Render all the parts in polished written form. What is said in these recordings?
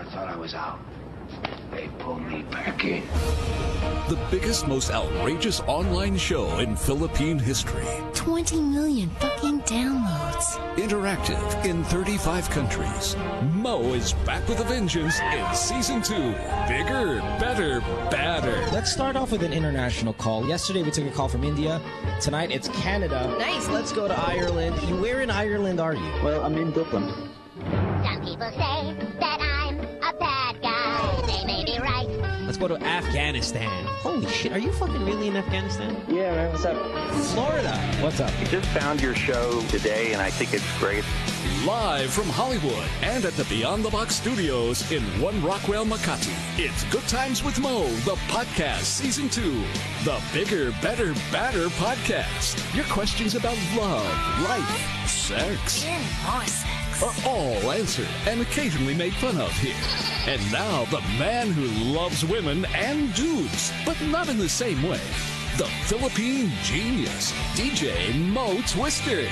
I thought I was out. They pulled me back in. The biggest, most outrageous online show in Philippine history. 20 million fucking downloads. Interactive in 35 countries. Mo is back with a vengeance in Season 2. Bigger, better, badder. Let's start off with an international call. Yesterday we took a call from India. Tonight it's Canada. Nice. Let's go to Ireland. Where in Ireland are you? Well, I'm in Dublin. Some people say that I'm a bad guy. They may be right. Let's go to Afghanistan. Holy shit, are you fucking really in Afghanistan? Yeah, man, what's up? Florida. What's up? Just found your show today, and I think it's great. Live from Hollywood and at the Beyond the Box studios in One Rockwell, Makati. It's Good Times with Mo, the podcast, Season 2. The Bigger, Better, Badder podcast. Your questions about love, life, sex And more sex. are all answered and occasionally made fun of here. And now, the man who loves women and dudes, but not in the same way. The Philippine genius, DJ Mo Twister.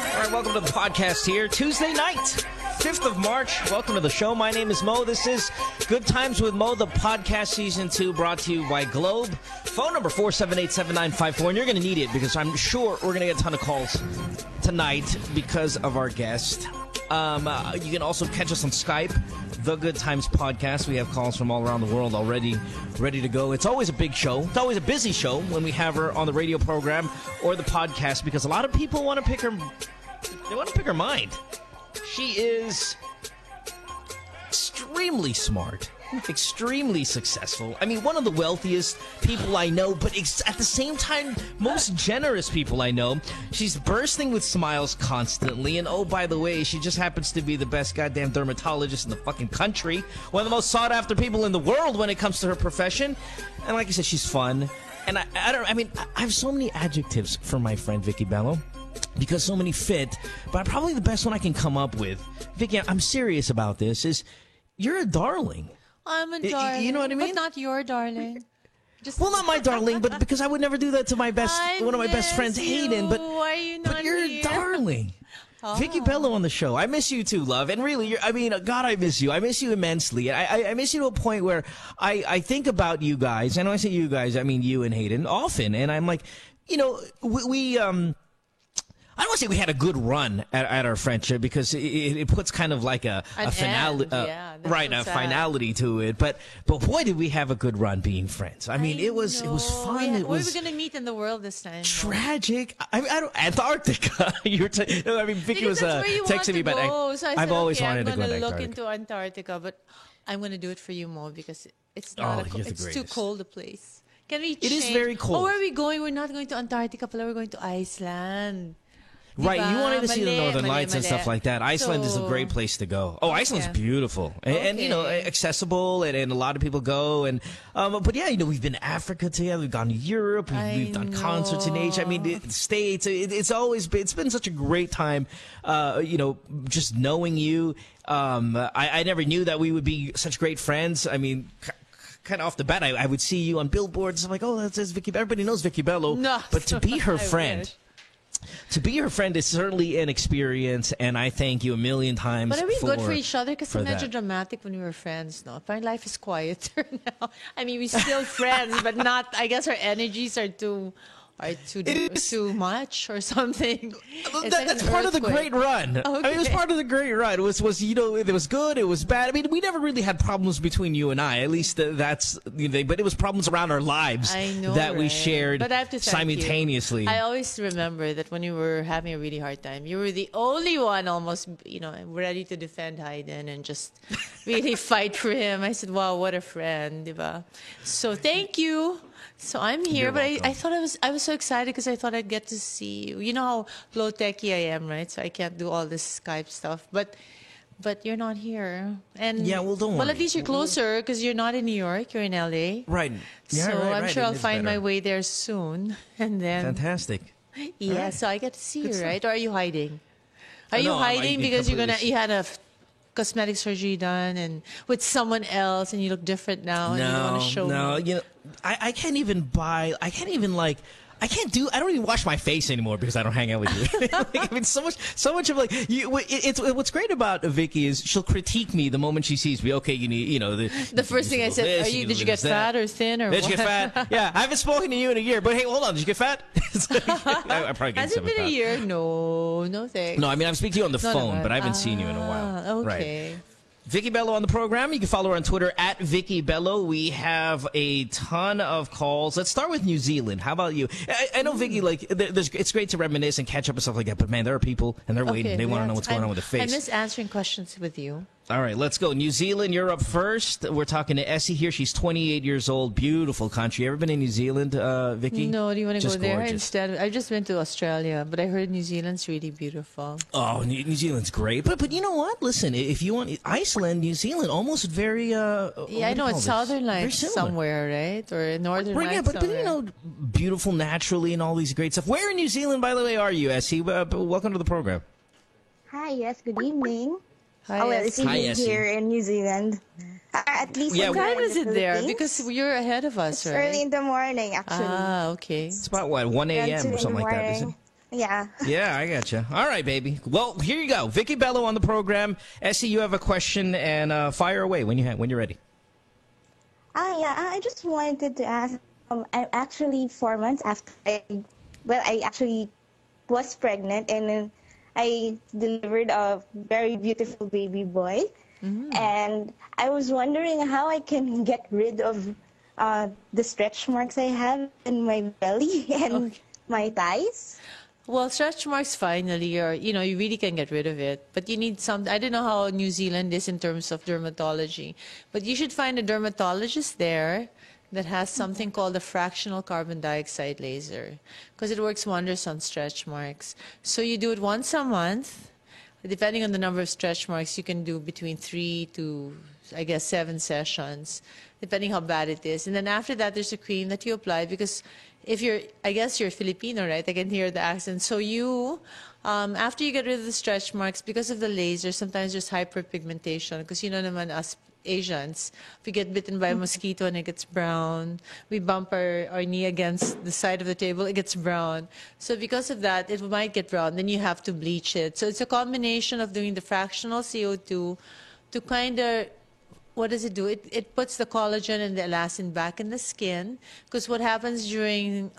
All right, welcome to the podcast here. Tuesday night, 5th of March. Welcome to the show. My name is Mo. This is Good Times with Mo, the podcast Season 2, brought to you by Globe. Phone number 478-7954, and you're going to need it because I'm sure we're going to get a ton of calls tonight because of our guest. You can also catch us on Skype, The Good Times Podcast. We have calls from all around the world already ready to go. It's always a big show. It's always a busy show when we have her on the radio program or the podcast because a lot of people want to pick her. They want to pick her mind. She is extremely smart, extremely successful. I mean, one of the wealthiest people I know, but at the same time, most generous people I know. She's bursting with smiles constantly. And oh, by the way, she just happens to be the best goddamn dermatologist in the fucking country. One of the most sought after people in the world when it comes to her profession. And like I said, she's fun. And I have so many adjectives for my friend Vicky Bello. Because so many fit, but probably the best one I can come up with, Vicky, I'm serious about this, is you're a darling. I'm a darling. You know what I mean? But not your darling. Well, not my darling, but because I would never do that to my one of my best friends, Hayden. But why are you not you're here? a darling. Oh. Vicky Bello on the show. I miss you too, love. And really, God, I miss you. I miss you immensely. I miss you to a point where I think about you guys, and when I say you guys, I mean you and Hayden, often. And I'm like, we I don't want to say we had a good run at our friendship because it puts kind of like a finale, finality to it. But boy, did we have a good run being friends. I mean, it was fun. Yeah. It was. Where are we going to meet in the world this time? Tragic. I don't, Antarctica. Vicky was texting me about. I've always wanted to go to Antarctica. I'm going to look into Antarctica, but I'm going to do it for you, Mo, because it's not. It's too cold a place. Can we? It is very cold. Oh, where are we going? We're not going to Antarctica, but we're going to Iceland. Right, you wanted to see the Northern Lights and stuff like that. Iceland is a great place to go. Oh, Iceland's beautiful. And accessible, and a lot of people go. And but yeah, we've been to Africa together. We've gone to Europe. We've done concerts in Asia. I mean, the States. It's been such a great time, just knowing you. I never knew that we would be such great friends. I mean, kind of off the bat, I would see you on billboards. I'm like, oh, that's Vicky. Everybody knows Vicky Bello. No, but to be her friend. To be her friend is certainly an experience, and I thank you a million times. But are we good for each other? Because we're imagine dramatic when we were friends. No, my life is quieter now. I mean, we're still friends, but not. I guess our energies are too much or something. That's part of the great run. Okay. I mean, it was part of the great run. It was it was good, it was bad. I mean, we never really had problems between you and I. At least that's but it was problems around our lives that we shared but I have to simultaneously. You. I always remember that when you were having a really hard time, you were the only one almost, ready to defend Hayden and just really fight for him. I said, wow, what a friend, diba? So thank you. So I'm here, but I thought I was so excited because I thought I'd get to see you. You know how low-techy I am, right? So I can't do all this Skype stuff. But you're not here. And yeah, well, don't worry. Well, at least you're closer because you're not in New York. You're in LA. Right. Yeah, so I'm sure I'll find better. my way there soon. And then fantastic. Yeah, so I get to see you, right? Or are you hiding? Are you hiding because you had a cosmetic surgery done and with someone else, and you look different now, and you don't want to show me? You know, I can't even I don't even wash my face anymore because I don't hang out with you. Like, I mean, so much of like, it's what's great about Vicky is she'll critique me the moment she sees me. Okay, you need, the first thing I said, did you get fat or thin or did what? you get fat? Yeah, I haven't spoken to you in a year, but hey, hold on, did you get fat? I probably get Has it been a year? No thanks. No, I mean, I'm speaking to you on the phone, but I haven't seen you in a while. Okay. Right. Vicky Bello on the program. You can follow her on Twitter at Vicky Bello. We have a ton of calls. Let's start with New Zealand. How about you? I know, Vicky, like, it's great to reminisce and catch up and stuff like that, but man, there are people and they're waiting. They want to know what's going on with the face. I miss answering questions with you. All right, let's go. New Zealand, you're up first. We're talking to Essie here. She's 28 years old. Beautiful country. Ever been in New Zealand, Vicky? No, do you want to go there gorgeous. instead? I just went to Australia, but I heard New Zealand's really beautiful. Oh, New Zealand's great. But you know what? Listen, if you want Iceland, New Zealand, almost very yeah, I know it's Southern Lights somewhere, right? Or Northern Lights but you know, beautiful naturally and all these great stuff. Where in New Zealand, by the way, are you, Essie? Welcome to the program. Hi, yes, good evening. Hi, it's evening here in New Zealand. At least what time is it there? Because you're ahead of us, it's right? early in the morning, actually. Ah, okay. It's about, 1 a.m. or something like that, is it? Yeah. Yeah, I gotcha. All right, baby. Well, here you go. Vicky Bello on the program. Essie, you have a question, and fire away when you're ready. I just wanted to ask, I'm actually 4 months after I actually was pregnant, and then I delivered a very beautiful baby boy. Mm-hmm. And I was wondering how I can get rid of the stretch marks I have in my belly and my thighs. Well, stretch marks finally, or you really can get rid of it, but you need some. I don't know how New Zealand is in terms of dermatology, but you should find a dermatologist there that has something called a fractional carbon dioxide laser, because it works wonders on stretch marks. So you do it once a month. Depending on the number of stretch marks, you can do between 3 to, 7 sessions, depending how bad it is. And then after that, there's a cream that you apply, because if you're Filipino, right? I can hear the accent. So you, after you get rid of the stretch marks, because of the laser, sometimes there's hyperpigmentation, because naman us Asians, if we get bitten by a mosquito and it gets brown, we bump our knee against the side of the table, it gets brown. So because of that, it might get brown, then you have to bleach it. So it's a combination of doing the fractional CO2 to kind of, what does it do? It puts the collagen and the elastin back in the skin, because what happens during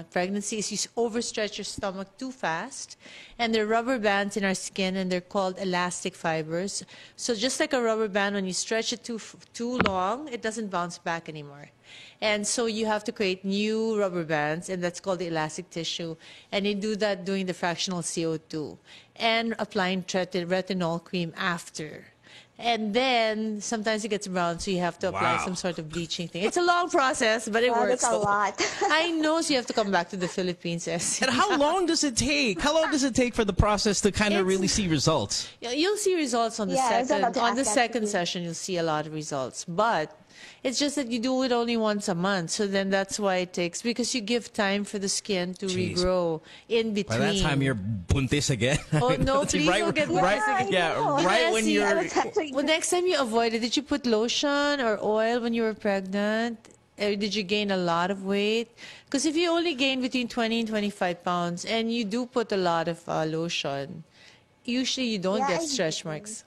pregnancy is you overstretch your stomach too fast, and there are rubber bands in our skin, and they're called elastic fibers. So just like a rubber band, when you stretch it too long, it doesn't bounce back anymore. And so you have to create new rubber bands, and that's called the elastic tissue. And you do that doing the fractional CO2 and applying retinol cream after. And then sometimes it gets brown, so you have to apply some sort of bleaching thing. It's a long process, but it works. That's a lot. I know, so you have to come back to the Philippines. And how long does it take? How long does it take for the process to kind of really see results? Yeah, you'll see results on the second session. You'll see a lot of results, but it's just that you do it only once a month. So then that's why it takes, because you give time for the skin to regrow in between. By that time, you're buntis again. Oh, no, please don't get buntis again. Right when you're... Well, next time you avoid it, did you put lotion or oil when you were pregnant? Or did you gain a lot of weight? Because if you only gain between 20 and 25 pounds and you do put a lot of lotion, usually you don't get stretch marks.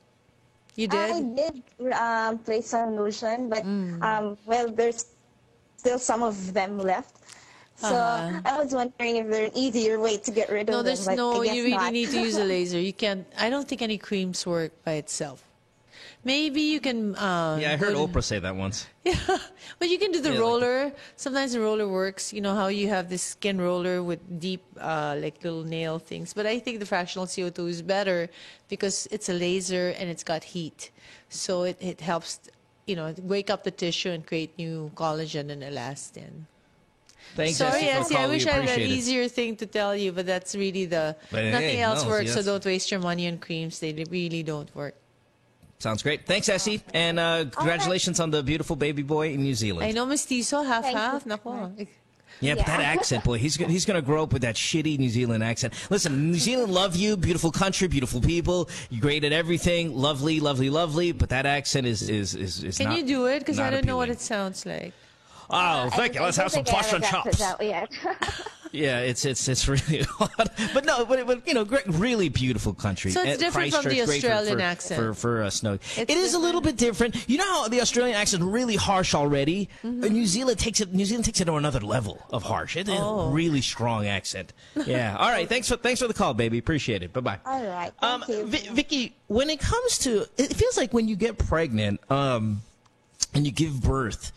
You did? I did place some lotion, but there's still some of them left. So I was wondering if there's an easier way to get rid of them. You really need to use a laser. You can't. I don't think any creams work by itself. Maybe you can... I heard Oprah say that once. Yeah, but you can do the roller. Sometimes the roller works. You know how you have this skin roller with deep, little nail things. But I think the fractional CO2 is better because it's a laser and it's got heat. So it helps, wake up the tissue and create new collagen and elastin. Thanks, Sorry, Essie, I wish I had an easier thing to tell you, but that's really nothing else works. So don't waste your money on creams. They really don't work. Sounds great. Thanks, Essie. And congratulations on the beautiful baby boy in New Zealand. I know, mestizo, half-half. Nako. Yeah, but that accent, boy, he's going to grow up with that shitty New Zealand accent. Listen, New Zealand love you, beautiful country, beautiful people. You're great at everything, lovely, lovely, lovely. But that accent is Can not. you do it? Because I don't know what appealing. it sounds like. Oh, thank you. Let's have some Boston chops. Yeah, it's really hard. But no, but you know, great, really beautiful country. So it's different from the Christchurch, great Australian accent. for snow. It's It is a little bit different. You know how the Australian accent is really harsh already? New Zealand takes it to another level of harsh. It is a really strong accent. Yeah. All right. Thanks for the call, baby. Appreciate it. Bye-bye. All right. Thank you. Vicky, when it comes to, it feels like when you get pregnant, and you give birth,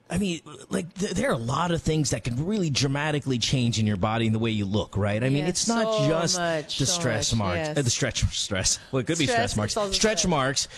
I mean, like, there are a lot of things that can really dramatically change in your body and the way you look, right? I mean, Yes, it's not so just much, the so stress much, marks. yes. The stress. Well, it could be Stress, stress marks. it's all the Stretch stress. marks.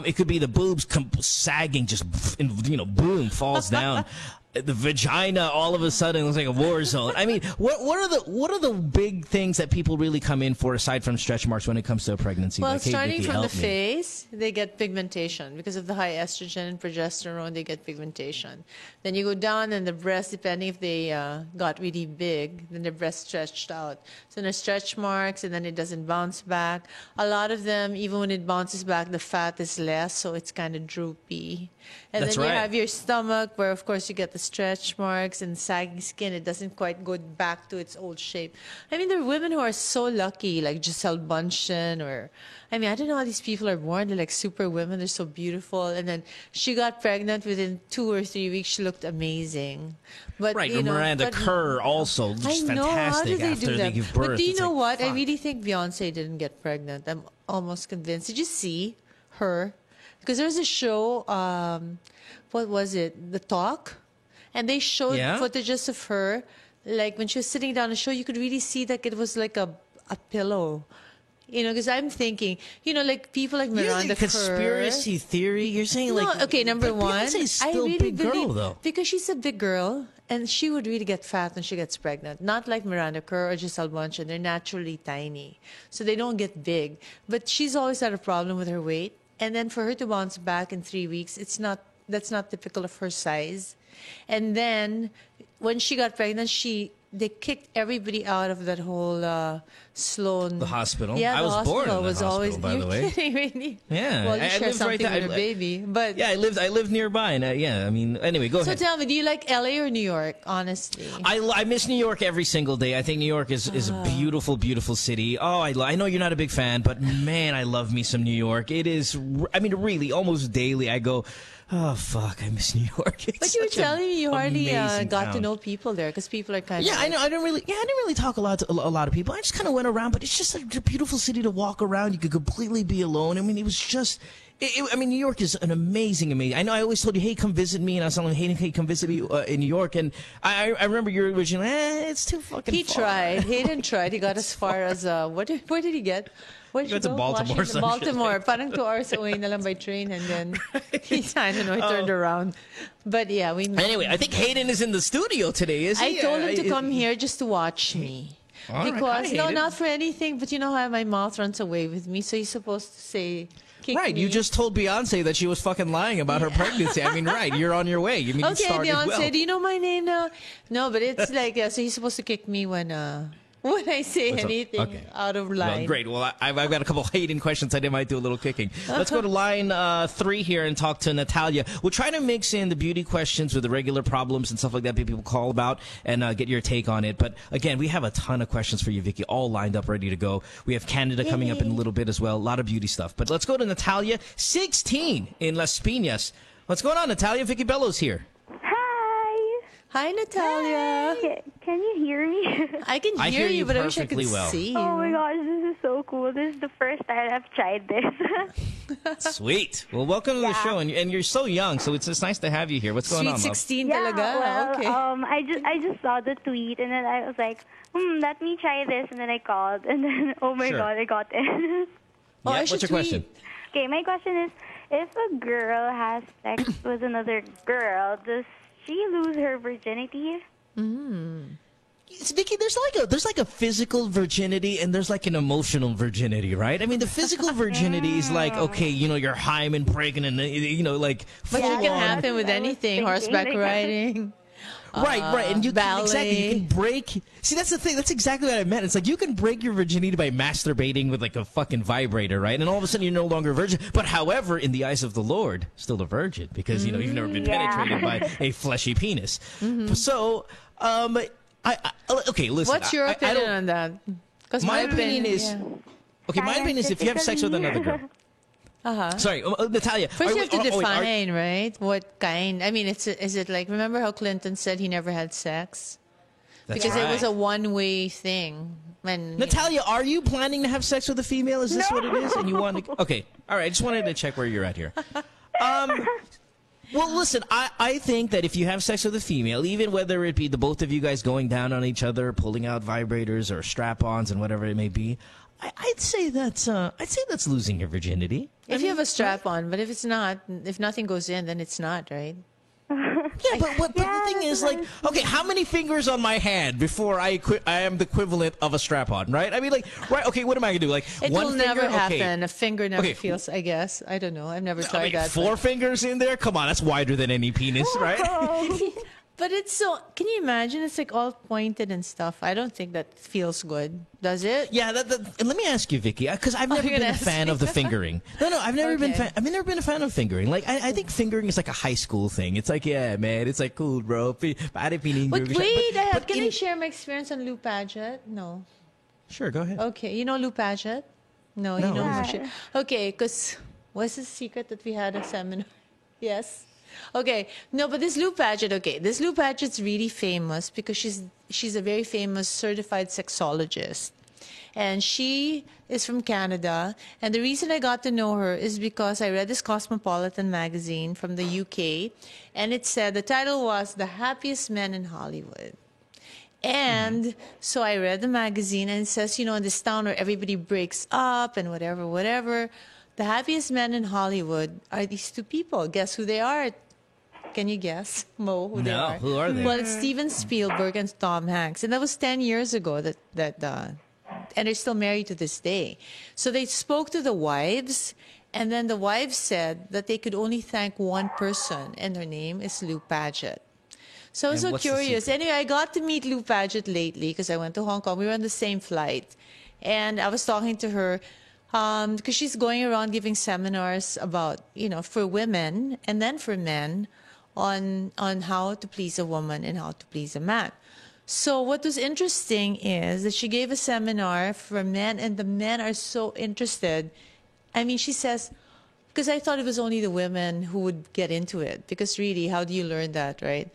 It could be the boobs sagging, just, boom, falls down. The vagina all of a sudden looks like a war zone. I mean, what are the big things that people really come in for aside from stretch marks when it comes to a pregnancy? Well, Like, hey, starting Vicky, from the help me. face, they get pigmentation. Because of the high estrogen and progesterone, they get pigmentation. Then you go down, and the breast, depending if they got really big, then the breast stretched out. So there's stretch marks, and then it doesn't bounce back. A lot of them, even when it bounces back, the fat is less, so it's kind of droopy. And That's then you right. have your stomach, where, of course, you get the stretch marks and sagging skin. It doesn't quite go back to its old shape. I mean, there are women who are so lucky, like Giselle Bundchen, or, I mean, I don't know how these people are born. They're like super women. They're so beautiful. And then she got pregnant within 2 or 3 weeks. She looked amazing. But, Right, you know, Miranda but- Kerr also just I know, how fantastic do they after do they that? give birth. But do you It's know like, what? I fuck. really think Beyonce didn't get pregnant. I'm almost convinced. Did you see her? Because there's a show, what was it? The Talk? And they showed Yeah? footages of her. Like when she was sitting down the show, you could really see that it was like a pillow. You know, because I'm thinking, you know, like people like You're Miranda like conspiracy theory. You're saying like no, okay, number but one, Beyonce's I still really a big believe girl though. because she's a big girl and she would really get fat when she gets pregnant. Not like Miranda Kerr or Giselle Bundchen, they're naturally tiny, so they don't get big. But she's always had a problem with her weight, and then for her to bounce back in 3 weeks, that's not typical of her size. And then when she got pregnant, they kicked everybody out of that whole Sloan. The hospital? Yeah, I the was born hospital in the was hospital, always. by the You're way. kidding, really? Yeah, Well, you I share lived something right there. with your baby, but Yeah, I lived nearby, and yeah, I mean, anyway, go So ahead. tell me, do you like LA or New York? Honestly, I miss New York every single day. I think New York is a beautiful, beautiful city. Oh, I know you're not a big fan, but man, I love me some New York. It is, I mean, really, almost daily I go, oh, fuck, I miss New York. It's but you were such a telling me you hardly amazing got to town. know people there because people are kind Yeah, of. I know. I didn't really talk a lot of people. I just kind of went around, but it's just a beautiful city to walk around. You could completely be alone. I mean, it was just. I mean, New York is an amazing. I know. I always told you, hey, come visit me, and I was telling him, hey, come visit me in New York. And I remember you were originally, it's too fucking. He far. tried. Hayden tried. He got as far as where did he get? Where did He went to go? Baltimore, Washington, some shit Baltimore. Parang 2 hours away na lang by train, and then he I don't know. He turned around. But yeah, we. Anyway, I think Hayden is in the studio today. Is he? I told him to come here just to watch me. All right. Because Hi, no, Hayden. not for anything, but you know how my mouth runs away with me, so he's supposed to say. Kick Right, me. you just told Beyonce that she was fucking lying about her pregnancy. I mean, right, you're on your way. You mean you Okay, started Beyonce, well. do you know my name now? No, but it's like so he's supposed to kick me when I say What's up? anything Okay. out of Well, line. great. Well, I've got a couple Hayden questions. I might do a little kicking. Let's go to line 3 here and talk to Natalia. We'll try to mix in the beauty questions with the regular problems and stuff like that people call about and get your take on it. But again, we have a ton of questions for you, Vicky, all lined up, ready to go. We have Canada coming up in a little bit as well. A lot of beauty stuff. But let's go to Natalia, 16 in Las Piñas. What's going on, Natalia? Vicky Bellows here. Hi. Hi, Natalia. Can you hear me? I can I hear hear you but I wish I could perfectly well. see you. Oh my gosh, this is so cool. This is the first time I've tried this. Sweet. Well, welcome to the show. And you're so young, so it's just nice to have you here. What's going Sweet on, love? 16 yeah, talaga. well, Okay. I just saw the tweet and then I was like, let me try this, and then I called and then oh my Sure. god, I got in. Oh, Yeah, I what's should your question? Okay, my question is, if a girl has sex with another girl, does she lose her virginity? Vicky, there's like a physical virginity and there's like an emotional virginity, right? I mean, the physical virginity is like, okay, you know, you're hymen pregnant and, you know, like. But it full can on. happen with I was anything, thinking horseback like that. riding. Right, and you can, ballet. exactly, you can break. See, that's the thing. That's exactly what I meant. It's like you can break your virginity by masturbating with like a fucking vibrator, right? And all of a sudden you're no longer a virgin. But however, in the eyes of the Lord, still a virgin because you know you've never been penetrated by a fleshy penis. So, okay, listen. What's your opinion on that? Because my opinion is okay. My opinion is if you have sex with another girl. Sorry, Natalia. First, you have to define, right? What kind? I mean, is it like? Remember how Clinton said he never had sex because it was a one-way thing. And Natalia, are you planning to have sex with a female? Is this what it is? And you want to? Okay, all right. I just wanted to check where you're at here. Well, listen, I think that if you have sex with a female, even whether it be the both of you guys going down on each other, pulling out vibrators or strap-ons and whatever it may be, I'd say that's losing your virginity. If you have a strap on, but if it's not, if nothing goes in, then it's not, right? Yeah, but the thing is, like, okay, how many fingers on my hand before I am the equivalent of a strap-on, right? I mean, like, right, okay, what am I going to do? Like, it one will finger? never happen. Okay. A finger never feels, I guess. I don't know. I've never tried that. 4 fingers in there? Come on, that's wider than any penis, right? But it's so, can you imagine? It's like all pointed and stuff. I don't think that feels good. Does it? Yeah, and let me ask you, Vicky, because I've never been a fan of the fingering. No, I've never been a fan of fingering. Like, I think fingering is like a high school thing. It's like, yeah, man, it's like cool, bro. But wait, can I share my experience on Lou Paget? No. Sure, go ahead. Okay, you know Lou Paget? No, you know shit. Okay, because what's the secret that we had a seminar? Yes. Okay, no, but this Lou Paget, this Lou Paget's really famous because she's a very famous certified sexologist. And she is from Canada. And the reason I got to know her is because I read this Cosmopolitan magazine from the UK. And it said, the title was The Happiest Men in Hollywood. And so I read the magazine and it says, you know, in this town where everybody breaks up and whatever, the happiest men in Hollywood are these two people. Guess who they are? Can you guess, Mo, who they are? Who are they? Well, it's Steven Spielberg and Tom Hanks. And that was 10 years ago and they're still married to this day. So they spoke to the wives, and then the wives said that they could only thank one person, and her name is Lou Paget. So I was so curious. Anyway, I got to meet Lou Paget lately because I went to Hong Kong. We were on the same flight. And I was talking to her because she's going around giving seminars about, you know, for women and then for men on how to please a woman and how to please a man. So what was interesting is that she gave a seminar for men, and the men are so interested. I mean, she says, because I thought it was only the women who would get into it, because really, how do you learn that, right?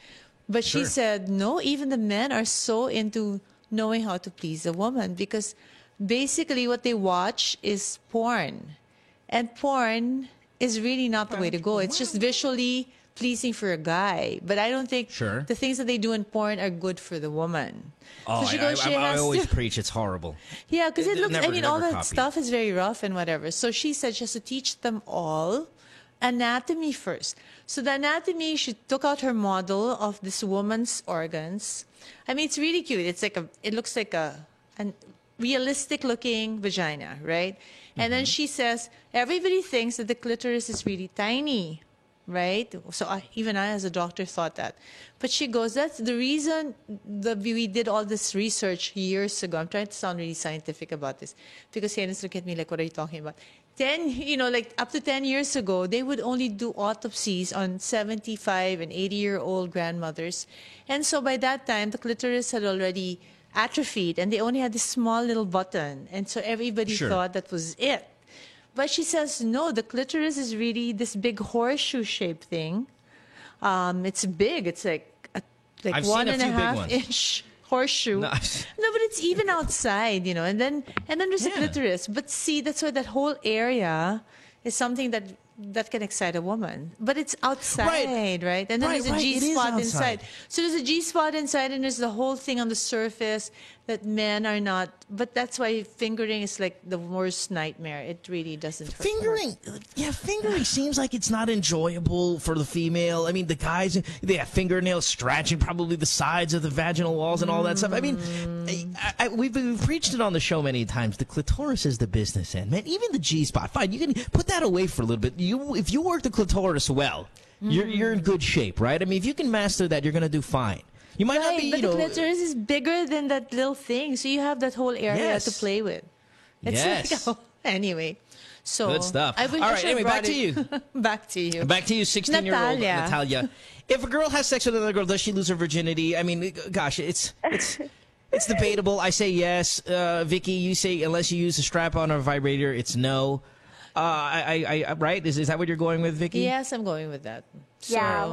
But she said, no, even the men are so into knowing how to please a woman, because basically what they watch is porn. And porn is really not the way to go. It's just visually pleasing for a guy. But I don't think the things that they do in porn are good for the woman. Oh, so she goes, I always preach it's horrible. Yeah, because it looks, I mean, all that stuff is very rough and whatever. So she said she has to teach them all anatomy first. So the anatomy, she took out her model of this woman's organs. I mean, it's really cute. It's like it looks like a realistic looking vagina, right? And then she says, everybody thinks that the clitoris is really tiny, right? So even I as a doctor thought that. But she goes, that's the reason that we did all this research years ago. I'm trying to sound really scientific about this because Hannah's looking at me like, what are you talking about? Like up to 10 years ago, they would only do autopsies on 75 and 80-year-old grandmothers. And so by that time, the clitoris had already atrophied and they only had this small little button. And so everybody thought that was it. But she says, no, the clitoris is really this big horseshoe-shaped thing. It's big. It's like 1.5 inch horseshoe. No, but it's even outside, and then there's a clitoris. But see, that's why that whole area is something that can excite a woman. But it's outside, right? And then there's a G-spot inside. So there's a G-spot inside and there's the whole thing on the surface that men are not. But that's why fingering is like the worst nightmare. It really doesn't hurt. Fingering seems like it's not enjoyable for the female. I mean, the guys, they have fingernails scratching probably the sides of the vaginal walls and all that stuff. I mean, we've preached it on the show many times. The clitoris is the business end, man. Even the G-spot, fine, you can put that away for a little bit. if you work the clitoris well, you're in good shape, right? I mean, if you can master that, you're gonna do fine. You might not be, but you know. the clitoris is bigger than that little thing, so you have that whole area to play with. It's Yes. like, anyway. So Good stuff. I wish All I right, should have anyway, back brought to you. Back to you. Back to you, 16-year-old Natalia. Natalia. If a girl has sex with another girl, does she lose her virginity? I mean, gosh, it's debatable. I say yes. Vicky, you say unless you use a strap-on or a vibrator, it's no. Right? Is that what you're going with, Vicky? Yes, I'm going with that. So, Yeah,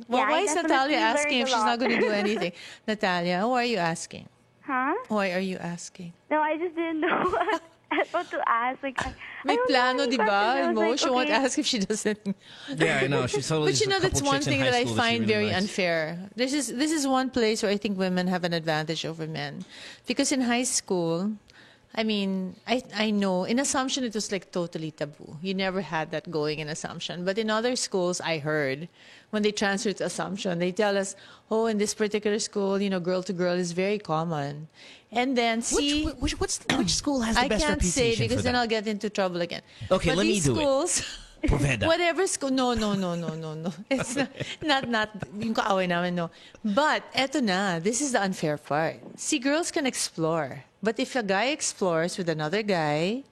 why I is definitely Natalia learned asking a if she's lot. not going to do anything? Natalia, why are you asking? Huh? Why are you asking? No, I just didn't know what to ask. Like, May I don't know plano, any di ba? questions. I was Mo, like, she won't okay. ask if she doesn't. Yeah, I know. She's totally. But you know, there's a that's couple one chicks in thing high that I school she find really very likes. unfair. This is one place where I think women have an advantage over men, because in high school, I mean, I know in Assumption it was like totally taboo. You never had that going in Assumption, but in other schools, I heard when they transferred to Assumption, they tell us, oh, in this particular school, you know, girl to girl is very common. And then see, which school has the I best can't say reputation because for then that? I'll get into trouble again. Okay, but let me these do it. schools, Poveda. whatever school, no. It's not yung kaaway namin, no. But eto na, this is the unfair part. See, girls can explore, but if a guy explores with another guy,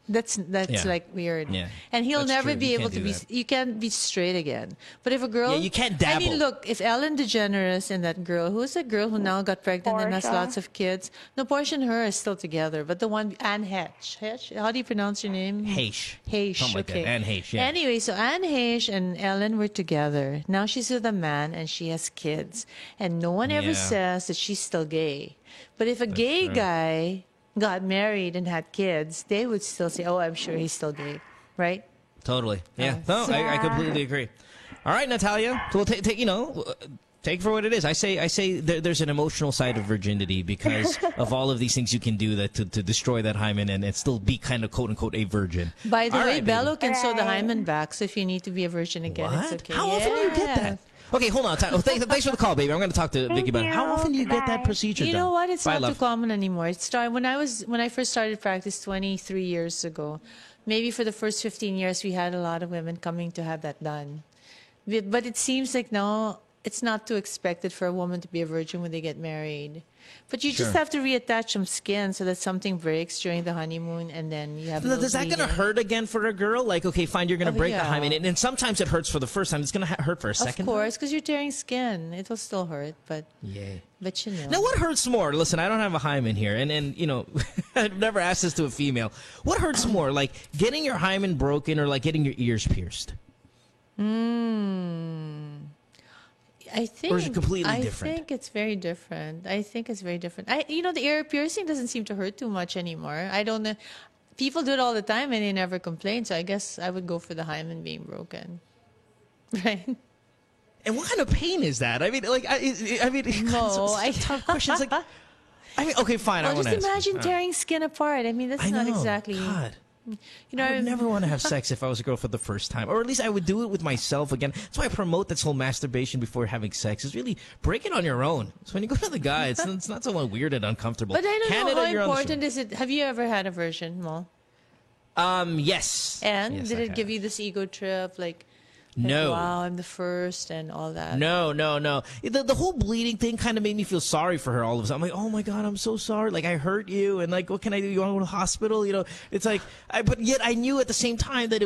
that's Yeah. like weird. Yeah. And he'll That's never true. be You able can't to do be. that. You can't be straight again. But if a girl, Yeah, you can't I mean, dabble. look, if Ellen DeGeneres and that girl, who's a girl who now got pregnant and has Portia. lots of kids. No, Portia and her are still together, but the one Anne Heche. Heche? How do you pronounce your name? Heche. Heche. Something like that. Okay. Anne Heche, yeah. Anyway, so Anne Heche and Ellen were together. Now she's with a man and she has kids, and no one ever Yeah. says that she's still gay. But if a gay true. guy got married and had kids, they would still say, "Oh, I'm sure he's still gay," right? Totally. Yeah. No, I completely agree. All right, Natalia. So we'll take for what it is. I say there's an emotional side of virginity because of all of these things you can do that to destroy that hymen and still be kind of quote unquote a virgin. By the All way, right, Bello baby. can sew the hymen back, so if you need to be a virgin again, What? it's okay. How often do you get that? Okay, hold on. Thanks for the call, baby. I'm going to talk to Vicky about it. How often do you get that Bye. procedure You done? know what? It's Bye, not love. too common anymore. It started when I first started practice 23 years ago. Maybe for the first 15 years, we had a lot of women coming to have that done. But it seems like now it's not too expected for a woman to be a virgin when they get married. But you just Sure. have to reattach some skin so that something breaks during the honeymoon, and then you have. no Is that going to bleeding. hurt again for a girl? Like, okay, fine, you're going to Oh, break the yeah. hymen, and sometimes it hurts for the first time. It's going to hurt for a second. Of course, because you're tearing skin. It will still hurt, but Yay. you know. Now, what hurts more? Listen, I don't have a hymen here, and you know, I've never asked this to a female. What hurts more, like getting your hymen broken or like getting your ears pierced? I think, Or is it completely different? I think it's very different. The ear piercing doesn't seem to hurt too much anymore. I don't know. People do it all the time and they never complain. So I guess I would go for the hymen being broken. Right? And what kind of pain is that? I mean, like, I mean, No, tough questions. Like, I mean, okay, fine. I Well, want just to imagine tearing skin apart. I mean, that's I not know. exactly. God. You know, I would never want to have sex if I was a girl for the first time. Or at least I would do it with myself again. That's why I promote this whole masturbation before having sex. Is really break it on your own. So when you go to the guy, it's not so weird and uncomfortable. But I don't Canada, know how you're on the important is it. Have you ever had a version, Mo? Yes. And Yes, did I it give have. you this ego trip? Like, No. wow, I'm the first and all that. No. The whole bleeding thing kind of made me feel sorry for her all of a sudden. I'm like, oh my God, I'm so sorry. Like, I hurt you. And like, what can I do? You want to go to the hospital? You know, it's like, but yet I knew at the same time that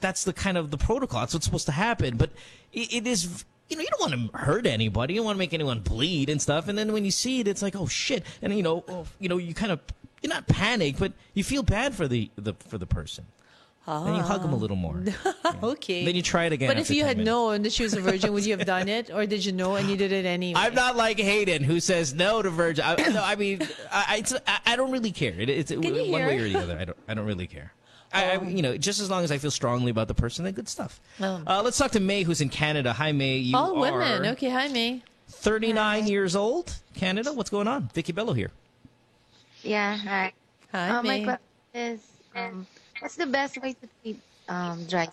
that's the kind of the protocol. That's what's supposed to happen. But it is, you know, you don't want to hurt anybody. You don't want to make anyone bleed and stuff. And then when you see it, it's like, oh shit. And you kind of, you're not panic, but you feel bad for the person. Then you hug them a little more. Okay. Then you try it again. But if after you 10 had minutes. known that she was a virgin, would you have done it? Or did you know and you did it anyway? I'm not like Hayden who says no to virgin. I mean, I don't really care. It's one you way hear? or the other. I don't really care. Just as long as I feel strongly about the person, then good stuff. Let's talk to May, who's in Canada. Hi, May. You All are women. Okay, hi, May. 39 years old. Canada. What's going on? Vicky Bello here. Yeah, hi. Hi, My May. question is, what's the best way to treat dry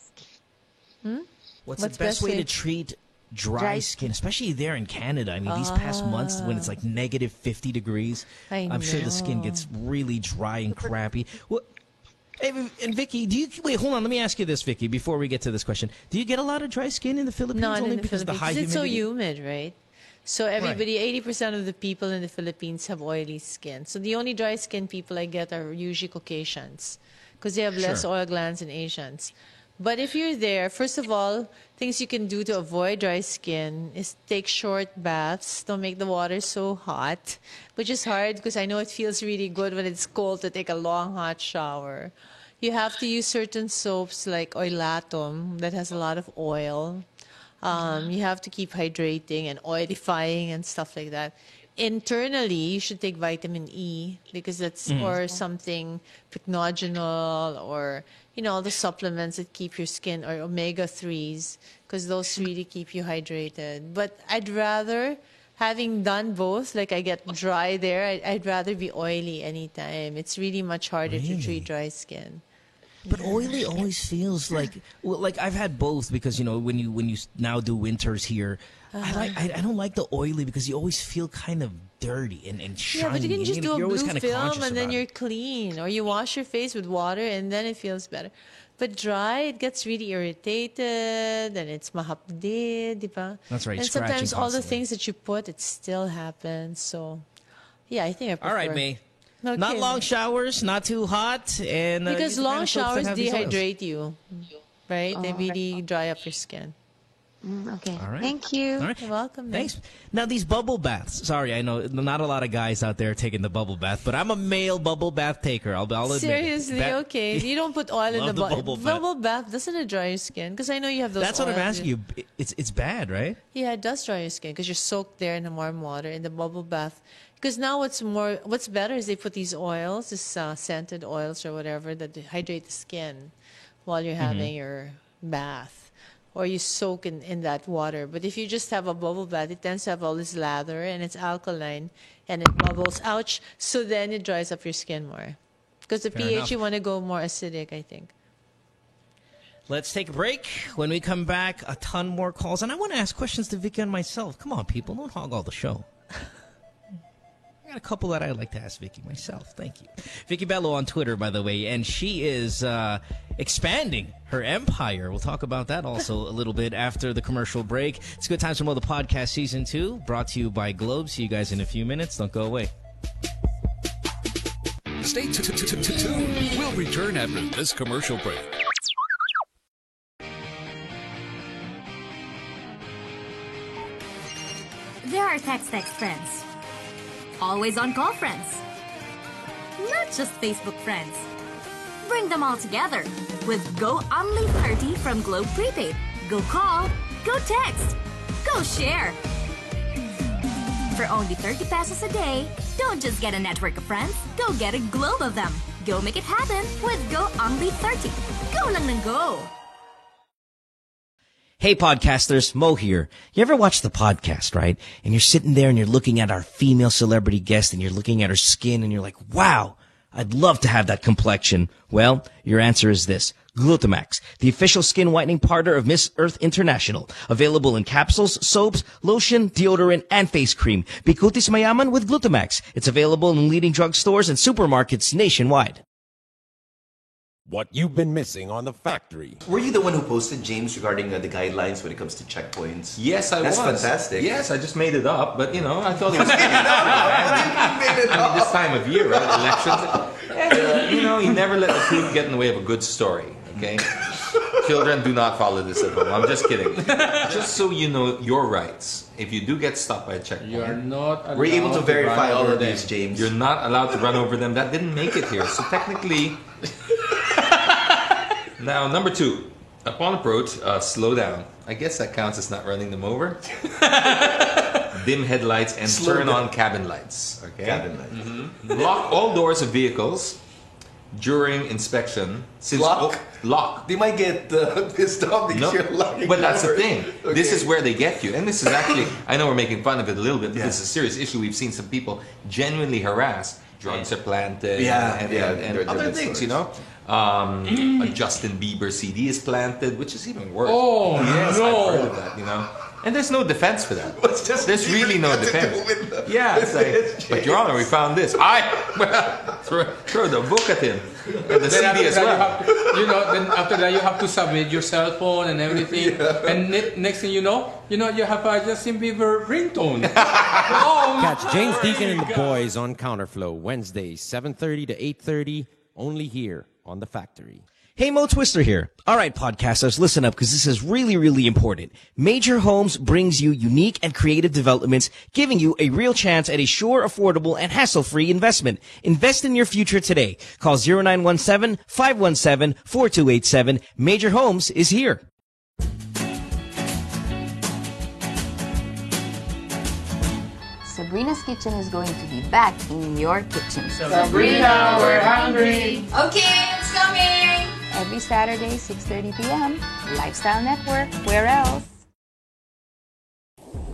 skin? What's the best way to treat dry skin, especially there in Canada? I mean, these past months when it's like negative 50 degrees, I I'm sure the skin know. gets really dry and crappy. What? Hey, and Vicky, wait? Hold on. Let me ask you this, Vicky. Before we get to this question, do you get a lot of dry skin in the Philippines? Not only in the because of the high Philippines. It's so humidity? humid, right? So everybody, 80% of the people in the Philippines have oily skin. So the only dry skin people I get are usually Caucasians because they have less oil glands than Asians. But if you're there, first of all, things you can do to avoid dry skin is take short baths. Don't make the water so hot, which is hard because I know it feels really good when it's cold to take a long hot shower. You have to use certain soaps like Oilatum that has a lot of oil. You have to keep hydrating and oilifying and stuff like that. Internally, you should take vitamin E because that's or something pycnogenol or all the supplements that keep your skin or omega-3s because those really keep you hydrated. But I'd rather, having done both, like I get dry there, I'd rather be oily anytime. It's really much harder to treat dry skin. But oily always feels like I've had both because when you now do winters here, I don't like the oily because you always feel kind of dirty and shiny. Yeah, but you can just do a You're blue always kinda film conscious and then about you're it. clean. Or you wash your face with water and then it feels better. But dry, it gets really irritated and it's mahapdi, di ba? That's right, And scratching sometimes all the constantly. things that you put, it still happens. So, yeah, I think I prefer. All right, May. Okay. Not long showers, not too hot, and Because use the kind long of soaps that showers have these oils. dehydrate you, right? They really dry up your skin. Okay. All right. Thank you. All right. You're welcome. man. Thanks. Now, these bubble baths. Sorry, I know not a lot of guys out there taking the bubble bath, but I'm a male bubble bath taker. I'll admit it. Seriously, okay. You don't put oil in Love the the bubble bath. bubble bath. Doesn't it dry your skin? Because I know you have those. That's what I'm oils. asking you. It's bad, right? Yeah, it does dry your skin because you're soaked there in the warm water in the bubble bath. Because now what's better is they put these oils, this scented oils or whatever that hydrate the skin while you're having your bath, or you soak in that water. But if you just have a bubble bath, it tends to have all this lather and it's alkaline and it bubbles. Ouch! So then it dries up your skin more. Because the Fair pH enough. you want to go more acidic, I think. Let's take a break. When we come back, a ton more calls. And I want to ask questions to Vicky and myself. Come on, people. Don't hog all the show. I got a couple that I'd like to ask Vicky myself. Thank you. Vicky Bello on Twitter, by the way. And she is expanding her empire. We'll talk about that also a little bit after the commercial break. It's Good Times from Mo, the podcast season 2, brought to you by Globe. See you guys in a few minutes. Don't go away. Stay tuned. We'll return after this commercial break. There are text friends. Always on call friends. Not just Facebook friends. Bring them all together with Go Only 30 from Globe Prepaid. Go call, go text, go share. For only 30 pesos a day, don't just get a network of friends, go get a globe of them. Go make it happen with Go Only 30. Go lang ng go. Hey podcasters, Mo here. You ever watch the podcast, right? And you're sitting there and you're looking at our female celebrity guest and you're looking at her skin and you're like, wow, I'd love to have that complexion. Well, your answer is this. Glutamax, the official skin whitening partner of Miss Earth International. Available in capsules, soaps, lotion, deodorant, and face cream. Bikutis Mayaman with Glutamax. It's available in leading drugstores and supermarkets nationwide. What you've been missing on The Factory. Were you the one who posted, James, regarding the guidelines when it comes to checkpoints? Yes, I That's was. fantastic. Yes, I just made it up, but I thought it was. I mean, this time of year, right? Elections. And, you never let the truth get in the way of a good story. Okay. Children, do not follow this at home. I'm just kidding. Just so you know your rights. If you do get stopped by a checkpoint, You are not allowed We're able to verify run all over of them. these, James. you're not allowed to run over them. That didn't make it here. So technically. Now, number 2. Upon approach, slow down. I guess that counts as not running them over. Dim headlights and Slow turn down. on cabin lights. Okay. Cabin lights. Lock all doors of vehicles during inspection. Since Lock? Lock. They might get pissed off because No, you're locking but that's the doors. thing. Okay. This is where they get you. And this is actually, I know we're making fun of it a little bit, but this is a serious issue. We've seen some people genuinely harassed. Drugs are planted and they're other good things, stories. A Justin Bieber CD is planted, which is even worse. Oh, yes, no. I've heard of that, And there's no defense for that. There's really no defense. Yeah, it's like, but Your Honor, we found this. Throw the book at him. And the CD as well. Then after that you have to submit your cell phone and everything. Yeah. And next thing you know, you have a Justin Bieber ringtone. Catch James Deacon and the boys on Counterflow Wednesdays, 7:30 to 8:30, only here on The Factory. Hey, Mo Twister here. All right, podcasters, listen up because this is really, really important. Major Homes brings you unique and creative developments, giving you a real chance at a sure, affordable, and hassle-free investment. Invest in your future today. Call 0917-517-4287. Major Homes is here. Sabrina's Kitchen is going to be back in your kitchen. Sabrina, we're hungry. Okay, it's coming. Every Saturday, 6:30 p.m. Lifestyle Network. Where else?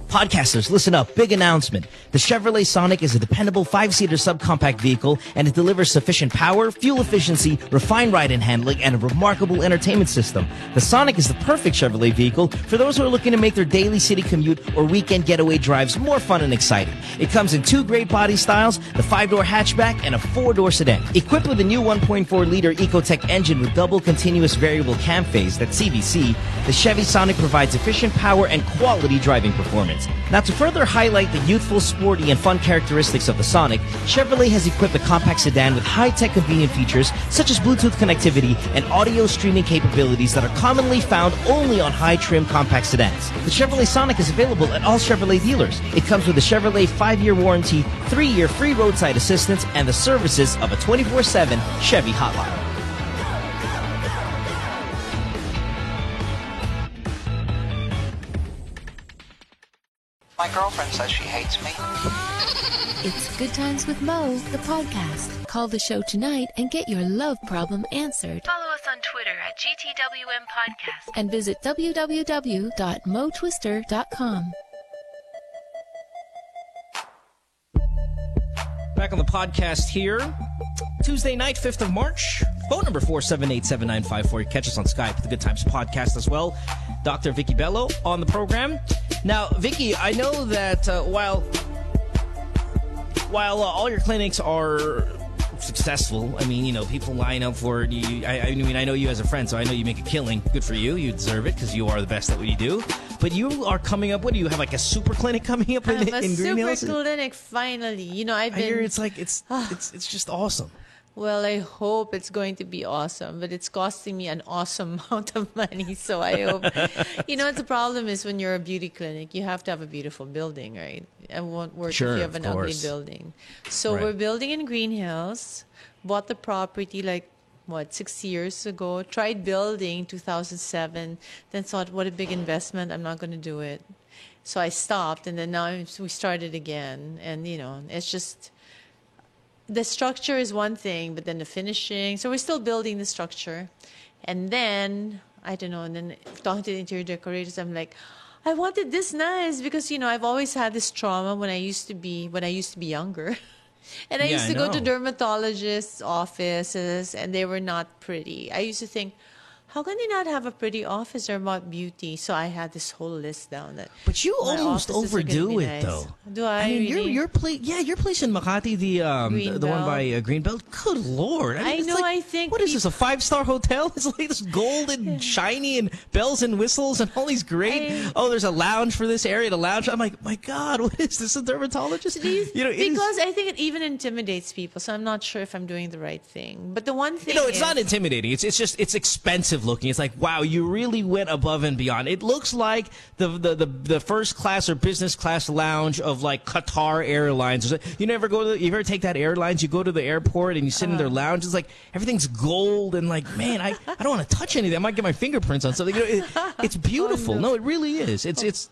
Podcasters, listen up. Big announcement. The Chevrolet Sonic is a dependable 5-seater subcompact vehicle, and it delivers sufficient power, fuel efficiency, refined ride and handling, and a remarkable entertainment system. The Sonic is the perfect Chevrolet vehicle for those who are looking to make their daily city commute or weekend getaway drives more fun and exciting. It comes in 2 great body styles, the 5-door hatchback and a 4-door sedan. Equipped with a new 1.4-liter Ecotec engine with double continuous variable cam phase, that's CVC, the Chevy Sonic provides efficient power and quality driving performance. Now, to further highlight the youthful, sporty, and fun characteristics of the Sonic, Chevrolet has equipped the compact sedan with high-tech convenient features such as Bluetooth connectivity and audio streaming capabilities that are commonly found only on high-trim compact sedans. The Chevrolet Sonic is available at all Chevrolet dealers. It comes with a Chevrolet 5-year warranty, 3-year free roadside assistance, and the services of a 24/7 Chevy hotline. My girlfriend says she hates me. It's Good Times with Mo, the podcast. Call the show tonight and get your love problem answered. Follow us on Twitter at GTWM Podcast and visit www.motwister.com. Back on the podcast here. Tuesday night, 5th of March. Phone number 478-7954. Catch us on Skype, the Good Times Podcast as well. Dr. Vicky Bello on the program. Now, Vicky, I know that while all your clinics are successful, I mean, people line up for you. I know you as a friend, so I know you make a killing. Good for you. You deserve it because you are the best at what you do. But you are coming up. What do you have, like a super clinic coming up in Green Hills? Super clinic, finally. I hear it's just awesome. Well, I hope it's going to be awesome, but it's costing me an awesome amount of money. So I hope, the problem is when you're a beauty clinic, you have to have a beautiful building, right? It won't work if you have an ugly building. So we're building in Green Hills, bought the property 6 years ago, tried building 2007, then thought, what a big investment, I'm not going to do it. So I stopped, and then now we started again. And, it's just... The structure is one thing, but then the finishing. So we're still building the structure. And then, I don't know, and then talking to the interior decorators, I'm like, I wanted this nice because, I've always had this trauma when I used to be younger. And I used to go to dermatologists' offices, and they were not pretty. I used to think, how can they not have a pretty office? They're about beauty. So I had this whole list down that. But you almost overdo it, though. Do I? I mean, really? your place in Makati, the one by Greenbelt. Good Lord! I know. I think what is this? A 5-star hotel? It's like this gold and shiny and bells and whistles and all these great. There's a lounge for this area. The lounge. I'm like, my God, what is this? A dermatologist? Because I think it even intimidates people. So I'm not sure if I'm doing the right thing. But the one thing, it's not intimidating. It's just expensive looking. It's like, wow, you really went above and beyond. It looks like the first class or business class lounge of like Qatar Airlines. You ever take that airlines? You go to the airport and you sit in their lounge. It's like everything's gold and like, man, I don't want to touch anything. I might get my fingerprints on something. It's beautiful. No, it really is.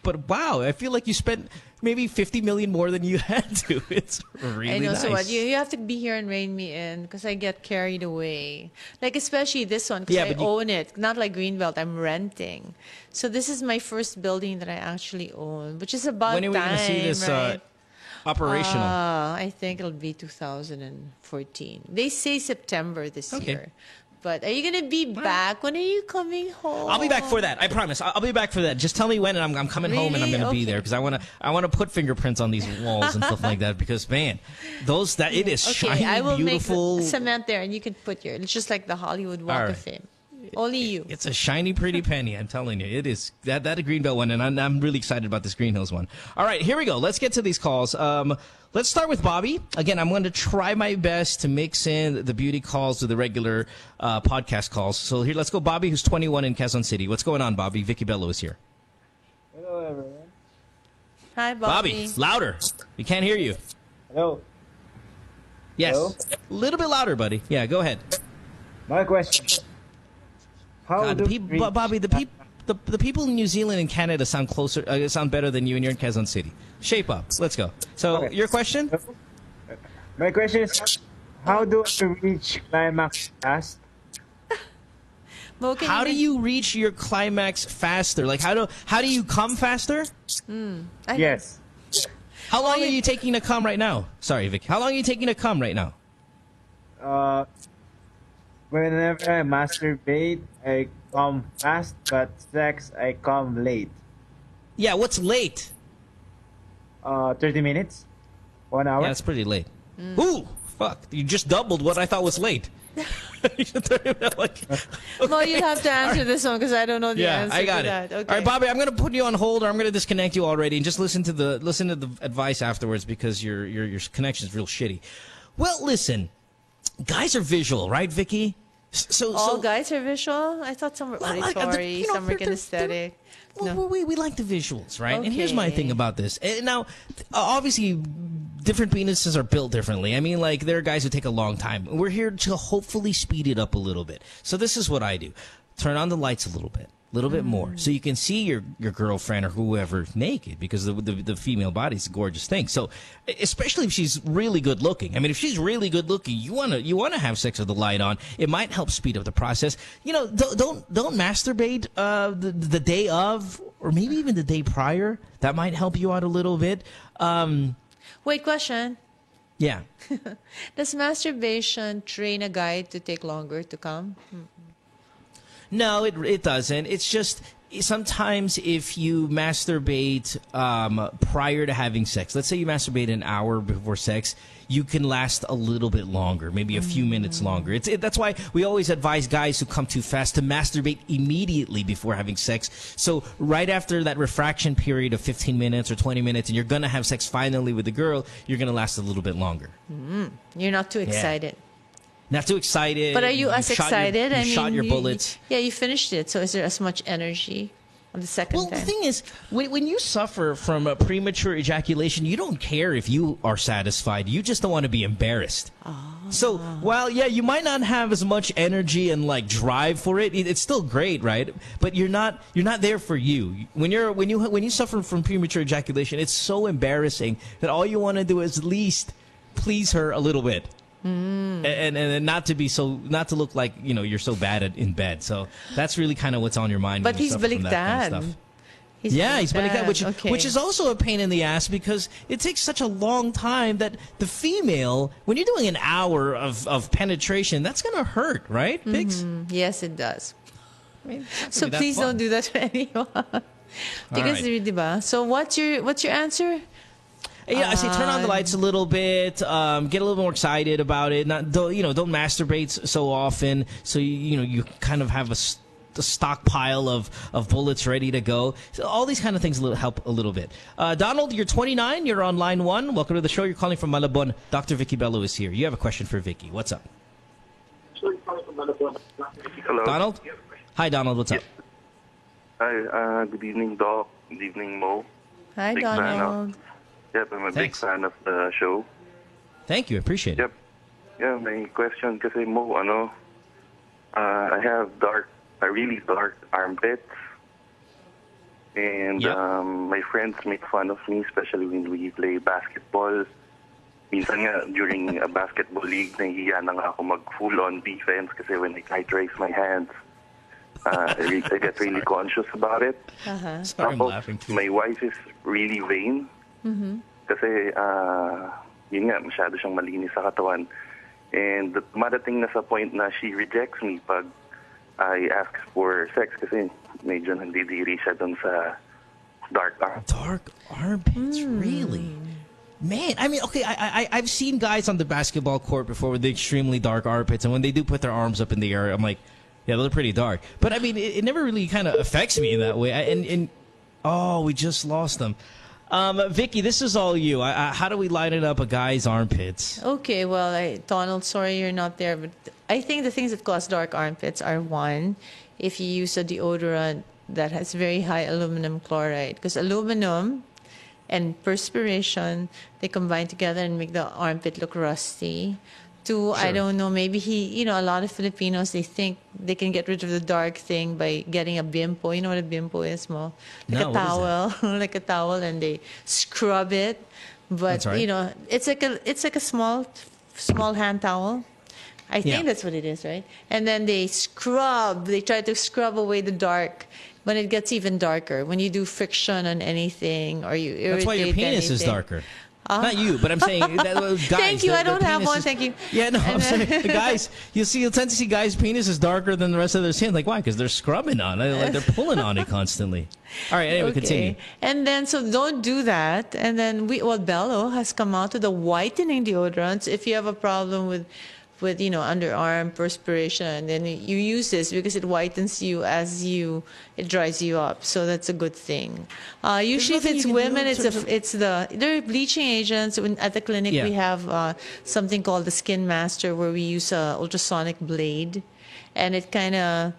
But wow, I feel like you spent maybe 50 million more than you had to. It's really nice. I know. So what? You have to be here and rein me in because I get carried away. Like especially this one because I own it. Not like Greenbelt. I'm renting. So this is my first building that I actually own, which is about when are we going to see this operational? I think it'll be 2014. They say September this year. But are you gonna be back? When are you coming home? I'll be back for that. I promise. I'll be back for that. Just tell me when, and I'm coming home, and I'm going to be there because I want to put fingerprints on these walls and stuff like that. Because man, it is shiny, I will beautiful. make cement there, and you can put it's just like the Hollywood Walk of Fame. Only you. It's a shiny, pretty penny. I'm telling you, it is that Greenbelt one, and I'm really excited about this Green Hills one. All right, here we go. Let's get to these calls. Let's start with Bobby. Again, I'm going to try my best to mix in the beauty calls with the regular podcast calls. So here, let's go, Bobby, who's 21 in Quezon City. What's going on, Bobby? Vicky Bello is here. Hello, everyone. Hi, Bobby. Louder. We can't hear you. Hello. Yes. Hello? A little bit louder, buddy. Yeah, go ahead. My question. Bobby, the people in New Zealand and Canada sound closer, sound better than you, and you're in Quezon City. Shape up. Let's go. So, your question? My question is, how do I reach climax fast? How do you reach your climax faster? Like, how do you come faster? Yes. How long are you taking to come right now? Sorry, Vic. How long are you taking to come right now? Whenever I masturbate, I come fast, but sex, I come late. Yeah, what's late? 30 minutes. 1 hour. Yeah, that's pretty late. Ooh, fuck. You just doubled what I thought was late. Well, you'll have to answer this one because I don't know the answer I got to it. that. Okay. All right, Bobby, I'm going to put you on hold, or I'm going to disconnect you already, and just listen to the advice afterwards because your connection is real shitty. Well, listen, guys are visual, right, Vicky? All guys are visual? I thought some were auditory, some were kinesthetic. No. We like the visuals, right? Okay. And here's my thing about this. And now, obviously, different penises are built differently. I mean, like, there are guys who take a long time. We're here to hopefully speed it up a little bit. So this is what I do. Turn on the lights a little bit more, so you can see your girlfriend or whoever naked, because the female body is a gorgeous thing. So, especially if she's really good looking. I mean, if she's really good looking, you wanna have sex with the light on. It might help speed up the process. You know, don't masturbate the day of, or maybe even the day prior. That might help you out a little bit. Wait, question. Yeah. Does masturbation train a guy to take longer to come? No, it doesn't. It's just sometimes if you masturbate prior to having sex, let's say you masturbate an hour before sex, you can last a little bit longer, maybe a few minutes longer. That's why we always advise guys who come too fast to masturbate immediately before having sex. So right after that refraction period of 15 minutes or 20 minutes, and you're going to have sex finally with the girl, you're going to last a little bit longer. You're not too excited. Not too excited. But are you as excited? You shot your bullets. You finished it. So is there as much energy on the second time? Well, the thing is, when you suffer from a premature ejaculation, you don't care if you are satisfied. You just don't want to be embarrassed. So while, you might not have as much energy and like drive for it, it's still great, right? But you're not there for you. When you suffer from premature ejaculation, it's so embarrassing that all you want to do is at least please her a little bit. And not to look like you're so bad in bed. So that's really kind of what's on your mind. But he's baliktad. Kind of he's baliktad, which is also a pain in the ass because it takes such a long time that the female, when you're doing an hour of penetration, that's gonna hurt, right, Biggs? Yes, it does. So please don't do that to anyone. Because, diba? So what's your answer? Yeah, I say turn on the lights a little bit, get a little more excited about it. Don't masturbate so often, so you kind of have a stockpile of bullets ready to go. So all these kind of things help a little bit. Donald, you're 29. You're on line 1. Welcome to the show. You're calling from Malabon. Dr. Vicky Bello is here. You have a question for Vicky. What's up? Hello. Donald? Hi, Donald. What's up? Hi. Good evening, Doc. Good evening, Mo. Hi, Donald. Yep, I'm a big fan of the show. Thank you. Appreciate it. Yep. Yeah, my question kasi Mo, I have really dark armpits. And my friends make fun of me, especially when we play basketball. Minsan nga, during a basketball league, nahihiya na nga ako mag-full-on defense kasi when I raise my hands, I get really conscious about it. Sorry, I'm laughing too. My wife is really vain. Kasi, yun nga, masyado siyang malinis sa katawan. And madating na sa point na she rejects me pag I ask for sex kasi medyo nandidiri siya dun sa dark armpits. Dark armpits, really? Man, I mean, okay, I've seen guys on the basketball court before with the extremely dark armpits, and when they do put their arms up in the air, I'm like, yeah, those are pretty dark. But I mean, it never really kind of affects me in that way. Oh, we just lost them. Vicky, this is all you. How do we lighten up a guy's armpits? Okay, well, Donald, sorry you're not there, but I think the things that cause dark armpits are, one, if you use a deodorant that has very high aluminum chloride, because aluminum and perspiration, they combine together and make the armpit look rusty. Two, I don't know, maybe a lot of Filipinos, they think they can get rid of the dark thing by getting a bimpo. You know what a bimpo is, Mo? Like a towel, like a towel, and they scrub it. But, it's like a small hand towel. I think that's what it is, right? And then they try to scrub away the dark when it gets even darker. When you do friction on anything or you irritate That's why your penis is darker. Not you, but I'm saying that guys. Thank you. I don't have one. Thank you. Yeah, no, I'm saying the guys. You'll tend to see guys' penis is darker than the rest of their skin. Like why? Because they're scrubbing on it, like they're pulling on it constantly. All right. Anyway, continue. And then so don't do that. And then Bello has come out with the whitening deodorants. If you have a problem with underarm perspiration, then you use this because it whitens you it dries you up. So that's a good thing. Usually if it's women, they're bleaching agents. At the clinic we have something called the Skin Master where we use a ultrasonic blade, and it kind of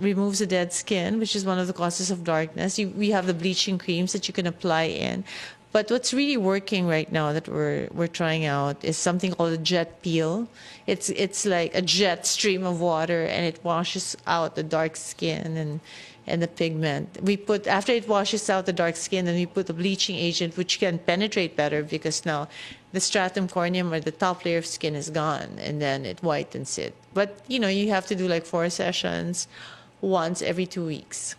removes the dead skin, which is one of the causes of darkness. We have the bleaching creams that you can apply in. But what's really working right now that we're trying out is something called a jet peel. It's like a jet stream of water, and it washes out the dark skin and the pigment. After it washes out the dark skin, then we put a bleaching agent which can penetrate better because now the stratum corneum or the top layer of skin is gone, and then it whitens it. But you have to do like 4 sessions once every 2 weeks.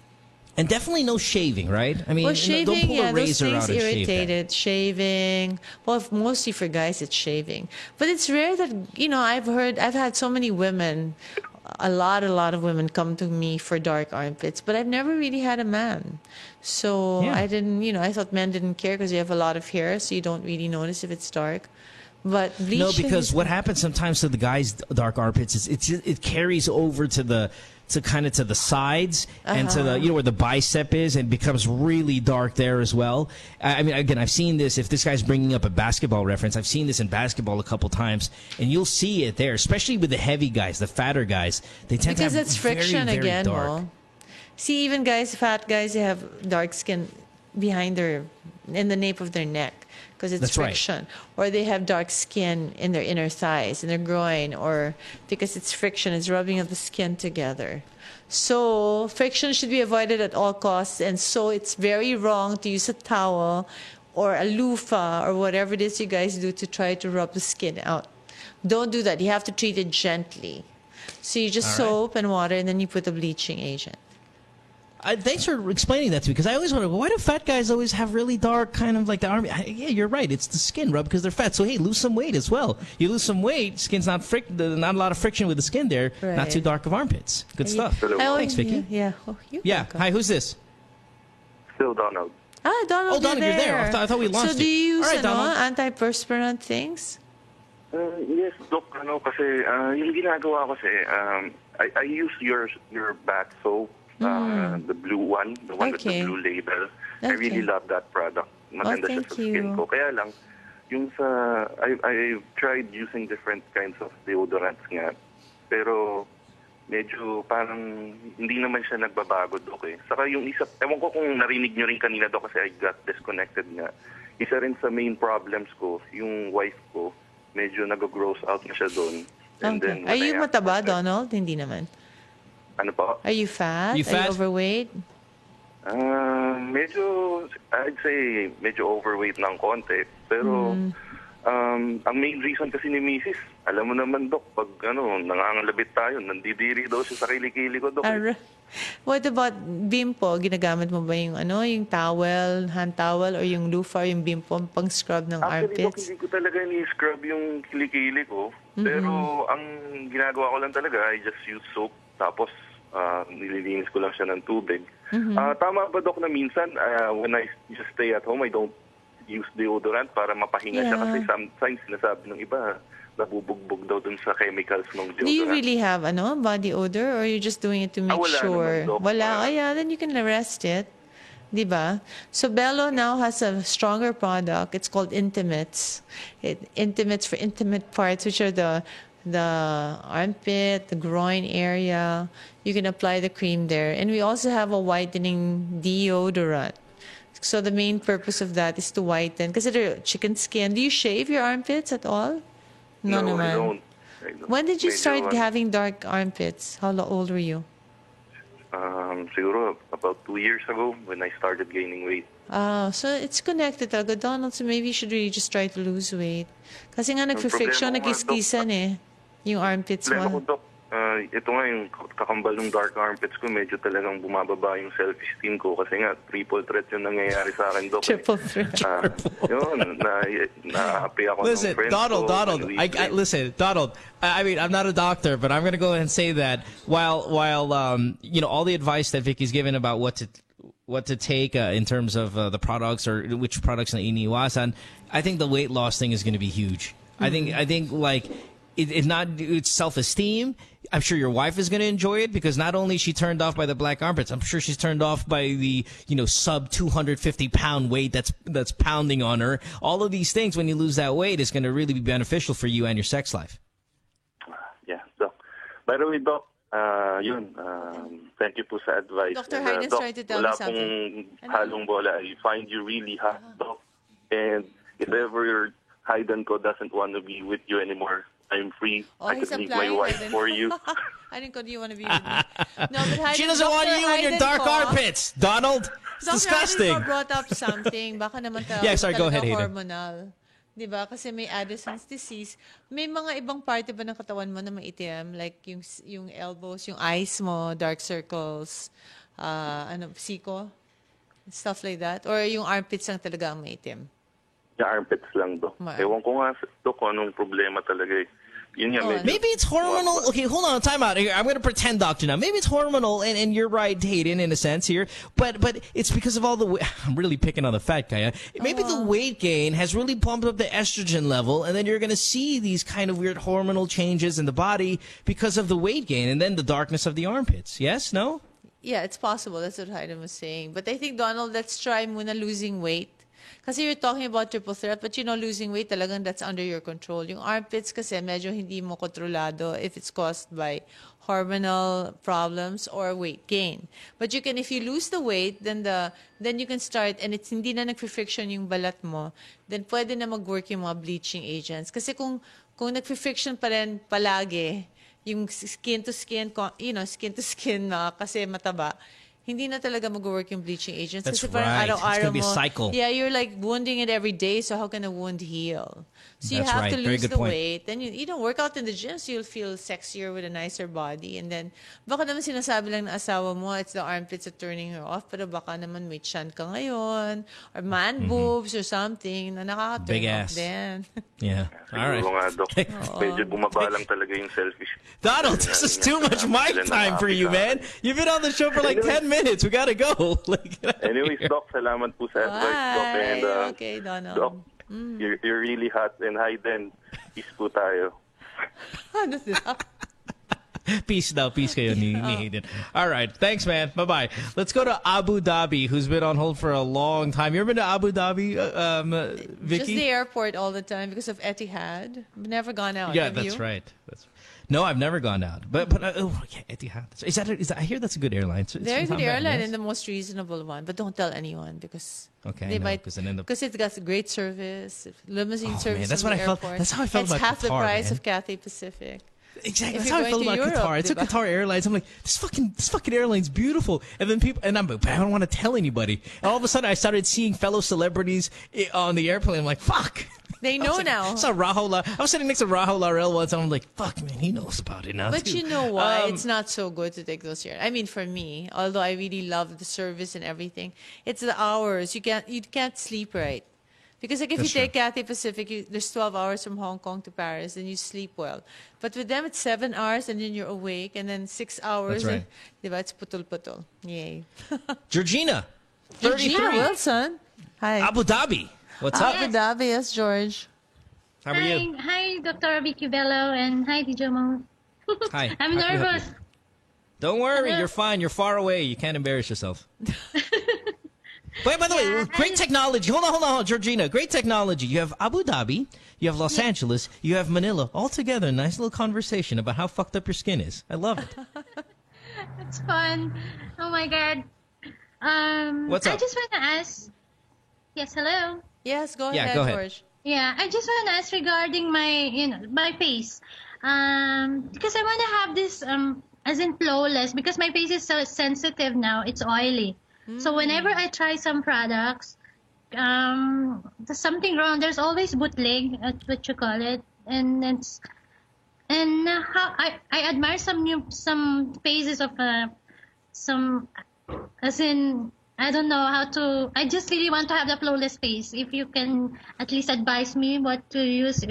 And definitely no shaving, right? I mean, shaving, don't pull a razor out and irritated. Shaving. Well, mostly for guys, it's shaving. But it's rare that, I've had so many women, a lot of women come to me for dark armpits, but I've never really had a man. So I didn't, I thought men didn't care because you have a lot of hair, so you don't really notice if it's dark. But bleaching... No, because what happens sometimes to the guys' dark armpits is it carries over to the sides and to the where the bicep is, and becomes really dark there as well. I mean, again, I've seen this. If this guy's bringing up a basketball reference, I've seen this in basketball a couple times, and you'll see it there, especially with the heavy guys, the fatter guys. They tend to have it's friction very, very again. dark. Well, see, even fat guys, they have dark skin behind in the nape of their neck. Because it's friction. Right. Or they have dark skin in their inner thighs, in their groin, or because it's friction, it's rubbing of the skin together. So friction should be avoided at all costs, and so it's very wrong to use a towel or a loofah or whatever it is you guys do to try to rub the skin out. Don't do that. You have to treat it gently. So you just soap and water, and then you put the bleaching agent. Thanks for explaining that to me, because I always wonder, why do fat guys always have really dark kind of like the arm? Yeah, you're right. It's the skin rub because they're fat. So, hey, lose some weight as well. You lose some weight, skin's not a lot of friction with the skin there, not too dark of armpits. Good stuff. Thanks, Vicky. Yeah. Hi, who's this? Still Donald. Donald, Donald, you're there. I thought we lost you. So do you use antiperspirant things? Yes, Doc. Kasi yung ginagawa ko kasi, I use your bath soap. The blue one, the one with the blue label. I really love that product. Maganda siya sa skin ko. Kaya lang, I've tried using different kinds of deodorants nga. Pero medyo parang hindi naman siya nagbabago, Dok eh. Saka yung isa, ewan ko kung narinig nyo rin kanina, Dok, kasi I got disconnected nga. Isa rin sa main problems ko, yung wife ko, medyo nag-gross out na siya doon. Okay. Are you mataba, Donald? Hindi naman. Ano po? Are you fat? Are you overweight? Medyo, I'd say, medyo overweight ng konti. Pero, ang main reason kasi ni Mrs., alam mo naman, Dok, pag nangangalabit tayo, nandidiri daw siya sa kilikili ko, Dok. What about bimpo? Ginagamit mo ba yung yung towel, hand towel, or yung loofah, yung bimpo, pang scrub ng Actually, Doc, armpits? hindi ko talaga ni-scrub yung kilikili ko. Pero ang ginagawa ko lang talaga, I just use soap. Tapos, nililinis ko lang siya ng tubig. Tama ba, Doc, na minsan, when I just stay at home, I don't use deodorant para mapahinga siya. Kasi sometimes, sinasabi ng iba, nabubugbog daw dun sa chemicals ng deodorant. Do you really have body odor, or you're just doing it to make sure? Naman, Doc. Wala. Then you can arrest it. Diba? So Bello now has a stronger product. It's called Intimates. Intimates for intimate parts, which are the armpit, the groin area. You can apply the cream there. And we also have a whitening deodorant. So the main purpose of that is to whiten. Because they're chicken skin. Do you shave your armpits at all? No, naman. I don't. When did you start having dark armpits? How old were you? Siguro about 2 years ago when I started gaining weight. So it's connected talaga, Donald. So maybe you should really just try to lose weight. Kasi nga nag-friction, nag-iskisan yung armpits Problema ko, mo. Doc, ito nga yung kakambal ng dark armpits ko, medyo talagang bumababa yung self-esteem ko kasi nga triple threat yung nangyayari sa akin, Doc. Triple threat. Yun, na-happy ako Listen, ng friends Donald, ko. listen, Donald, I mean, I'm not a doctor, but I'm going to go ahead and say that while all the advice that Vicky's given about what to take in terms of the products or which products na iniiwasan, I think the weight loss thing is going to be huge. I think like it's self-esteem. I'm sure your wife is going to enjoy it because not only is she turned off by the black armpits, I'm sure she's turned off by the sub 250 pound weight that's pounding on her. All of these things, when you lose that weight, is going to really be beneficial for you and your sex life. Yeah. So, by the way, Doc, thank you po sa advice. Dr. Hayden Doc, tried to tell me something. Wala pong halong bola. I find you really hot, Doc. And if ever your Hayden ko doesn't want to be with you anymore, I'm free. I could leave my wife for you. I didn't go, do you want to be with me? No, but Hayden, She doesn't want you in your dark armpits, Donald. It's disgusting. Dr. Hayden brought up something. Baka naman go ahead, Hayden. Hormonal. Diba? Kasi may Addison's disease. May mga ibang parte ba ng katawan mo na maitim? Like yung elbows, yung eyes mo, dark circles, siko? Stuff like that? Or yung armpits lang talaga ang maitim? Yung armpits lang, Doc. Ewan ko nga, Doc, anong problema talaga eh. Yun nga, Maybe it's hormonal. Okay, hold on, time out here. I'm going to pretend doctor now. Maybe it's hormonal, and you're right, Hayden, in a sense here. But it's because of all the I'm really picking on the fat guy. Maybe the weight gain has really pumped up the estrogen level, and then you're going to see these kind of weird hormonal changes in the body because of the weight gain, and then the darkness of the armpits. Yes? No? Yeah, it's possible. That's what Hayden was saying. But I think, Donald, let's try muna losing weight. Kasi you're talking about triple threat, but losing weight talagang that's under your control. Yung armpits kasi medyo hindi mo kontrolado if it's caused by hormonal problems or weight gain. But you can, if you lose the weight, then you can start, and it's hindi na nag-friction yung balat mo, then pwede na mag-work yung mga bleaching agents. Kasi kung nag-friction pa rin palagi, yung skin to skin, kasi mataba, hindi na talaga mag-work yung bleaching agents. That's kasi parang right. It's araw-araw going to be a mo, cycle. Yeah, you're like wounding it every day, so how can a wound heal? So you That's have right. to Very lose good the point. weight. Then you don't work out in the gym, so you'll feel sexier with a nicer body. And then, baka naman sinasabi lang na asawa mo, it's the armpits that turning her off, pero baka naman may chan ka ngayon, or man boobs or something, na nakaka-turn Big off ass. din. Yeah. All right. Siguro nga, Doc. Medyo bumaba lang talaga yung selfish. Donald, this is too much mic time for you, man. You've been on the show for like 10 minutes. We got to go. Anyways, Doc, salamat po sa advice, Doc. And, okay, Donald. Doc, you're really hot. And Hayden, peace po tayo. Ano sila? Peace now. Peace kayo ni Hayden. All right. Thanks, man. Bye-bye. Let's go to Abu Dhabi, who's been on hold for a long time. You ever been to Abu Dhabi, Vicky? Just the airport all the time because of Etihad. I've never gone out. Yeah, Have that's you? right. No, I've never gone out. But Etihad. Is that? I hear that's a good airline. It's They're a not good bad, airline yes? and the most reasonable one. But don't tell anyone because Okay, they might because it's got great service, limousine service. man, that's from what the I felt- airport. that's how I felt it's about half the Qatar, price man. of Cathay Pacific. Exactly. If That's you're how I felt going about to Europe, Qatar. I took diba? Qatar Airlines. I'm like, this fucking airline's beautiful. And then I don't want to tell anybody. And all of a sudden, I started seeing fellow celebrities on the airplane. I'm like, fuck. They know now. I saw I was sitting next to Rahul Larel once, and I'm like, fuck, man, he knows about it now, But too. you know why? It's not so good to take those here. I mean, for me, although I really love the service and everything, it's the hours. You can't sleep right. Because like if That's you take Cathay Pacific, there's 12 hours from Hong Kong to Paris, and you sleep well. But with them, it's 7 hours, and then you're awake, and then 6 hours. That's right. And, it's putol-putol. Yay. Georgina, 33. Georgina Wilson. Hi. Abu Dhabi. What's up? Abu Dhabi, yes, George. How are you? Hi, Dr. Vicky Bello, and hi, DJ Mo. Hi. I'm How can we help nervous. you? Don't worry, Hello? you're fine. You're far away. You can't embarrass yourself. Wait, by the way, great technology. Hold on, Georgina. Great technology. You have Abu Dhabi, you have Los Angeles, you have Manila, all together. Nice little conversation about how fucked up your skin is. I love it. It's fun. Oh my God. What's up? I just want to ask. Yes, hello. Yes, go Yeah, ahead, go ahead. George. Yeah, I just want to ask regarding my face. Because I want to have this as in flawless, because my face is so sensitive now. It's oily. So whenever I try some products, there's something wrong. There's always bootleg, that's what you call it, and how I admire some phases of some, as in, I don't know how to. I just really want to have the flawless face. If you can at least advise me what to use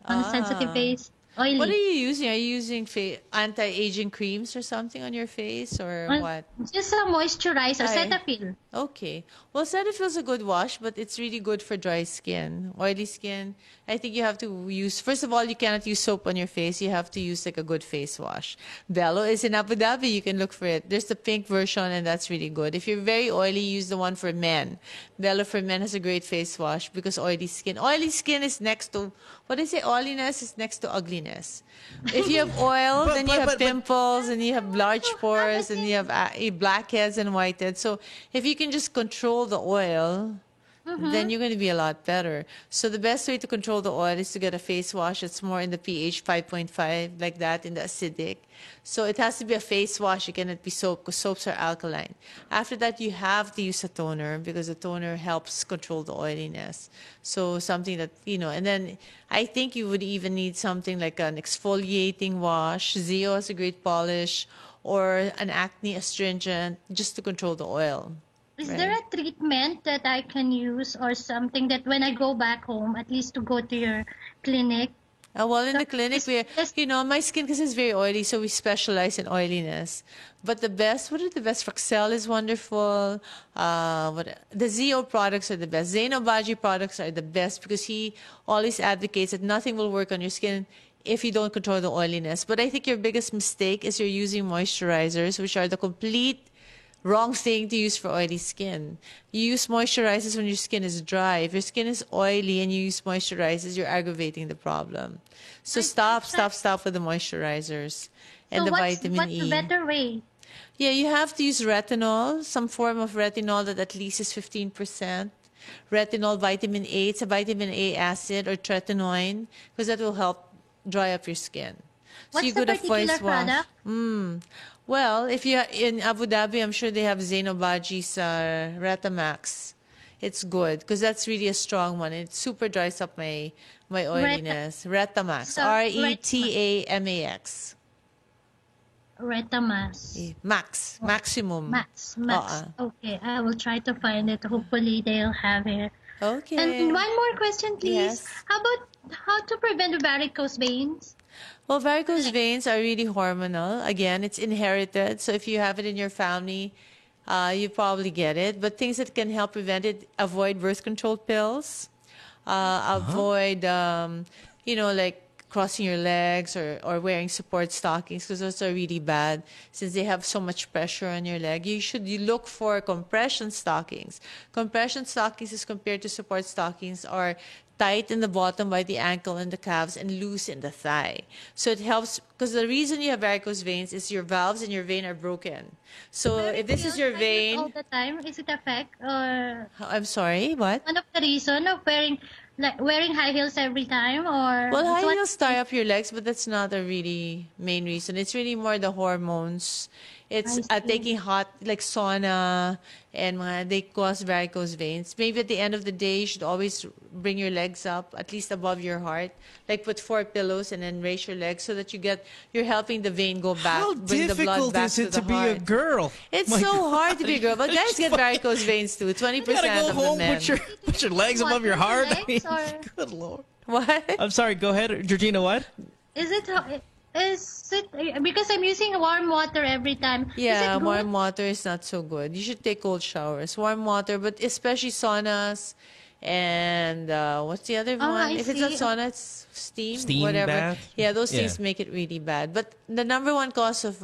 on a sensitive face. Oily. What are you using? Are you using anti-aging creams or something on your face, or what? Just a moisturizer, Aye. Cetaphil. Okay. Well, Cetaphil is a good wash, but it's really good for dry skin, oily skin. I think you have to use, first of all, you cannot use soap on your face. You have to use like a good face wash. Bello is in Abu Dhabi. You can look for it. There's the pink version, and that's really good. If you're very oily, use the one for men. Bello for men has a great face wash because oily skin. Oily skin is next to, what do you say? Oiliness is next to ugliness. If you have oil, then you have pimples, and you have large pores, and you have blackheads and whiteheads. So if you can just control the oil, then you're going to be a lot better. So the best way to control the oil is to get a face wash that's more in the pH 5.5, like that, in the acidic. So it has to be a face wash. It cannot be soap, because soaps are alkaline. After that, you have to use a toner, because the toner helps control the oiliness. So something that, and then I think you would even need something like an exfoliating wash. Zeo has a great polish, or an acne astringent, just to control the oil. Is there a treatment that I can use, or something that when I go back home, at least to go to your clinic? Well, in the clinic, my skin, because it's very oily, so we specialize in oiliness. But what are the best? Fraxel is wonderful. The Zeo products are the best. Zainobaji products are the best, because he always advocates that nothing will work on your skin if you don't control the oiliness. But I think your biggest mistake is you're using moisturizers, which are the complete wrong thing to use for oily skin. You use moisturizers when your skin is dry. If your skin is oily and you use moisturizers, you're aggravating the problem. So stop with the moisturizers and the vitamin E. What's the better way? Yeah, you have to use retinol, some form of retinol that at least is 15%. Retinol, vitamin A, it's a vitamin A acid, or tretinoin, because that will help dry up your skin. So What's the particular product? Well, if you're in Abu Dhabi, I'm sure they have Zainobaji's Retamax. It's good, because that's really a strong one. It super dries up my oiliness. Retamax. So, Retamax. Retamax. Maximum. Max. Okay, I will try to find it. Hopefully they'll have it. Okay. And one more question, please. Yes. How to prevent the varicose veins? Well, varicose veins are really hormonal. Again, it's inherited. So if you have it in your family, you probably get it. But things that can help prevent it: avoid birth control pills, avoid, like crossing your legs or wearing support stockings, because those are really bad since they have so much pressure on your leg. You look for compression stockings. Compression stockings, as compared to support stockings, are tight in the bottom by the ankle and the calves, and loose in the thigh. So it helps, because the reason you have varicose veins is your valves in your vein are broken. So if this is your vein, all the time, is it effect, or? I'm sorry, what? One of the reason of wearing high heels every time, or? Well, high heels tie up your legs, but that's not a really main reason. It's really more the hormones It's taking hot, like sauna, and they cause varicose veins. Maybe at the end of the day, you should always bring your legs up, at least above your heart. Like put 4 pillows and then raise your legs so that you're helping the vein go back, bring the blood back to the heart. How difficult is it to be a girl? It's so hard to be a girl, but guys get varicose veins too. 20% of the men. Put your legs above your heart. Good Lord. What? I'm sorry. Go ahead, Georgina. What? Is it because I'm using warm water every time? Yeah, warm water is not so good. You should take cold showers. Warm water, but especially saunas and what's the other one? If it's not sauna, it's steam whatever. Bath? Yeah, those things make it really bad. But the number one cause of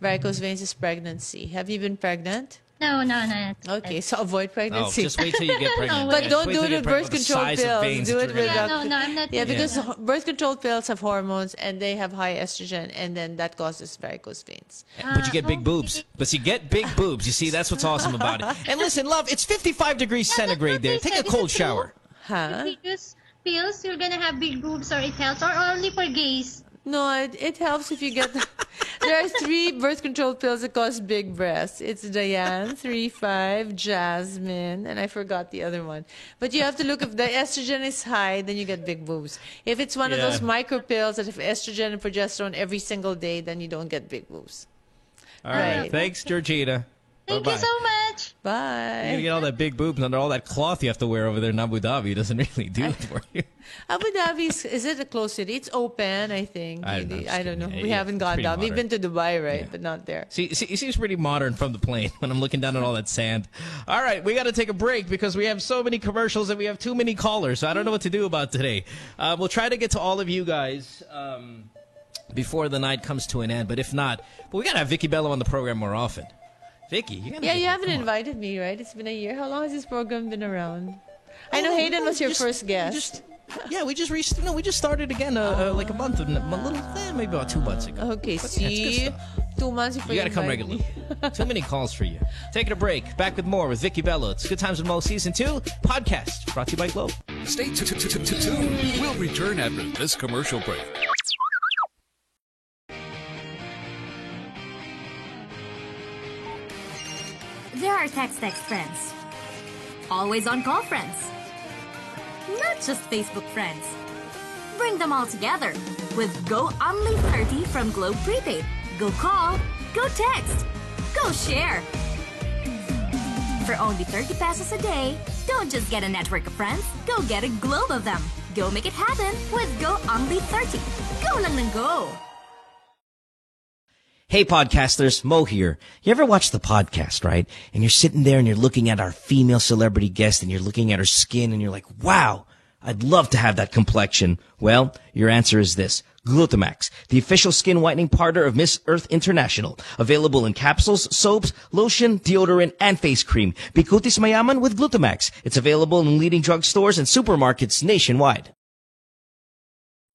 varicose veins is pregnancy. Have you been pregnant? No. Okay, so avoid pregnancy. Just wait till you get pregnant. But don't do it with birth control pills. Do it with I'm not. Yeah, because birth control pills have hormones and they have high estrogen, and then that causes varicose veins. But you get big boobs. But you get big boobs. You see, that's what's awesome about it. And listen, love, it's 55 degrees centigrade there. Take a cold shower. Huh? If you use pills, you're gonna have big boobs, or it helps, or only for gays? No, it helps if you get... There are 3 birth control pills that cause big breasts. It's Diane, 3-5, Jasmine, and I forgot the other one. But you have to look, if the estrogen is high, then you get big boobs. If it's one of those micro pills that have estrogen and progesterone every single day, then you don't get big boobs. All right. Thanks, Georgina. Thank you so much. Bye. You're going to get all that big boobs under all that cloth you have to wear over there in Abu Dhabi. It doesn't really do it for you. Abu Dhabi, is it a closed city? It's open, I think. I don't know. We haven't gone down. We've been to Dubai, right? But not there. See, it seems pretty modern from the plane when I'm looking down at all that sand. All right, we got to take a break because we have so many commercials and we have too many callers. So I don't know what to do about today. We'll try to get to all of you guys before the night comes to an end. But if not, we got to have Vicky Bello on the program more often. Vicky, you haven't invited me, right? It's been a year. How long has this program been around? I know Hayden was your first guest. We just started again like a month, maybe about 2 months ago. Okay, see, 2 months before you got to come regularly. Too many calls for you. Taking a break. Back with more with Vicky Bello. It's Good Times with Mo Season 2 podcast brought to you by Globe. Stay tuned. We'll return after this commercial break. There are text friends. Always on call friends. Not just Facebook friends. Bring them all together with Go Only 30 from Globe Prepaid. Go call, go text, go share. For only 30 pesos a day, don't just get a network of friends, go get a globe of them. Go make it happen with Go Only 30. Go lang ng go. Hey podcasters, Mo here. You ever watch the podcast, right? And you're sitting there and you're looking at our female celebrity guest and you're looking at her skin and you're like, wow, I'd love to have that complexion. Well, your answer is this. Glutamax, the official skin whitening partner of Miss Earth International. Available in capsules, soaps, lotion, deodorant, and face cream. Bikutis Mayaman with Glutamax. It's available in leading drugstores and supermarkets nationwide.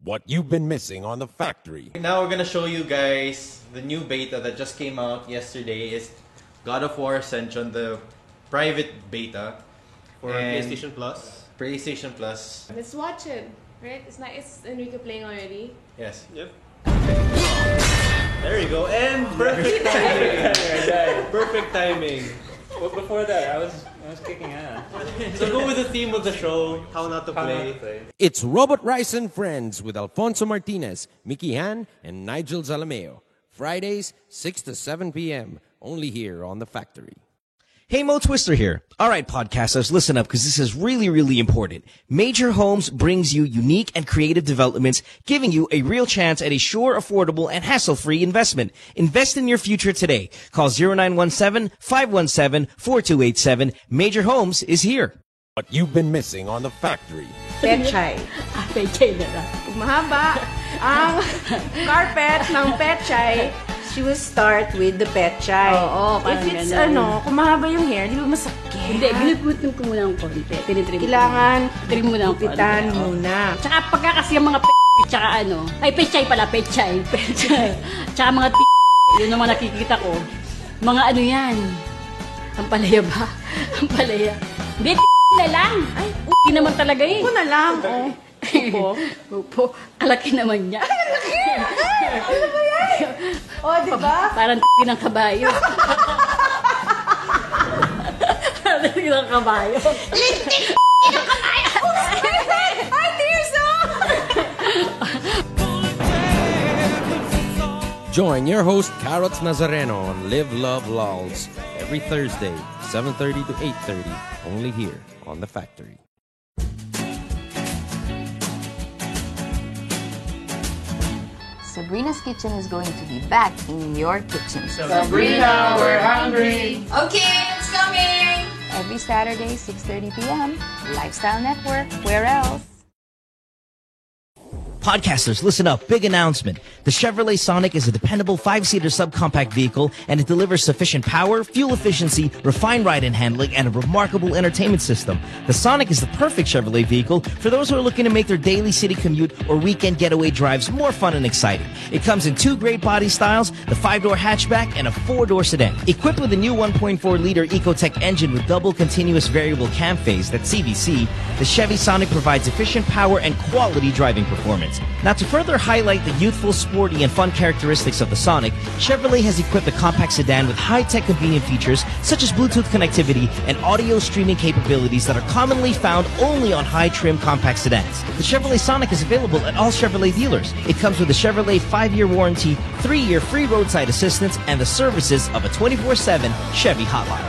What you've been missing on The Factory. Now we're gonna show you guys the new beta that just came out yesterday. Is God of War Ascension, the private beta for PlayStation Plus. PlayStation Plus. Let's watch it, right? It's not. It's Enrique playing already. Yes. Yep. There you go. And perfect timing. Perfect timing. Well, before that, I was kicking ass. So go with the theme of the show, how not to play. It's Robot Rice and Friends with Alfonso Martinez, Mickey Han, and Nigel Zalameo. Fridays, 6 to 7 p.m. Only here on The Factory. Hey, Mo Twister here. All right, podcasters, listen up because this is really, really important. Major Homes brings you unique and creative developments, giving you a real chance at a sure, affordable, and hassle-free investment. Invest in your future today. Call 0917-517-4287. Major Homes is here. What you've been missing on The Factory. Pechay. Pechay na lang. Pag mahaba ang carpet ng Pechay, she will start with the Pechay. Oo, if it's kung mahaba yung hair, di ba masakit? Hindi, giniputin ko muna ng konti. Kailangan gupitan muna. Tsaka pagka kasi yung mga tsaka Pechay pala, Pechay. Tsaka mga yun naman nakikita ko. Mga yan. Ang palaya ba? Ang palaya. Hindi, na lang. Ay, naman talaga eh. Upo na lang. Upo. Alaki naman niya. Ay, alaki! Ano ba yan? Oh, di ba? Parang ng kabayo. Parang ng kabayo. Lintik ng kabayo! Ay, Tirso! Join your host, Carrots Nazareno, on Live, Love, Lols every Thursday, 7:30 to 8:30, only here on The Factory. Sabrina's Kitchen is going to be back in your kitchen. Sabrina, we're hungry. Okay, it's coming. Every Saturday, 6:30 p.m. Lifestyle Network. Where else? Podcasters, listen up. Big announcement. The Chevrolet Sonic is a dependable 5-seater subcompact vehicle, and it delivers sufficient power, fuel efficiency, refined ride and handling, and a remarkable entertainment system. The Sonic is the perfect Chevrolet vehicle for those who are looking to make their daily city commute or weekend getaway drives more fun and exciting. It comes in 2 great body styles, the 5-door hatchback and a 4-door sedan. Equipped with a new 1.4-liter Ecotec engine with double continuous variable cam phase, that's CVC, the Chevy Sonic provides efficient power and quality driving performance. Now, to further highlight the youthful, sporty, and fun characteristics of the Sonic, Chevrolet has equipped the compact sedan with high-tech convenient features such as Bluetooth connectivity and audio streaming capabilities that are commonly found only on high-trim compact sedans. The Chevrolet Sonic is available at all Chevrolet dealers. It comes with a Chevrolet 5-year warranty, 3-year free roadside assistance, and the services of a 24/7 Chevy hotline.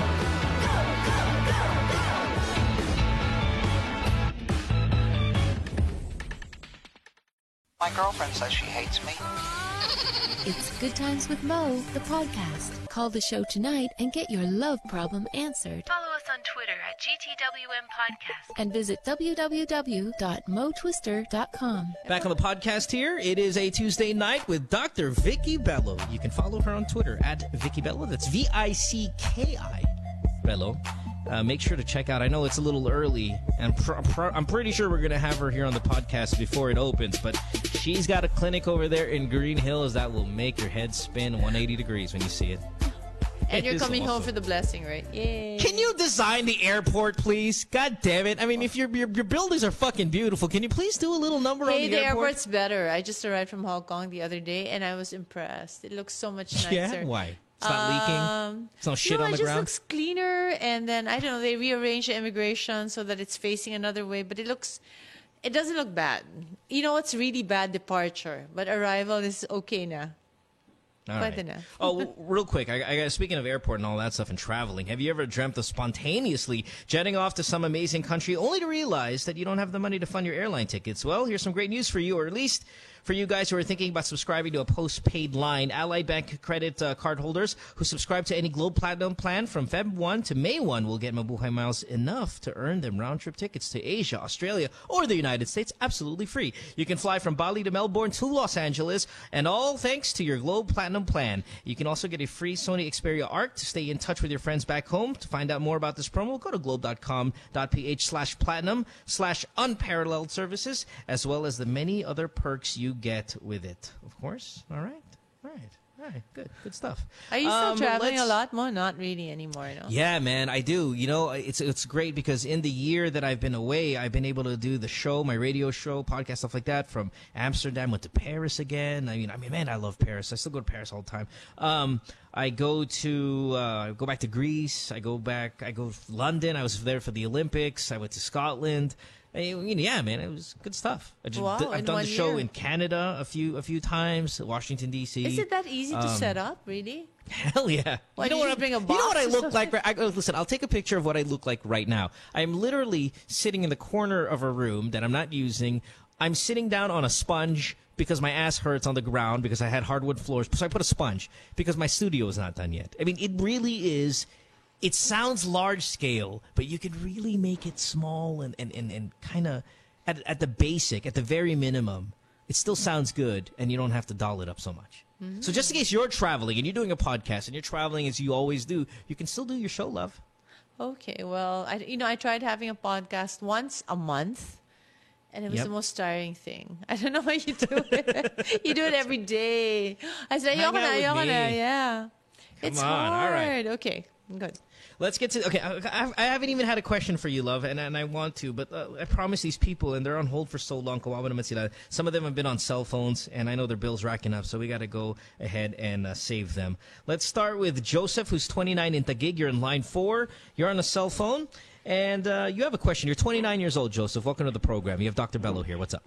My girlfriend says she hates me. It's Good Times with Mo, the podcast. Call the show tonight and get your love problem answered. Follow us on Twitter at GTWM Podcast and visit www.motwister.com. Back on the podcast here, it is a Tuesday night with Dr. Vicky Bello. You can follow her on Twitter at Vicky Bello. That's VICKI Bello. Make sure to check out. I know it's a little early, and I'm pretty sure we're going to have her here on the podcast before it opens, but she's got a clinic over there in Green Hills that will make your head spin 180 degrees when you see it. And you're coming home for the blessing, right? Yay. Can you design the airport, please? God damn it. I mean, if your buildings are fucking beautiful, can you please do a little number on the airport? Hey, the airport's better. I just arrived from Hong Kong the other day, and I was impressed. It looks so much nicer. Yeah? Why? It's not leaking? It's no shit on the ground? It just looks cleaner, and then, I don't know, they rearranged the immigration so that it's facing another way, but it doesn't look bad. You know what's really bad? Departure. But arrival is okay na. All right. Oh, real quick, speaking of airport and all that stuff and traveling, have you ever dreamt of spontaneously jetting off to some amazing country only to realize that you don't have the money to fund your airline tickets? Well, here's some great news for you, or at least for you guys who are thinking about subscribing to a postpaid line. Allied Bank credit card holders who subscribe to any Globe Platinum plan from Feb 1 to May 1 will get Mabuhay Miles enough to earn them round-trip tickets to Asia, Australia, or the United States absolutely free. You can fly from Bali to Melbourne to Los Angeles, and all thanks to your Globe Platinum plan. You can also get a free Sony Xperia Arc to stay in touch with your friends back home. To find out more about this promo, go to globe.com.ph/platinum/unparalleled services, as well as the many other perks you get with it, of course. All right. Good stuff. Are you still traveling a lot more? Not really anymore, no? Yeah, man, I do. You know, it's great because in the year that I've been away, I've been able to do the show, my radio show, podcast, stuff like that, from Amsterdam, went to Paris again. I mean, man, I love Paris. I still go to Paris all the time. I go back to Greece. I go to London. I was there for the Olympics. I went to Scotland. Yeah, man, it was good stuff. I've done the show in Canada a few times, Washington, D.C. Is it that easy to set up, really? Hell yeah. Why you know bring a box? You know what I look like? Listen, I'll take a picture of what I look like right now. I'm literally sitting in the corner of a room that I'm not using. I'm sitting down on a sponge because my ass hurts on the ground because I had hardwood floors. So I put a sponge because my studio is not done yet. I mean, it really is... It sounds large scale, but you could really make it small and kind of at the basic, at the very minimum. It still sounds good, and you don't have to doll it up so much. Mm-hmm. So just in case you're traveling and you're doing a podcast and you're traveling as you always do, you can still do your show, love. Okay, well, I tried having a podcast once a month, and it was the most tiring thing. I don't know how you do it. You do it every day. I said, ayoko na, yeah. It's hard. All right. Okay, good. Let's get to... Okay, I haven't even had a question for you, love, and I want to, but I promise these people, and they're on hold for so long, kawawa naman sila. Some of them have been on cell phones, and I know their bill's racking up, so we got to go ahead and save them. Let's start with Joseph, who's 29 in Taguig. You're in line 4. You're on a cell phone, and you have a question. You're 29 years old, Joseph. Welcome to the program. You have Dr. Bello here. What's up?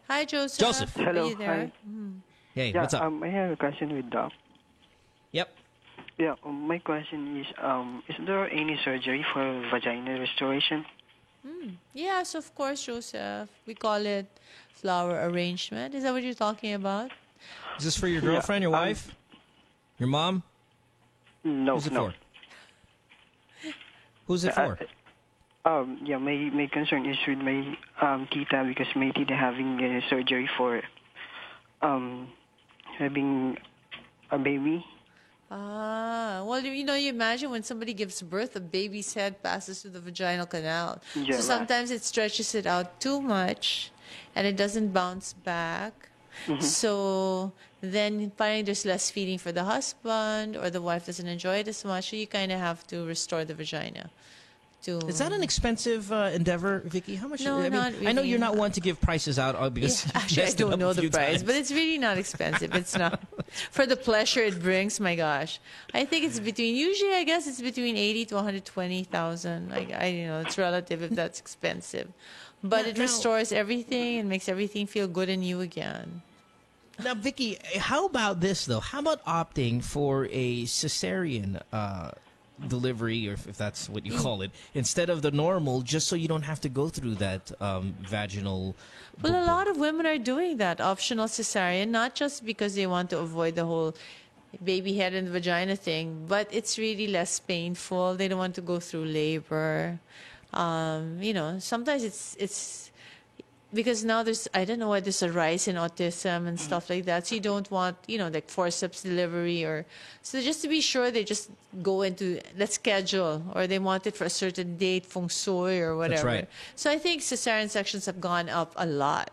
Hi, Joseph. Joseph. Hello. Are you there? Hi. Hey, Yeah, what's up? I have a question with Doc. Yep. Yeah, my question is there any surgery for vagina restoration? Yes, of course, Joseph. We call it flower arrangement. Is that what you're talking about? Is this for your girlfriend, your wife, your mom? No, Who's it no. for? Who's it for? Yeah, my concern is with my tita because my tita having a surgery for having a baby. Well, you imagine when somebody gives birth, the baby's head passes through the vaginal canal. Yeah, so sometimes it stretches it out too much, and it doesn't bounce back. So then finally there's less feeding for the husband, or the wife doesn't enjoy it as much, so you kind of have to restore the vagina. Is that an expensive endeavor, Vicky? How much? No, not I know really. you're not one to give prices out because actually, I messed it don't up know a the few price, times. but it's really not expensive. It's not for the pleasure it brings. My gosh, I think it's usually I guess it's between 80 to 120,000. It's relative if that's expensive, but it restores everything and makes everything feel good and new again. Now, Vicky, how about this though? How about opting for a cesarean delivery, or if that's what you call it, instead of the normal, just so you don't have to go through that vaginal... Well, a lot of women are doing that, optional cesarean, not just because they want to avoid the whole baby head and vagina thing, but it's really less painful. They don't want to go through labor. Sometimes it's because now I don't know why there's a rise in autism and stuff like that. So you don't want, like forceps delivery so just to be sure they just go into, let's schedule, or they want it for a certain date, feng shui or whatever. That's right. So I think cesarean sections have gone up a lot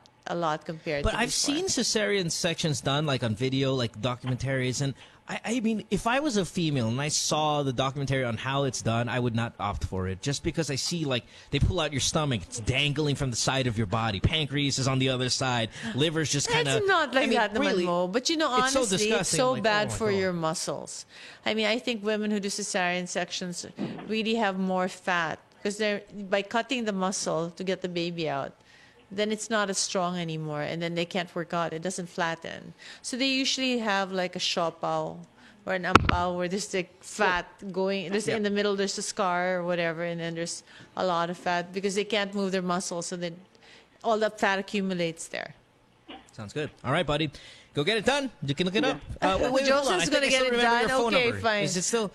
compared to But I've seen cesarean sections done, like on video, like documentaries, and I mean, if I was a female and I saw the documentary on how it's done, I would not opt for it. Just because I see, like, they pull out your stomach, it's dangling from the side of your body. Pancreas is on the other side. Liver's just kind of... It's not like that, really, Mo. But, honestly, it's so bad for your muscles. I mean, I think women who do cesarean sections really have more fat because by cutting the muscle to get the baby out, then it's not as strong anymore, and then they can't work out. It doesn't flatten. So they usually have like a siopao or an ampao where there's like fat going. There's in the middle, there's a scar or whatever, and then there's a lot of fat because they can't move their muscles, so then all that fat accumulates there. Sounds good. All right, buddy. Go get it done. You can look it up. Joseph's going to get it done. Okay, fine. Is it still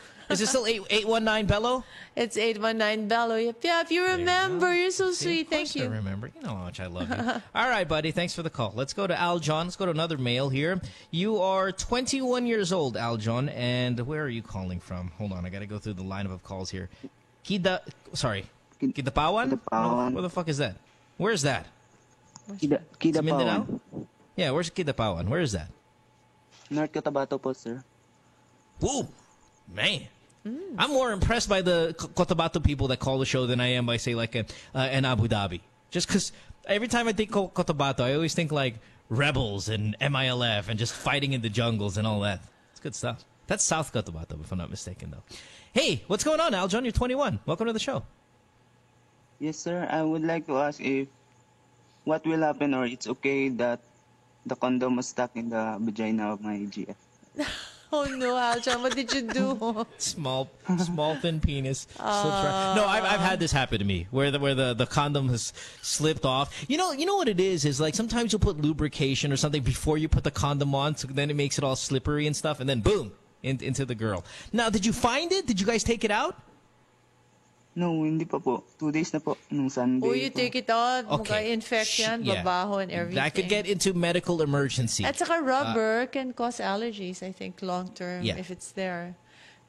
819 Bello? It's 819 Bello. Yep. Yeah, if you remember, you're so sweet. Thank you. I remember. You know how much I love you. All right, buddy. Thanks for the call. Let's go to Al John. Let's go to another male here. You are 21 years old, Al John, and where are you calling from? Hold on. I got to go through the line of calls here. Kidapawan? No, where the fuck is that? Where is that? Kidapawan. Yeah, where's Kidapawan? Where is that? North Cotabato po, sir. Woo! Man. I'm more impressed by the Cotabato people that call the show than I am by, say, like an Abu Dhabi. Just because every time I think Cotabato, I always think like rebels and MILF and just fighting in the jungles and all that. It's good stuff. That's South Cotabato, if I'm not mistaken, though. Hey, what's going on, Al John? You're 21. Welcome to the show. Yes, sir. I would like to ask if what will happen, or it's okay that the condom was stuck in the vagina of my GF. Oh no, Aljon, what did you do? Small thin penis slips right. No, I've had this happen to me where the condom has slipped off. You know what it is like sometimes you'll put lubrication or something before you put the condom on, so then it makes it all slippery and stuff, and then boom, into the girl. Now, did you find it? Did you guys take it out? No, hindi pa po. 2 days na po nung Sunday. Oh, you take it out, infect yan, babaho and everything. That could get into medical emergency. At saka rubber can cause allergies, I think, long term if it's there.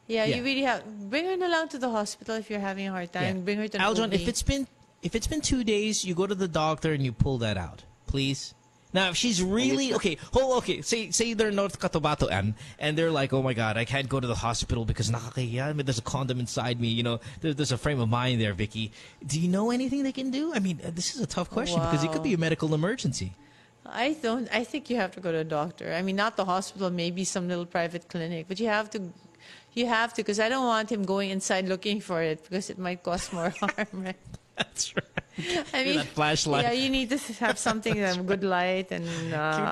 Yeah, you really have bring her na lang to the hospital if you're having a hard time. Bring her to Aljon, OB. if it's been 2 days, you go to the doctor and you pull that out, please. Now, if she's really okay, say they're North Cotabato and they're like, oh my God, I can't go to the hospital because nakakahiya. I mean, there's a condom inside me. You know, there's a frame of mind there, Vicky. Do you know anything they can do? I mean, this is a tough question because it could be a medical emergency. I think you have to go to a doctor. I mean, not the hospital, maybe some little private clinic, but you have to, because I don't want him going inside looking for it because it might cause more harm, right? That's right. I mean, that flashlight. Yeah, you need to have something good light and.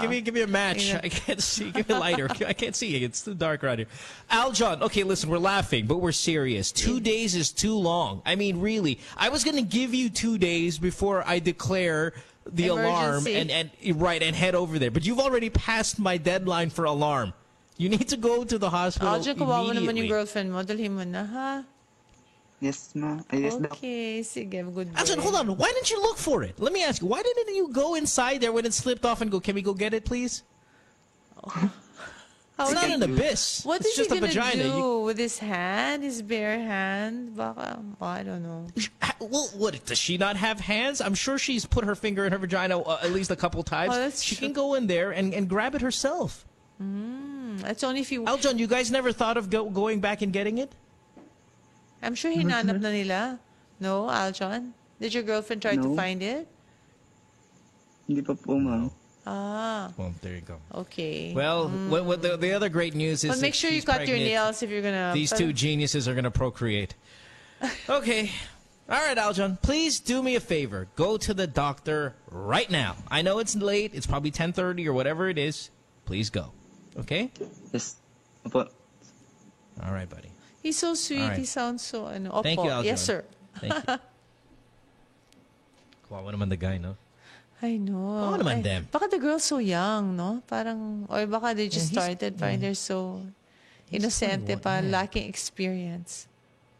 Give me a match. You know. I can't see. Give me a lighter. I can't see. It's too dark around here. Aljon, okay, listen, we're laughing, but we're serious. 2 days is too long. I mean, really. I was going to give you 2 days before I declare the emergency alarm and head over there. But you've already passed my deadline for alarm. You need to go to the hospital Aljon, kawawa naman immediately. yung girlfriend mo. Dalhin mo na, ha? Yes, ma. Yes, okay, sige, good boy. Aljon, hold on. Why didn't you look for it? Let me ask you. Why didn't you go inside there when it slipped off and go, can we go get it, please? It's not an abyss. What it's is just he a gonna vagina. do with his hand, his bare hand? Baka, I don't know. Well, what, does she not have hands? I'm sure she's put her finger in her vagina at least a couple times. Oh, that's she true. can go in there and grab it herself. That's only if you... Aljon, you guys never thought of going back and getting it? I'm sure hinanap na nila. No, Aljon? Did your girlfriend try to find it? Hindi pa po, ma'am. Ah. Well, there you go. Okay. Well, what the other great news is But make that sure you she's cut your pregnant. nails if you're gonna... These two geniuses are going to procreate. Okay. All right, Aljon. Please do me a favor. Go to the doctor right now. I know it's late. It's probably 10:30 or whatever it is. Please go. Okay? Yes. Opo. All right, buddy. He's so sweet. All right. He sounds so... Opo. Thank you, Aljon. Yes, sir. Thank you. Kawawa naman the guy, no? I know. Kawawa naman them. Baka the girl's so young, no? Parang... Or baka they just started. Parang they're so innocente pa, lacking experience.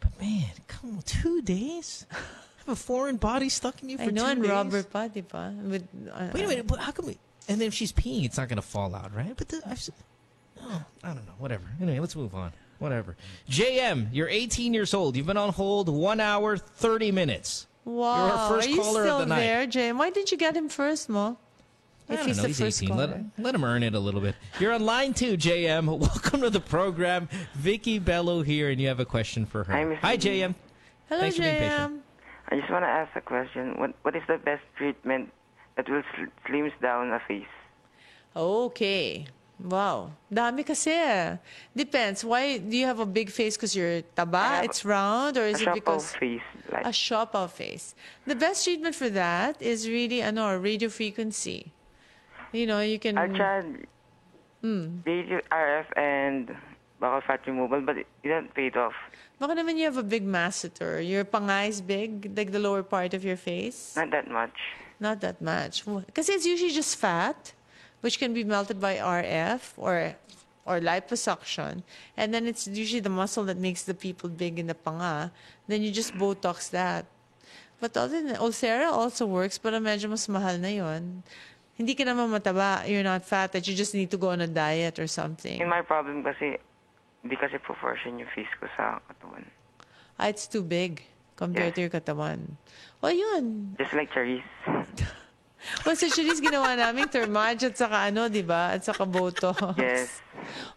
But man, come on, 2 days? Have a foreign body stuck in you for 2 days? I know, and rubber pa, di ba? With, Wait a minute, but how come we... And then if she's peeing, it's not going to fall out, right? But I don't know, whatever. Anyway, let's move on. Whatever. JM, you're 18 years old. You've been on hold 1 hour, 30 minutes. Wow. You're our first Are you caller still of the night. there, Jim? Why didn't you get him first, Mo? I If don't he's know, the he's first 18. caller. Let him earn it a little bit. You're on line 2, JM. Welcome to the program. Vicky Bello here, and you have a question for her. Hi, JM. Hello, Thanks for being patient. JM. I just want to ask a question. What is the best treatment that will slims down a face? Okay. Wow. Dami kasi. Depends. Why do you have a big face? Because you're taba? It's round? Or is it because... face. Like... A shop-out face. The best treatment for that is really radio frequency. You know, you can... I tried radio RF and baka fat removal, but it didn't pay it off. Baka naman you have a big masseter. Your panga is big, like the lower part of your face? Not that much. Not that much. Kasi it's usually just fat, which can be melted by RF or liposuction. And then it's usually the muscle that makes the people big in the panga. Then you just Botox that. But other than that, Ulcera also works, pero medyo mas mahal na yun. Hindi ka naman mataba, you're not fat, that you just need to go on a diet or something. And my problem kasi, hindi kasi proportion yung face ko sa katawan. It's too big compared to your katawan. Well, yun. Just like Charisse. Well, sa Charisse, ginawa namin Thermage at saka di ba? At saka Botox. Yes.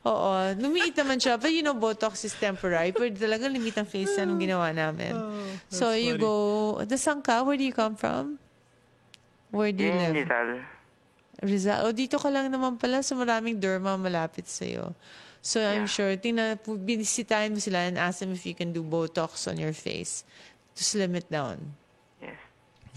Oo. Lumiit naman siya. But you know, Botox is temporary. Pero talaga limit ang face na nung ginawa namin. So you go, saan ka? Where do you come from? Where do you live? Rizal. Rizal. O, dito ka lang naman pala sa maraming derma malapit sa'yo. So I'm sure, binisitahin mo sila and ask them if you can do Botox on your face to slim it down. Yes.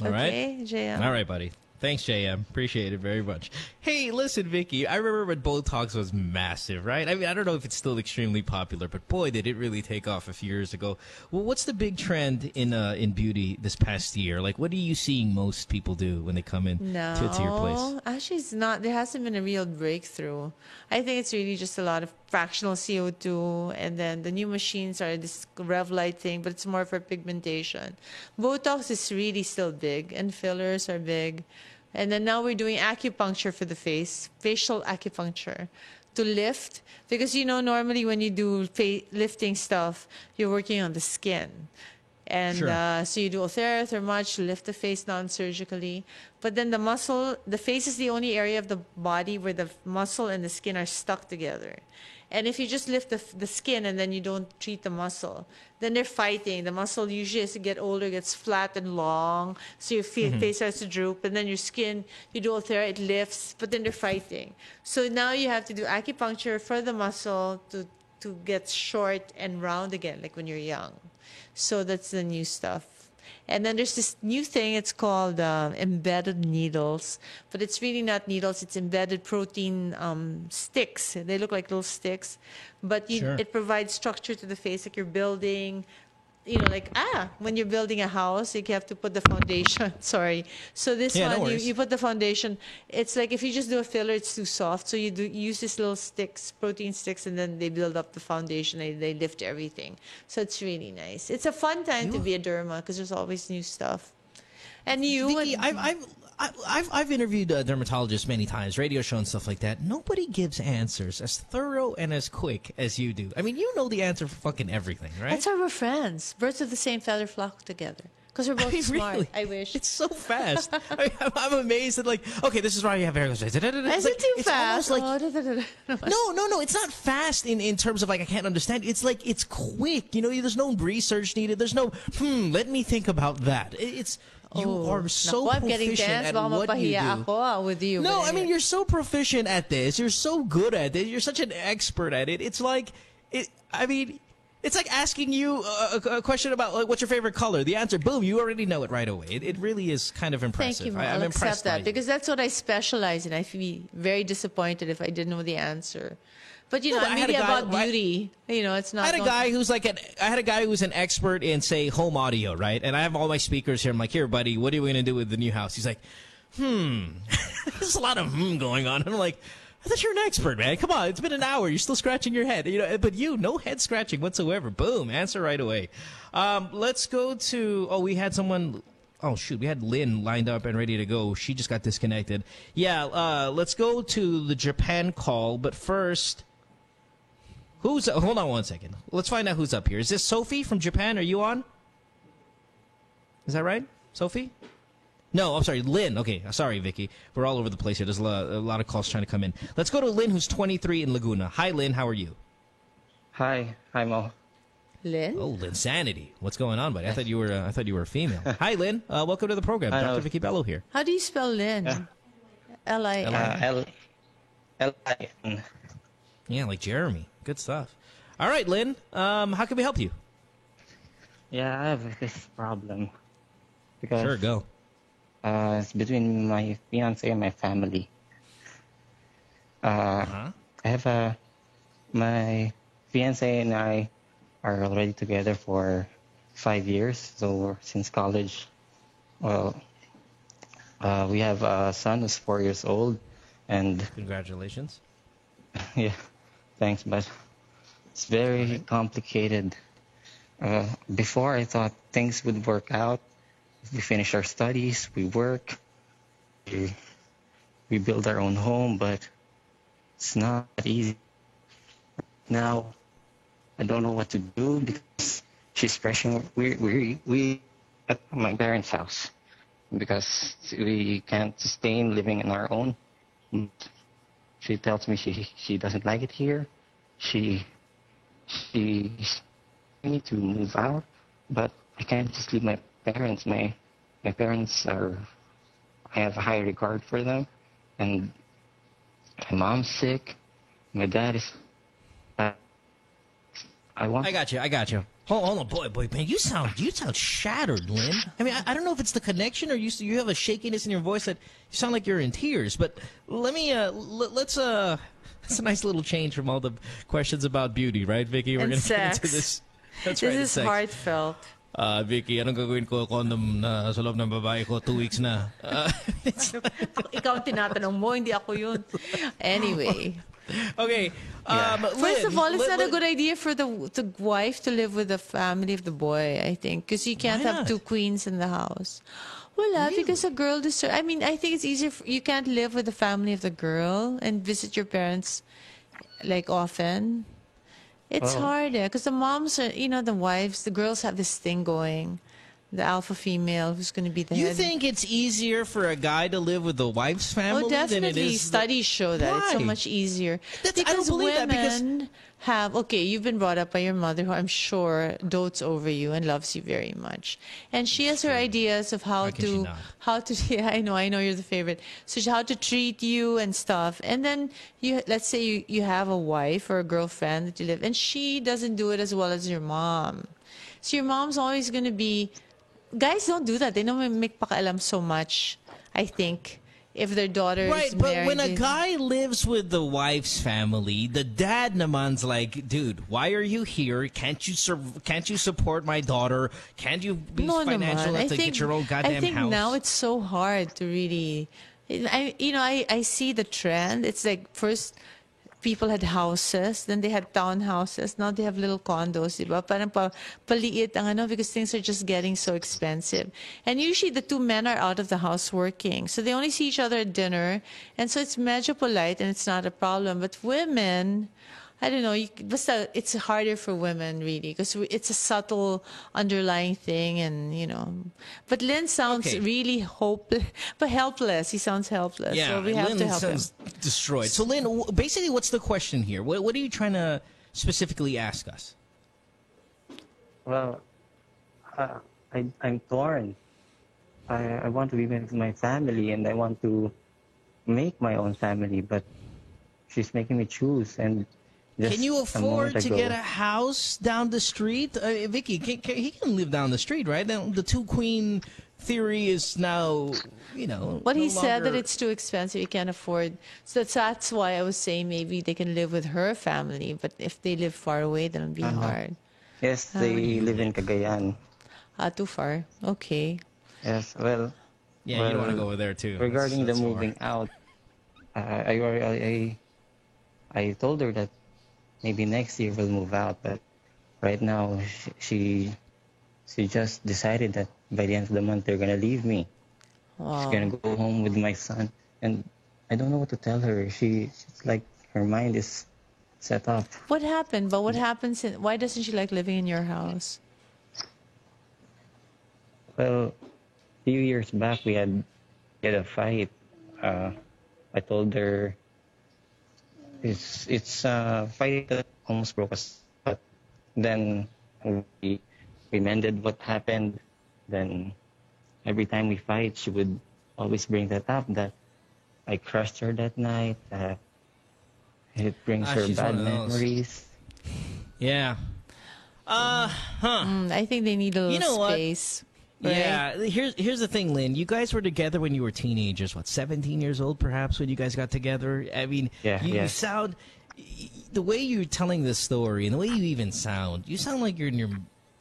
All right. Okay, JM. All right, buddy. Thanks, JM. Appreciate it very much. Hey, listen, Vicky, I remember when Botox was massive, right? I mean, I don't know if it's still extremely popular, but boy, did it really take off a few years ago. Well, what's the big trend in beauty this past year? Like, what are you seeing most people do when they come in to your place? Actually, it's not. There hasn't been a real breakthrough. I think it's really just a lot of fractional CO2, and then the new machines are this Revlite thing, but it's more for pigmentation. Botox is really still big, and fillers are big. And then now we're doing acupuncture for the face, facial acupuncture, to lift. Because, you know, normally when you do lifting stuff, you're working on the skin. And Sure. so you do Ulthera, Thermage, lift the face non-surgically. But then the face is the only area of the body where the muscle and the skin are stuck together. And if you just lift the skin and then you don't treat the muscle, then they're fighting. The muscle usually, as you get older, gets flat and long. So your face starts to droop. And then your skin, you do Ulthera, it lifts. But then they're fighting. So now you have to do acupuncture for the muscle to get short and round again, like when you're young. So that's the new stuff. And then there's this new thing, it's called embedded needles. But it's really not needles, it's embedded protein sticks. They look like little sticks. But it provides structure to the face, like you're building, like, when you're building a house, you have to put the foundation. Sorry. So this no one, worries. you put the foundation. It's like if you just do a filler, it's too soft. So you use these little sticks, protein sticks, and then they build up the foundation. They lift everything. So it's really nice. It's a fun time to be a derma because there's always new stuff. And Vicky, I've interviewed dermatologists many times, radio show and stuff like that. Nobody gives answers as thorough and as quick as you do. I mean, you know the answer for fucking everything, right? That's why we're friends. Birds of the same feather flock together. Because we're both smart. Really? I wish. It's so fast. I'm amazed that, like, okay, this is why you have hair. Is it too fast? No, it's not fast in terms of, like, I can't understand. It's like, it's quick. There's no research needed. There's no, let me think about that. You are so I'm getting proficient dance. at Baka what you do. mapahiya ako with you. No, I mean, you're so proficient at this. You're so good at it. You're such an expert at it. It's like, it's like asking you a question about, like, what's your favorite color? The answer, boom, you already know it right away. It really is kind of impressive. Thank you, I'm I'll impressed accept by that you. because that's what I specialize in. I'd be very disappointed if I didn't know the answer. But No, but I'm I had really a guy- about beauty. It's not. I had a guy who's an expert in, say, home audio, right? And I have all my speakers here. I'm like, here, buddy, what are we going to do with the new house? He's like, There's a lot of going on. And I'm like, I thought you're an expert, man. Come on, it's been an hour. You're still scratching your head. But no head scratching whatsoever. Boom, answer right away. Let's go to, we had someone, we had Lynn lined up and ready to go. She just got disconnected. Yeah, let's go to the Japan call. But first, hold on one second. Let's find out who's up here. Is this Sophie from Japan? Are you on? Is that right, Sophie? No, I'm sorry, Lynn. Okay, sorry, Vicky. We're all over the place here. There's a lot of calls trying to come in. Let's go to Lynn, who's 23 in Laguna. Hi, Lynn. How are you? Hi, Mo. Lynn. Oh, Linsanity. What's going on, buddy? I thought you were a female. Hi, Lynn. Welcome to the program. Dr. Vicky Bello here. How do you spell Lynn? L-I-N. L-I-N. Yeah, like Jeremy. Good stuff. All right, Lynn. How can we help you? Yeah, I have this problem. Because, sure, go. It's between my fiance and my family. I have my fiance and I are already together for 5 years. So since college, we have a son who's 4 years old, and congratulations. Yeah, thanks, but it's very complicated. Before I thought things would work out. We finish our studies, we work, we build our own home, but it's not easy. Now, I don't know what to do because she's pressuring. We at my parents' house because we can't sustain living on our own. She tells me she doesn't like it here. She need to move out, but I can't just leave my parents. My parents I have a high regard for them, and my mom's sick. My dad is. I got you. Hold on, boy, man, you sound shattered, Lynn. I mean, I don't know if it's the connection or you have a shakiness in your voice that you sound like you're in tears. But let's it's a nice little change from all the questions about beauty, right, Vicky? We're going to get into this. That's right. This is heartfelt. Vicky, anong gagawin ko condom na sa loob ng babae ko 2 weeks na? Ikaw tinatanong mo, hindi ako yun. Anyway. Okay. First of all, it's not a good idea for the wife to live with the family of the boy, I think. Because you can't have two queens in the house. Well, because a girl deserves... I mean, I think it's easier... you can't live with the family of the girl and visit your parents, like, often. It's hard, because the moms are, the wives, the girls have this thing going. The alpha female who's going to be the You head. think it's easier for a guy to live with the wife's family than it is? Studies show that it's so much easier. I don't believe that because you've been brought up by your mother, who I'm sure dotes over you and loves you very much, and she has her ideas of how to. Yeah, I know you're the favorite. So how to treat you and stuff, and then let's say you have a wife or a girlfriend that you live, and she doesn't do it as well as your mom. So your mom's always going to be. Guys don't do that. They don't make pakialam so much, I think, if their daughter is married. Right, but when a guy lives with the wife's family, the dad naman's like, dude, why are you here? Can't you support my daughter? Can't you be financial enough to get your own goddamn house? I think now it's so hard to really... I see the trend. It's like first... people had houses, then they had townhouses, now they have little condos, diba? Parang paliit ang because things are just getting so expensive. And usually the two men are out of the house working, so they only see each other at dinner, and so it's medyo polite and it's not a problem. But women, I don't know, it's harder for women really, because it's a subtle underlying thing, and But Lynn sounds really helpless. He sounds helpless. Yeah, so we have Lynn to help sounds him. destroyed. So Lynn, basically, what's the question here? What are you trying to specifically ask us? Well, I'm torn. I want to be with my family, and I want to make my own family, but she's making me choose. And can you afford to get a house down the street? Vicky, he can live down the street, right? The two-queen theory is now, What he said, that it's too expensive, he can't afford. So that's why I was saying maybe they can live with her family, but if they live far away, then it'll be hard. Yes, they live in Cagayan. Too far. Okay. Yes, well... Yeah, you don't want to go over there, too. Regarding That's the moving out, I told her that maybe next year we'll move out, but right now she just decided that by the end of the month they're gonna leave me. Wow. She's gonna go home with my son, and I don't know what to tell her. She's like, her mind is set up. What happened? But what happens? Why doesn't she like living in your house? Well, a few years back we had a fight. I told her it's a fight that almost broke us, but then we mended what happened. Then every time we fight, she would always bring that up, that I crushed her that night. It brings her bad memories. Yeah. I think they need a little space. Right? Yeah, here's the thing, Lynn. You guys were together when you were teenagers, 17 years old perhaps, when you guys got together? I mean, you sound... The way you're telling this story and the way you even sound, you sound like you're in your...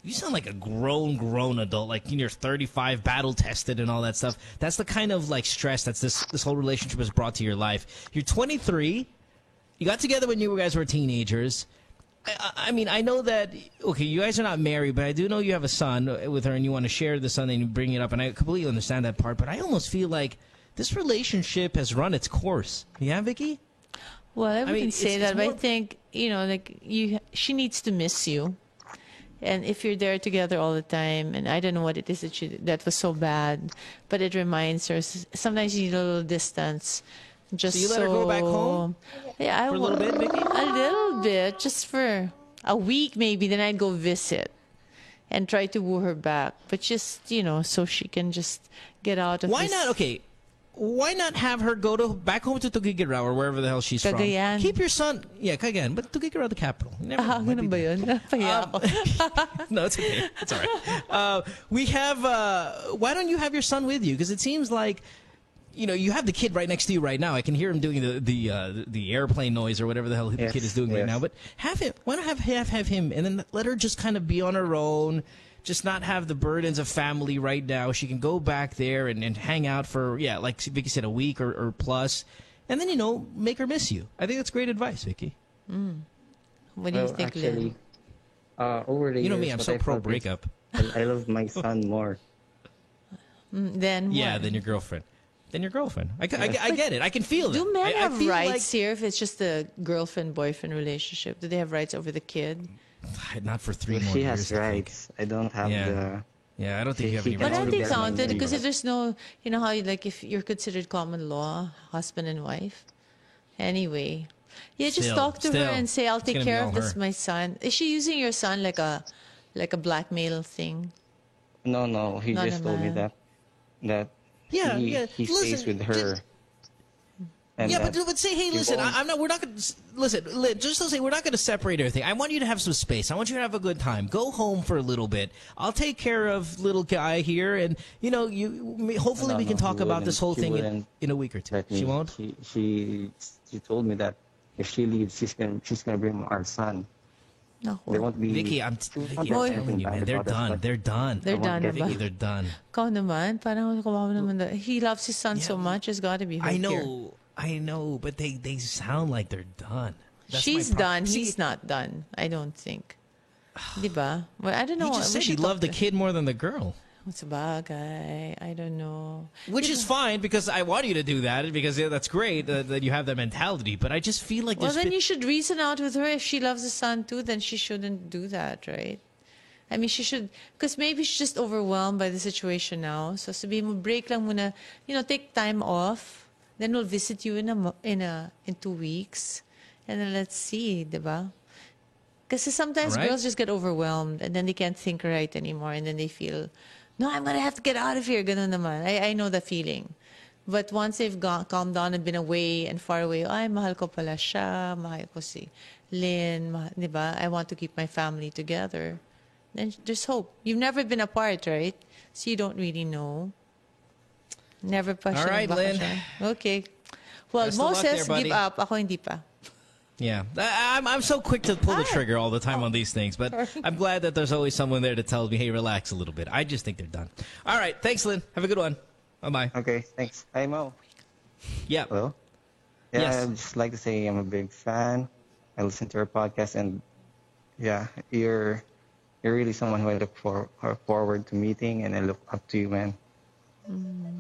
You sound like a grown adult, like you're 35, battle-tested and all that stuff. That's the kind of, stress that's this whole relationship has brought to your life. You're 23. You got together when you guys were teenagers. I mean, I know that, okay, you guys are not married, but I do know you have a son with her and you want to share the son and you bring it up, and I completely understand that part, but I almost feel like this relationship has run its course. Yeah, Vicky? Well, I wouldn't say that, but I think, she needs to miss you. And if you're there together all the time, and I don't know what it is that was so bad, but it reminds her, sometimes you need a little distance. Just so you let her go back home? Yeah, for a little bit, Vicky? A little bit, just for a week maybe. Then I'd go visit and try to woo her back. But just, so she can just get out of Why not have her go back home to Tuguegarao or wherever the hell she's Cagayan. From? Keep your son... Yeah, Cagayan. But Tuguegarao, the capital. Ganun ba yun? No, it's okay. It's all right. We have... why don't you have your son with you? Because it seems like... you have the kid right next to you right now. I can hear him doing the airplane noise or whatever the hell the kid is doing right now. But have him. Why not have him, and then let her just kind of be on her own, just not have the burdens of family right now. She can go back there and hang out for, like Vicky said, a week or plus, and then, make her miss you. I think that's great advice, Vicky. What do you think, Lynn? Over the years, you know me, I'm so pro breakup. I love my son more. Than your girlfriend. than your girlfriend. I get it. I can feel it. Do men I have feel rights here if it's just a girlfriend-boyfriend relationship? Do they have rights over the kid? Not for 3 more She years. has rights. I don't have the... Yeah, I don't think you have any But rights. aren't they counted? Because if there's no, you know how like if you're considered common law, husband and wife. Anyway, yeah, just talk to her and say, "I'll take care of this, my son." Is she using your son like a blackmail thing? No. He Not just told me that he stays with her. And yeah, but say, hey, listen, we're not going to, listen, just to say, we're not going to separate everything. I want you to have some space. I want you to have a good time. Go home for a little bit. I'll take care of little guy here, and, hopefully we can talk about this whole thing in a week or two. She won't? She told me that if she leaves, she's gonna bring our son. No. There won't be... Vicky, I'm telling you, man, they're done. They're done. They're done, Vicky, they're done. Ikaw naman, parang kawawa naman. He loves his son so much, it's got to be hurt here. I know, but they sound like they're done. She's done. He's not done. I don't think. Diba? Well, I don't know. He just said he loved the kid more than the girl. What's a bagay? I don't know. Which is fine, because I want you to do that, because that's great that you have that mentality, but I just feel like then you should reason out with her. If she loves the son too, then she shouldn't do that, right? I mean, she should, because maybe she's just overwhelmed by the situation now. So sabihin mo, break lang muna, take time off. Then we'll visit you in 2 weeks, and then let's see, diba? Because sometimes girls just get overwhelmed, and then they can't think right anymore, and then they feel, no, I'm gonna have to get out of here. Ganun naman. I know the feeling. But once they've calmed down and been away and far away, ay, mahal ko pala siya, mahal ko si Lynn, diba? I want to keep my family together. Then there's hope. You've never been apart, right? So you don't really know. Never pa siya. All right, Lynn. Okay. Well, Moses, give up. Ako hindi pa. Yeah. I'm so quick to pull the trigger all the time on these things, but I'm glad that there's always someone there to tell me, hey, relax a little bit. I just think they're done. All right. Thanks, Lynn. Have a good one. Bye-bye. Okay. Thanks. Hi, Mo. Yeah. Hello? Yeah, Yes. I'd just like to say I'm a big fan. I listen to your podcast, and yeah, you're really someone who I look forward to meeting, and I look up to you, man.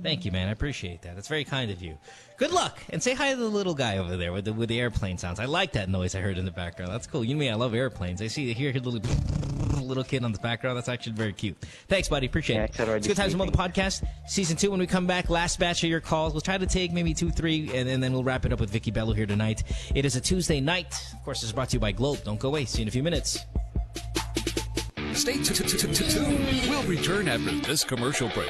Thank you, man. I appreciate that. That's very kind of you. Good luck, and say hi to the little guy over there with the airplane sounds. I like that noise I heard in the background. That's cool. You know me, I love airplanes. I hear a little kid on the background. That's actually very cute. Thanks, buddy. Appreciate it. It's Good Times with Mo, the podcast, Season 2. When we come back, last batch of your calls. We'll try to take maybe 2, 3, and then we'll wrap it up with Vicky Bello here tonight. It is a Tuesday night. Of course, it's brought to you by Globe. Don't go away. See you in a few minutes. Stay tuned. We'll return after this commercial break.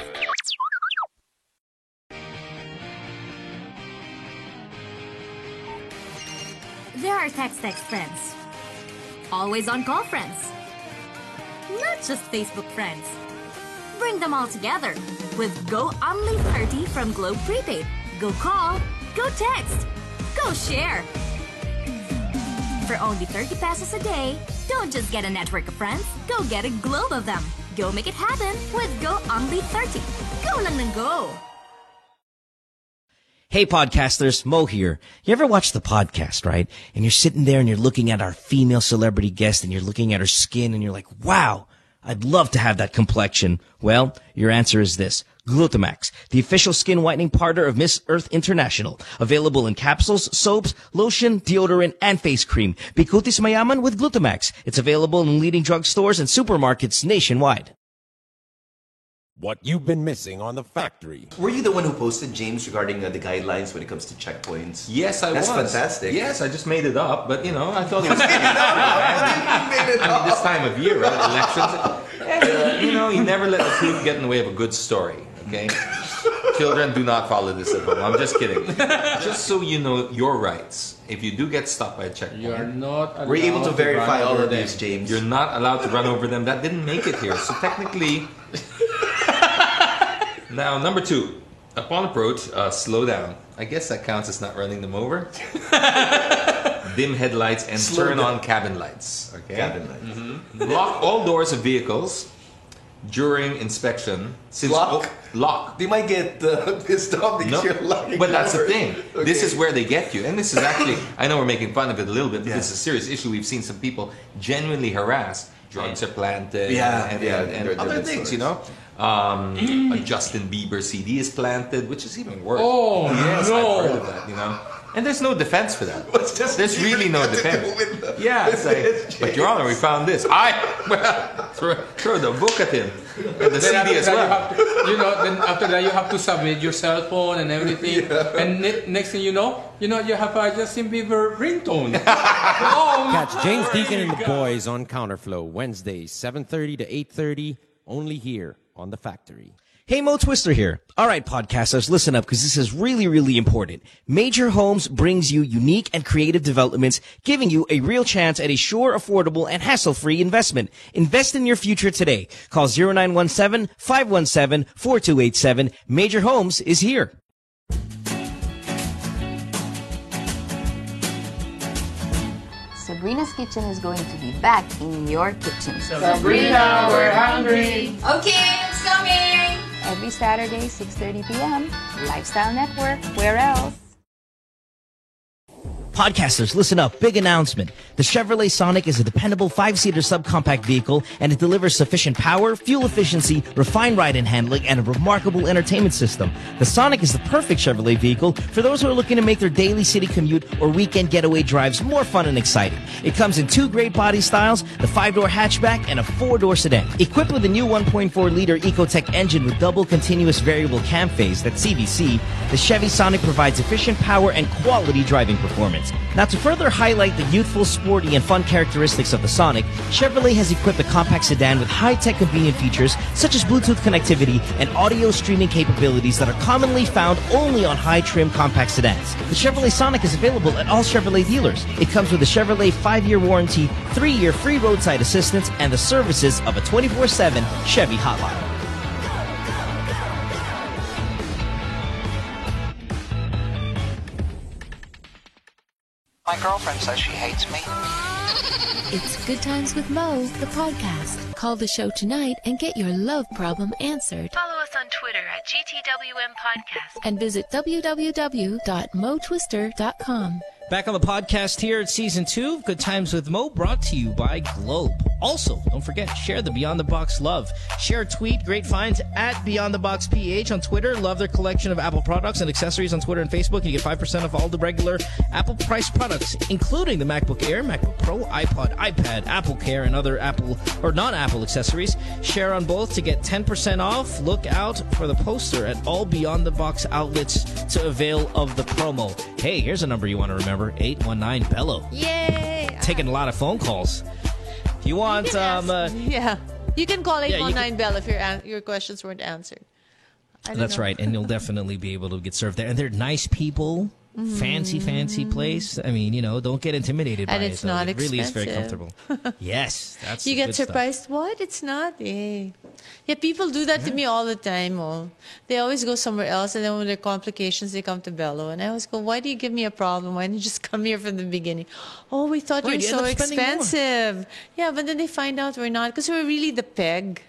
There are text friends. Always on call friends. Not just Facebook friends. Bring them all together with Go Only 30 from Globe Prepaid. Go call, go text, go share. For only 30 pesos a day, don't just get a network of friends, go get a globe of them. Go make it happen with Go Only 30. Go lang ng go. Hey podcasters, Mo here. You ever watch the podcast, right? And you're sitting there and you're looking at our female celebrity guest and you're looking at her skin and you're like, wow, I'd love to have that complexion. Well, your answer is this. Glutamax, the official skin whitening partner of Miss Earth International. Available in capsules, soaps, lotion, deodorant, and face cream. Bikutis mayaman with Glutamax. It's available in leading drugstores and supermarkets nationwide. What you've been missing on The Factory. Were you the one who posted, James, regarding the guidelines when it comes to checkpoints? Yes, I was. That's fantastic. Yes, I just made it up, but I thought it was this time of year, right? Elections. You never let the truth get in the way of a good story, okay? Children, do not follow this at home. I'm just kidding. Just so you know your rights. If you do get stopped by a checkpoint, you are not allowed we're able to verify all of them. these, James. You're not allowed to run over them. That didn't make it here. So technically... Now, number 2. Upon approach, slow down. I guess that counts as not running them over. Dim headlights and turn on cabin lights. Okay. Cabin lights. Mm-hmm. Lock all doors of vehicles during inspection. Since lock. They might get pissed off because you're locking. But that's the thing. Okay. This is where they get you. And this is actually, I know we're making fun of it a little bit, but this is a serious issue. We've seen some people genuinely harassed drugs are planted. Yeah, and other things, you know. A Justin Bieber CD is planted, which is even worse. Oh, yes, no. I've heard of that, you know. And there's no defense for that. There's really no defense. Yeah, it's like, but Your Honor, we found this. Throw the book at him. And the CD as well. Then after that you have to submit your cell phone and everything. Yeah. And next thing you know, you have a Justin Bieber ringtone. Catch James Deacon and the boys on Counterflow Wednesdays 7:30 to 8:30, only here on The Factory. Hey, Mo Twister here. All right, podcasters, listen up because this is really, really important. Major Homes brings you unique and creative developments, giving you a real chance at a sure, affordable, and hassle-free investment. Invest in your future today. Call 0917-517-4287. Major Homes is here. Sabrina's Kitchen is going to be back in your kitchen. Sabrina, we're hungry. Okay, it's coming. Every Saturday, 6:30 p.m. Lifestyle Network. Where else? Podcasters, listen up. Big announcement. The Chevrolet Sonic is a dependable 5-seater subcompact vehicle, and it delivers sufficient power, fuel efficiency, refined ride and handling, and a remarkable entertainment system. The Sonic is the perfect Chevrolet vehicle for those who are looking to make their daily city commute or weekend getaway drives more fun and exciting. It comes in 2 great body styles, the 5-door hatchback and a 4-door sedan. Equipped with a new 1.4-liter Ecotec engine with double continuous variable cam phase, that's CVC, the Chevy Sonic provides efficient power and quality driving performance. Now, to further highlight the youthful, sporty, and fun characteristics of the Sonic, Chevrolet has equipped the compact sedan with high-tech convenient features such as Bluetooth connectivity and audio streaming capabilities that are commonly found only on high-trim compact sedans. The Chevrolet Sonic is available at all Chevrolet dealers. It comes with a Chevrolet 5-year warranty, 3-year free roadside assistance, and the services of a 24/7 Chevy hotline. My girlfriend says she hates me. It's Good Times with Mo, the podcast. Call the show tonight and get your love problem answered. Follow us on Twitter at GTWM Podcast and visit www.motwister.com. Back on the podcast here at Season 2 of Good Times with Mo, brought to you by Globe. Also, don't forget, share the Beyond the Box love. Share a tweet, great finds at Beyond the Box PH on Twitter. Love their collection of Apple products and accessories on Twitter and Facebook. You get 5% off all the regular Apple price products, including the MacBook Air, MacBook Pro, iPod, iPad, Apple Care, and other Apple or non-Apple accessories. Share on both to get 10% off. Look out for the poster at all Beyond the Box outlets to avail of the promo. Hey, here's a number you want to remember. 819-BELLO. Yay! Taking a lot of phone calls. If you want... yeah. You can call 819-BELLO if your questions weren't answered. That's right. And you'll definitely be able to get served there. And they're nice people. Fancy place. I mean, don't get intimidated by it. And it's not expensive. It really is very comfortable. Yes, that's You the get good surprised. stuff. What? It's not. Yeah, people do that to me all the time. Oh. They always go somewhere else, and then when there are complications, they come to Bello. And I always go, why do you give me a problem? Why didn't you just come here from the beginning? Oh, we thought you were so expensive. Yeah, but then they find out we're not, because we're really the peg.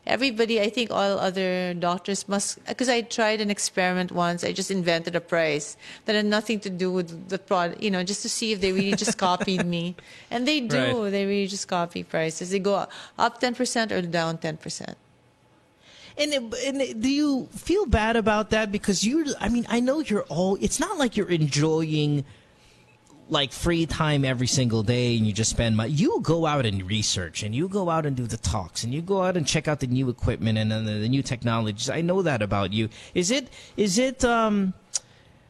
Everybody, I think all other doctors must, because I tried an experiment once. I just invented a price that had nothing to do with the product, just to see if they really just copied me. And they do. Right. They really just copy prices. They go up 10% or down 10%. And do you feel bad about that? Because I know it's not like you're enjoying like free time every single day and you just spend money. You go out and research and you go out and do the talks and you go out and check out the new equipment and the new technologies. I know that about you. Is it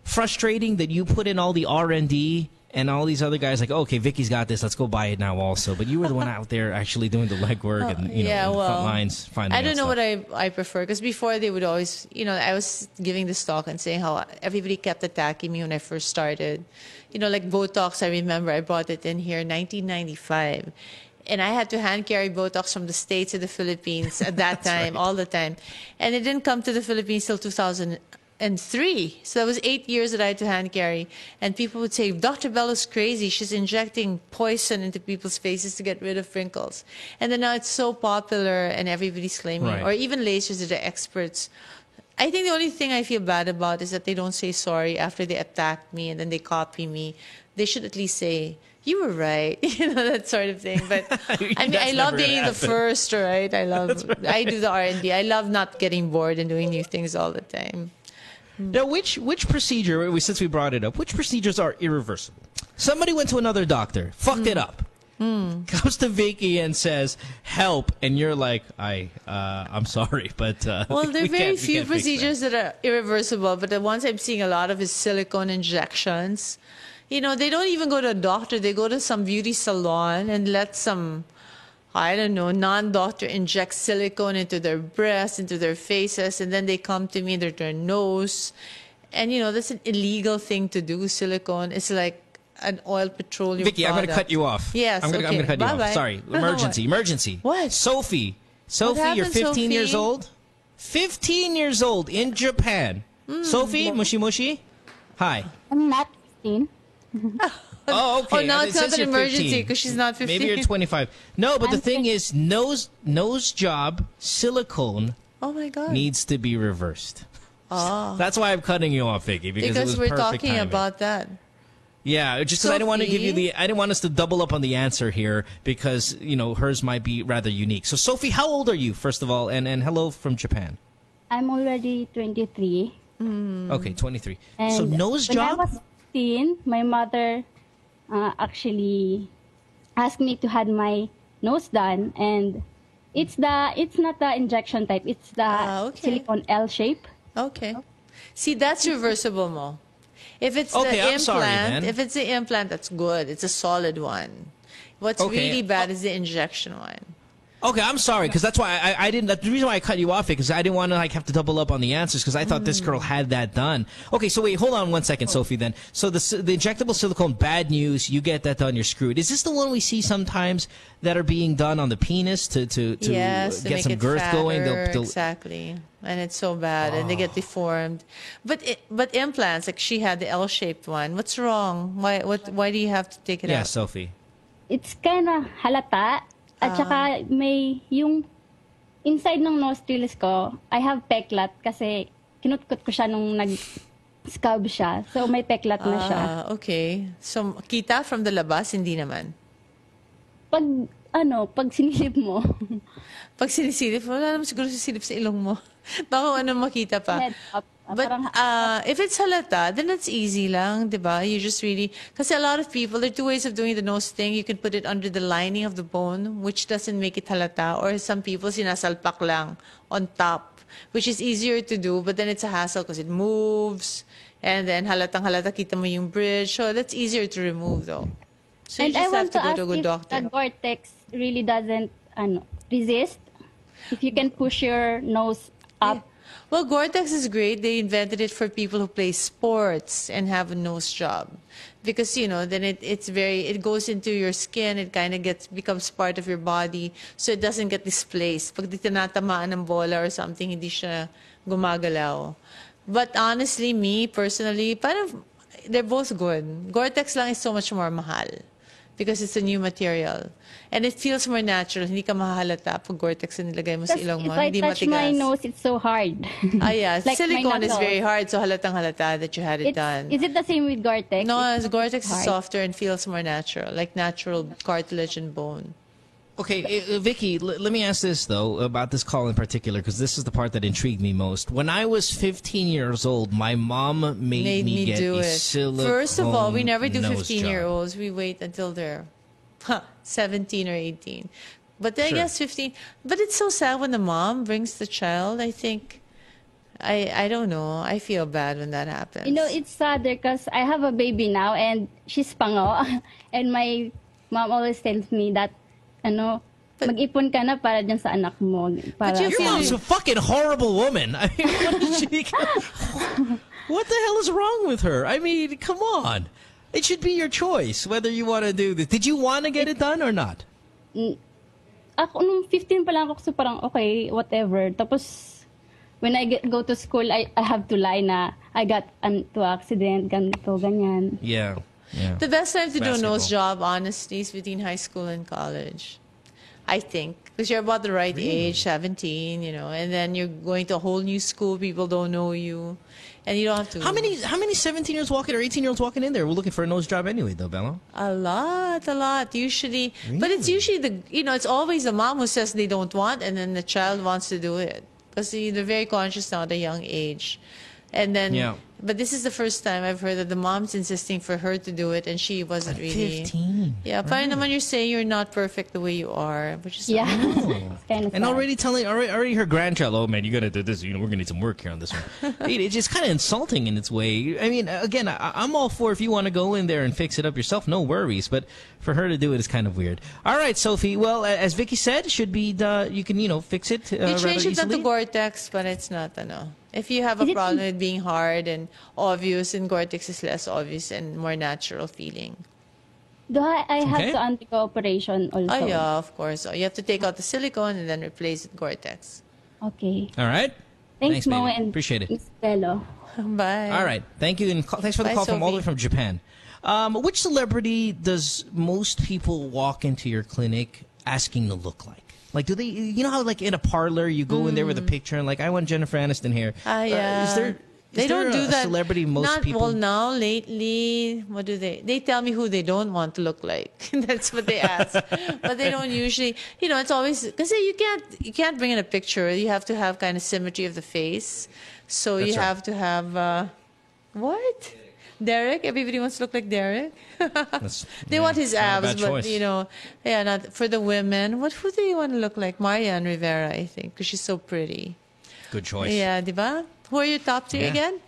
frustrating that you put in all the R&D and all these other guys like, okay, Vicky's got this, let's go buy it now also. But you were the one out there actually doing the legwork and in the front lines finding I don't know stuff. what I prefer, because before they would always, I was giving this talk and saying how everybody kept attacking me when I first started. Like Botox, I remember I brought it in here in 1995. And I had to hand carry Botox from the States to the Philippines at that time, all the time. And it didn't come to the Philippines till 2003. So that was 8 years that I had to hand carry. And people would say, Dr. Bello's crazy. She's injecting poison into people's faces to get rid of wrinkles. And then now it's so popular and everybody's claiming, or even lasers that are experts. I think the only thing I feel bad about is that they don't say sorry after they attack me and then they copy me. They should at least say, you were right, that sort of thing. But I mean, I love being the first, right? I do the R&D. I love not getting bored and doing new things all the time. Now, which procedure, since we brought it up, which procedures are irreversible? Somebody went to another doctor, fucked it up. Comes to Vicky and says, help, and you're like, I'm sorry, but well, there are very few fix procedures that are irreversible, but the ones I'm seeing a lot of is silicone injections. They don't even go to a doctor. They go to some beauty salon and let some, I don't know, non-doctor inject silicone into their breasts, into their faces, and then they come to me, their nose. And, that's an illegal thing to do, silicone. It's like an oil petroleum Vicky, product. I'm going to cut you off. Yes, I'm going to cut you Bye-bye. off. Sorry. Emergency. What? Sophie, What you're happened, 15 Sophie? years old? 15 years old in Japan. Sophie, mushi. Hi. I'm not 15. Oh, okay. Oh, now It it's not says an you're emergency 15. because she's not 15. Maybe you're 25. No, but the thing is, nose job, silicone Oh, my God. needs to be reversed. Oh. That's why I'm cutting you off, Vicky, because it was we're perfect talking timing. about that. Yeah, just because I didn't want to give you Sophie? I didn't want us to double up on the answer here because, hers might be rather unique. So, Sophie, how old are you, first of all? And hello from Japan. I'm already 23. Okay, 23. And So, nose when job? I was 15, my mother actually asked me to have my nose done, and it's not the injection type. It's the silicone L shape. Okay. See, that's reversible, Mo. If it's Okay, the I'm implant, sorry, then. if it's the implant, that's good. It's a solid one. What's Okay. really bad is the injection one. Okay, I'm sorry, because that's why I didn't. That's the reason why I cut you off, because I didn't want to have to double up on the answers, because I thought this girl had that done. Okay, so wait, hold on 1 second, Sophie. Then, so the injectable silicone, bad news. You get that done, you're screwed. Is this the one we see sometimes that are being done on the penis to Yes, to get make some it girth fatter, going? exactly. And it's so bad, and they get deformed. But implants, like she had the L-shaped one. What's wrong? Why do you have to take it Yeah, out? Sophie. It's kind of halata. At saka may yung inside ng nostrils ko, I have peklat kasi kinutkot ko siya nung nag-scab siya. So may peklat na siya. Okay. So, kita from the labas, hindi naman. Pag sinisilip mo. Pag sinisilip, wala naman siguro sisilip sa ilong mo. Baka ano makita pa. Head up. But if it's halata, then it's easy lang, di ba? You just really... Kasi a lot of people, there are two ways of doing the nose thing. You can put it under the lining of the bone, which doesn't make it halata. Or some people, sinasalpak lang on top, which is easier to do, but then it's a hassle because it moves. And then halatang-halata, kita mo yung bridge. So that's easier to remove, though. So you And I just have want to to go ask to a good if doctor. the Gore-Tex really doesn't resist. If you can push your nose up. Well, Gore-Tex is great. They invented it for people who play sports and have a nose job. Because, then it goes into your skin. It kind of becomes part of your body. So it doesn't get displaced. Pag di tinatamaan ng bola or something, hindi siya gumagalaw. But honestly, me, personally, they're both good. Gore-Tex lang is so much more mahal. Because it's a new material. And it feels more natural. Hindi ka mahahalata pag Gore-Tex na nilagay mo sa ilong mo. If I Hindi touch matigas. my nose, it's so hard. Yeah. Like Silicone my is knuckles. very hard, so halatang halata that you had it done. Is it the same with Gore-Tex? No, It's Gore-Tex is hard. softer and feels more natural, like natural cartilage and bone. Okay, Vicky, let me ask this, though, about this call in particular, because this is the part that intrigued me most. When I was 15 years old, my mom made me get do a it. silicone First of all, we never do nose 15-year-olds. We wait until they're 17 or 18. But I Sure. guess 15. But it's so sad when the mom brings the child. I think, I don't know. I feel bad when that happens. It's sadder because I have a baby now and she's pango. And my mom always tells me that, mag-ipon ka na para dyan sa anak mo. Para Your mom's a fucking horrible woman. I mean, what the hell is wrong with her? I mean, come on. It should be your choice whether you want to do this. Did you want to get it done or not? Ako, nung 15 pa lang ako, so parang okay, whatever. Tapos, when I go to school, I have to lie na I got into accident, ganito, ganyan. Yeah. The best time to do a Basketball. nose job, honestly, is between high school and college. I think. Because you're about the right age, 17, and then you're going to a whole new school. People don't know you, and you don't have to. How many 17-year-olds walking or 18-year-olds walking in there? We're looking for a nose job anyway, though, Bello. A lot. Usually, but it's usually it's always the mom who says they don't want, and then the child wants to do it because they're very conscious now at a young age, and then. Yeah. But this is the first time I've heard that the mom's insisting for her to do it, and she wasn't really. 15. Yeah, parang naman you're saying you're not perfect the way you are, which is yeah. Kind of and already her grandchild, oh man, you gotta do this. We're gonna need some work here on this one. It's just kind of insulting in its way. I mean, again, I'm all for if you want to go in there and fix it up yourself, no worries. But for her to do it is kind of weird. All right, Sophie. Well, as Vicky said, should be you can fix it. They changed it easily. to Gore-Tex, but it's not If you have a problem with being hard and obvious, and Gore-Tex is less obvious and more natural feeling. Do I have to undergo operation also? Oh, yeah, of course. You have to take out the silicone and then replace it with Gore-Tex. Okay. All right. Thanks Mo, baby. and appreciate it. Miss Bello. Bye. All right. Thank you, and thanks for the call from all the way from Japan. Which celebrity does most people walk into your clinic asking to look like? Like, do they, how like in a parlor you go in there with a picture and like, I want Jennifer Aniston here. Yeah. Is there don't do that. Celebrity people? Well, now, lately, what do they? They tell me who they don't want to look like. That's what they ask. But they don't usually, it's always, because you can't bring in a picture. You have to have kind of symmetry of the face. So you have to have, what? Derek? Everybody wants to look like Derek. They want his abs, but not for the women. Who do you want to look like? Marianne Rivera, I think, because she's so pretty. Good choice. Yeah, diba? Who are your top three again?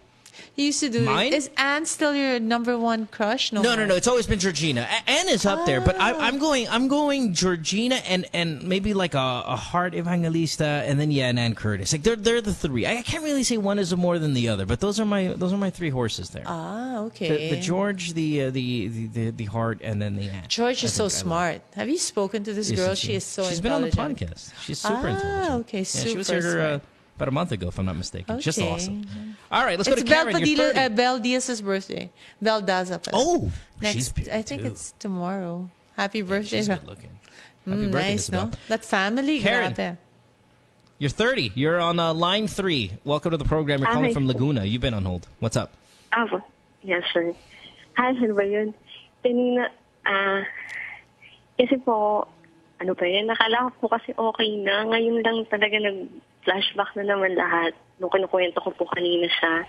You used to do. Mine? Is Anne still your number one crush? No. It's always been Georgina. Anne is up there, but I'm going Georgina and maybe like a Heart Evangelista, and then and Ann Curtis. Like they're the three. I can't really say one is more than the other, but those are my three horses there. Okay. The George, the Heart, and then the Anne. George is so smart. Have you spoken to this girl? She is so intelligent. She's been on the podcast. She's super intelligent. Okay, super. She was here about a month ago, if I'm not mistaken. Just awesome. All right, let's go to Belle Karen. You're 30. Belle Diaz's birthday. Belle Daza. Oh, she's I think it's tomorrow. Happy birthday. She's good looking. Happy birthday, nice, no? That family. Karen, grabe. you're 30. You're on line 3. Welcome to the program. You're calling from Laguna. You've been on hold. What's up? Yes, sir. Hi, ano ba yun? Kanina, kasi po, ano ba yun, nakala ko po kasi okay na. Ngayon lang talaga nag-flashback na naman lahat. Nung kinukwento ko po kanina sa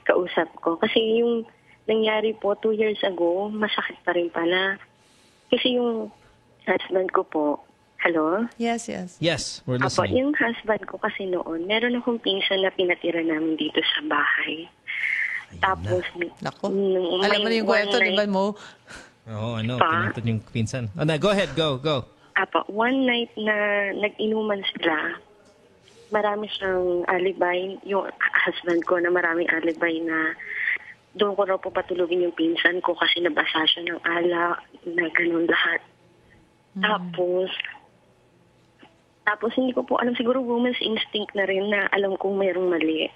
kausap ko. Kasi yung nangyari po 2 years ago, masakit pa rin pala. Kasi yung husband ko po, hello? Yes. Yes, we're listening. Yung husband ko kasi noon, meron akong pinsan na pinatira namin dito sa bahay. Tapos, alam mo yung kwento, di ba mo? Oh, I know. Pinatid yung pinsan. Go ahead, go. One night na nag-inuman sila, marami siyang alibay, yung husband ko na maraming alibay na doon ko raw po patulogin yung pinsan ko kasi nabasa siya ng ala, na ganun lahat. Tapos hindi ko po alam, siguro woman's instinct na rin na alam kong mayroong mali.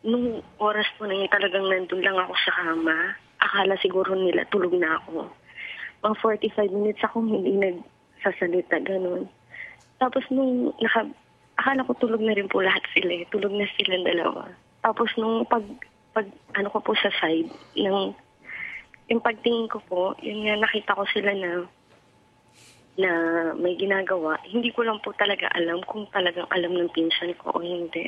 Nung oras po na yun, talagang nandun lang ako sa kama. Akala siguro nila tulog na ako. Mga 45 minutes akong hindi nagsasalita, ganun. Tapos nung akala ko tulog na rin po lahat sila. Tulog na silang dalawa. Tapos nung pag ano ko po sa side, yung pagtingin ko po, yun nga nakita ko sila na may ginagawa. Hindi ko lang po talaga alam kung talagang alam ng pinsan ko o hindi.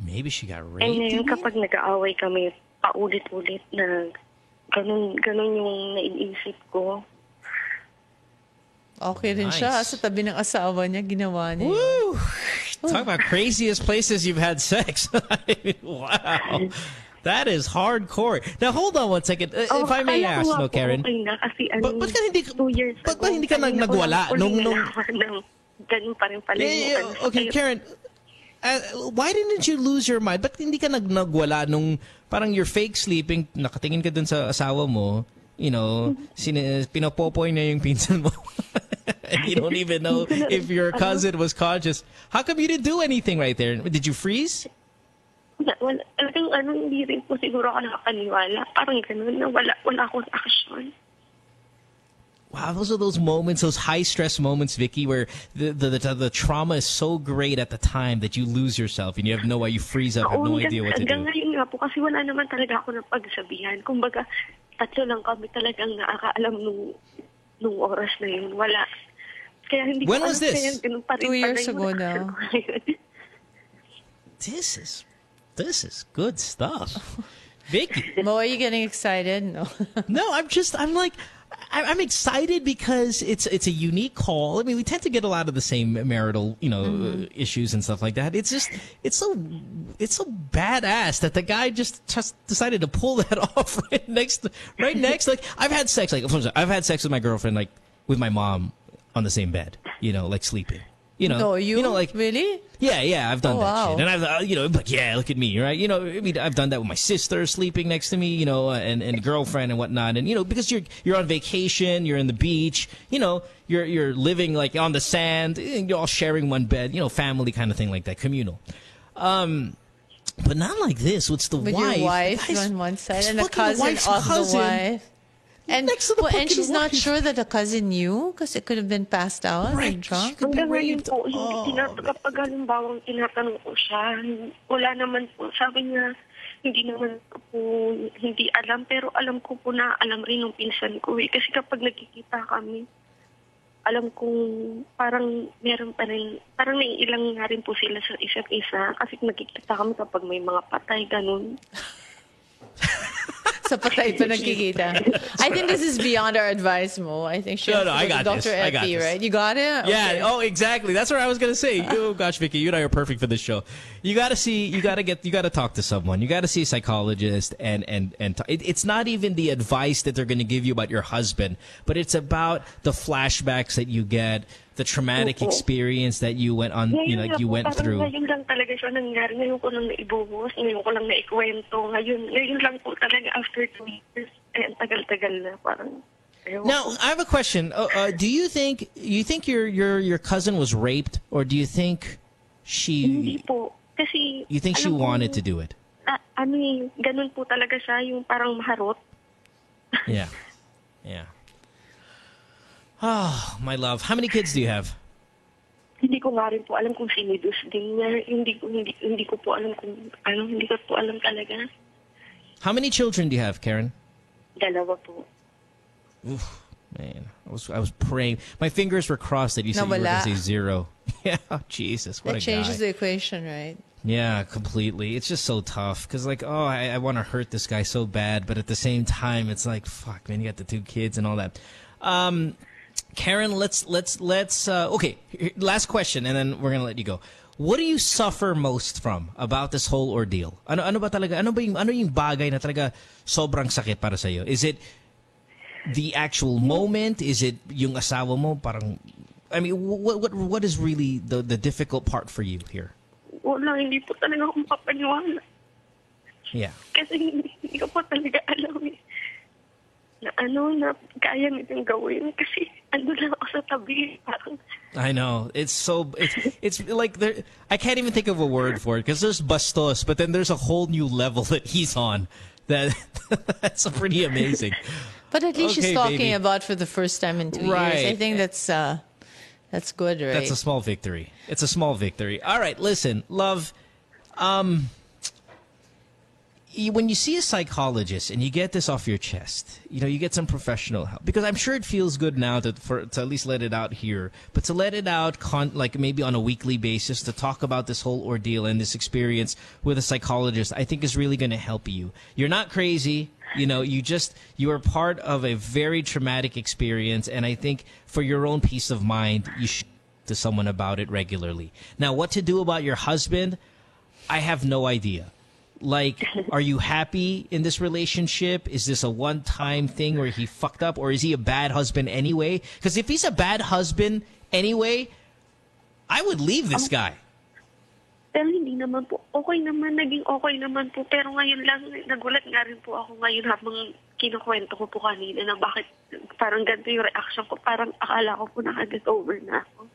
Maybe she got raped? And ngayon kapag nag-aaway kami, paulit-ulit na ganun yung naiisip ko. Okay rin siya. Sa tabi ng asawa niya, ginawa niya. Woo! Talk about craziest places you've had sex. Wow. That is hardcore. Now, hold on one second. If I may ask, no, Karen. Okay na, kasi Ba't ka hindi 2 years ago. Ba't hindi ka nagwala? Ganun pa rin pala yung okay, Karen. Why didn't you lose your mind? Ba't hindi ka nagwala nung parang you're fake sleeping, nakatingin ka dun sa asawa mo, pinopopoy na yung pinsan mo. And you don't even know if your cousin was conscious. How come you didn't do anything right there? Did you freeze? Wala, hindi rin po siguro ako nakakaniwala. Parang ganun na wala akong action. Wow, those are those moments, those high-stress moments, Vicky, where the trauma is so great at the time that you lose yourself and you have you freeze up, have no idea what to do. Hanggang ngayon nga po, kasi wala naman talaga ako ng pagsabihan. Kumbaga, tatlo lang kami talagang nakakaalam nung oras na yun. Wala. Kaya hindi When ko was this? Kaya 2 years ago now. This is good stuff. Vicky. Mo, are you getting excited? No. No, I'm excited because it's a unique call. I mean, we tend to get a lot of the same marital, issues and stuff like that. It's so badass that the guy just decided to pull that off right next. Like I've had sex with my girlfriend, like with my mom on the same bed, like sleeping. No, really? Yeah, I've done that wow. shit. And I've, like, yeah, look at me, right? I mean, I've done that with my sister sleeping next to me, and girlfriend and whatnot. And, because you're on vacation, you're in the beach, you're living like on the sand, you're all sharing one bed, family kind of thing like that, communal. But not like this. What's the with wife? Your wife on one side and a cousin of the wife. And she's not sure that the cousin knew because it could have been passed out and drunk. Hanggang ngayon po, kapag halimbawa tinatanong ko siya, wala naman po. Sabi niya, hindi naman po, hindi alam. Pero alam ko po na alam rin ng pinsan ko. Kasi kapag nagkikita kami, alam kong parang meron pa rin, parang naiilang nga rin po sila sa isa't isa. Kasi nagkikita kami kapag may mga patay, ganun. Sa patay pa nagkikita. I think this is beyond our advice, Mo. I think she I got Dr. this. I got Effie, this. right? You got it? Yeah. Okay. Oh, exactly. That's what I was gonna say. Oh gosh, Vicky, you and I are perfect for this show. You gotta talk to someone. You gotta see a psychologist, and it's not even the advice that they're gonna give you about your husband, but it's about the flashbacks that you get, the traumatic experience that you went on, you went through. Ngayon lang talaga siya nangyari. Ngayon ko lang naibuhos. Ngayon ko lang naikwento. Ngayon lang po talaga after 2 years. Ang tagal-tagal na parang. Now, I have a question. Do you think your cousin was raped, or do you think she? Hindi po. Kasi you think she wanted to do it? Ganun po talaga siya, yung parang maharot. Yeah. Oh, my love. How many kids do you have? Hindi ko nga rin po alam kung sinidus din niya. Hindi ko po alam kung hindi ko po alam talaga. How many children do you have, Karen? 2 po. Oof, man, I was praying. My fingers were crossed that you said you were going to say 0. Yeah, Jesus, what that a guy. That changes the equation, right? Yeah, completely. It's just so tough because, I want to hurt this guy so bad, but at the same time, it's like, fuck, man, you got the 2 kids and all that. Karen, let's okay, last question, and then we're gonna let you go. What do you suffer most from about this whole ordeal? Ano ba talaga? Ano yung bagay na talaga sobrang sakit para sa iyo? Is it the actual moment? Is it yung asawa mo? Parang, I mean, what is really the difficult part for you here? Wala, hindi po talaga akong papaniwala. Yeah. Kasi hindi ko po talaga alam na kaya nitong gawin kasi ando lang ako sa tabi. I know. It's like I can't even think of a word for it because there's bastos, but then there's a whole new level that he's on. That's pretty amazing. But at least she's talking baby. about for the first time in 2 years. I think that's good, right? That's a small victory. It's a small victory. All right, listen, love. When you see a psychologist and you get this off your chest, you get some professional help. Because I'm sure it feels good now to at least let it out here. But to let it out like maybe on a weekly basis to talk about this whole ordeal and this experience with a psychologist, I think is really going to help you. You're not crazy. You are part of a very traumatic experience. And I think for your own peace of mind, you should talk to someone about it regularly. Now, what to do about your husband, I have no idea. Like, are you happy in this relationship? Is this a one-time thing where he fucked up? Or is he a bad husband anyway? Because if he's a bad husband anyway, I would leave this guy. Pero hindi naman po. Naging okay naman po. Pero ngayon lang, nagulat nga rin po ako ngayon habang kinukwento ko po kanina na bakit parang ganito yung reaction ko. Parang akala ko po nakaget over na ako.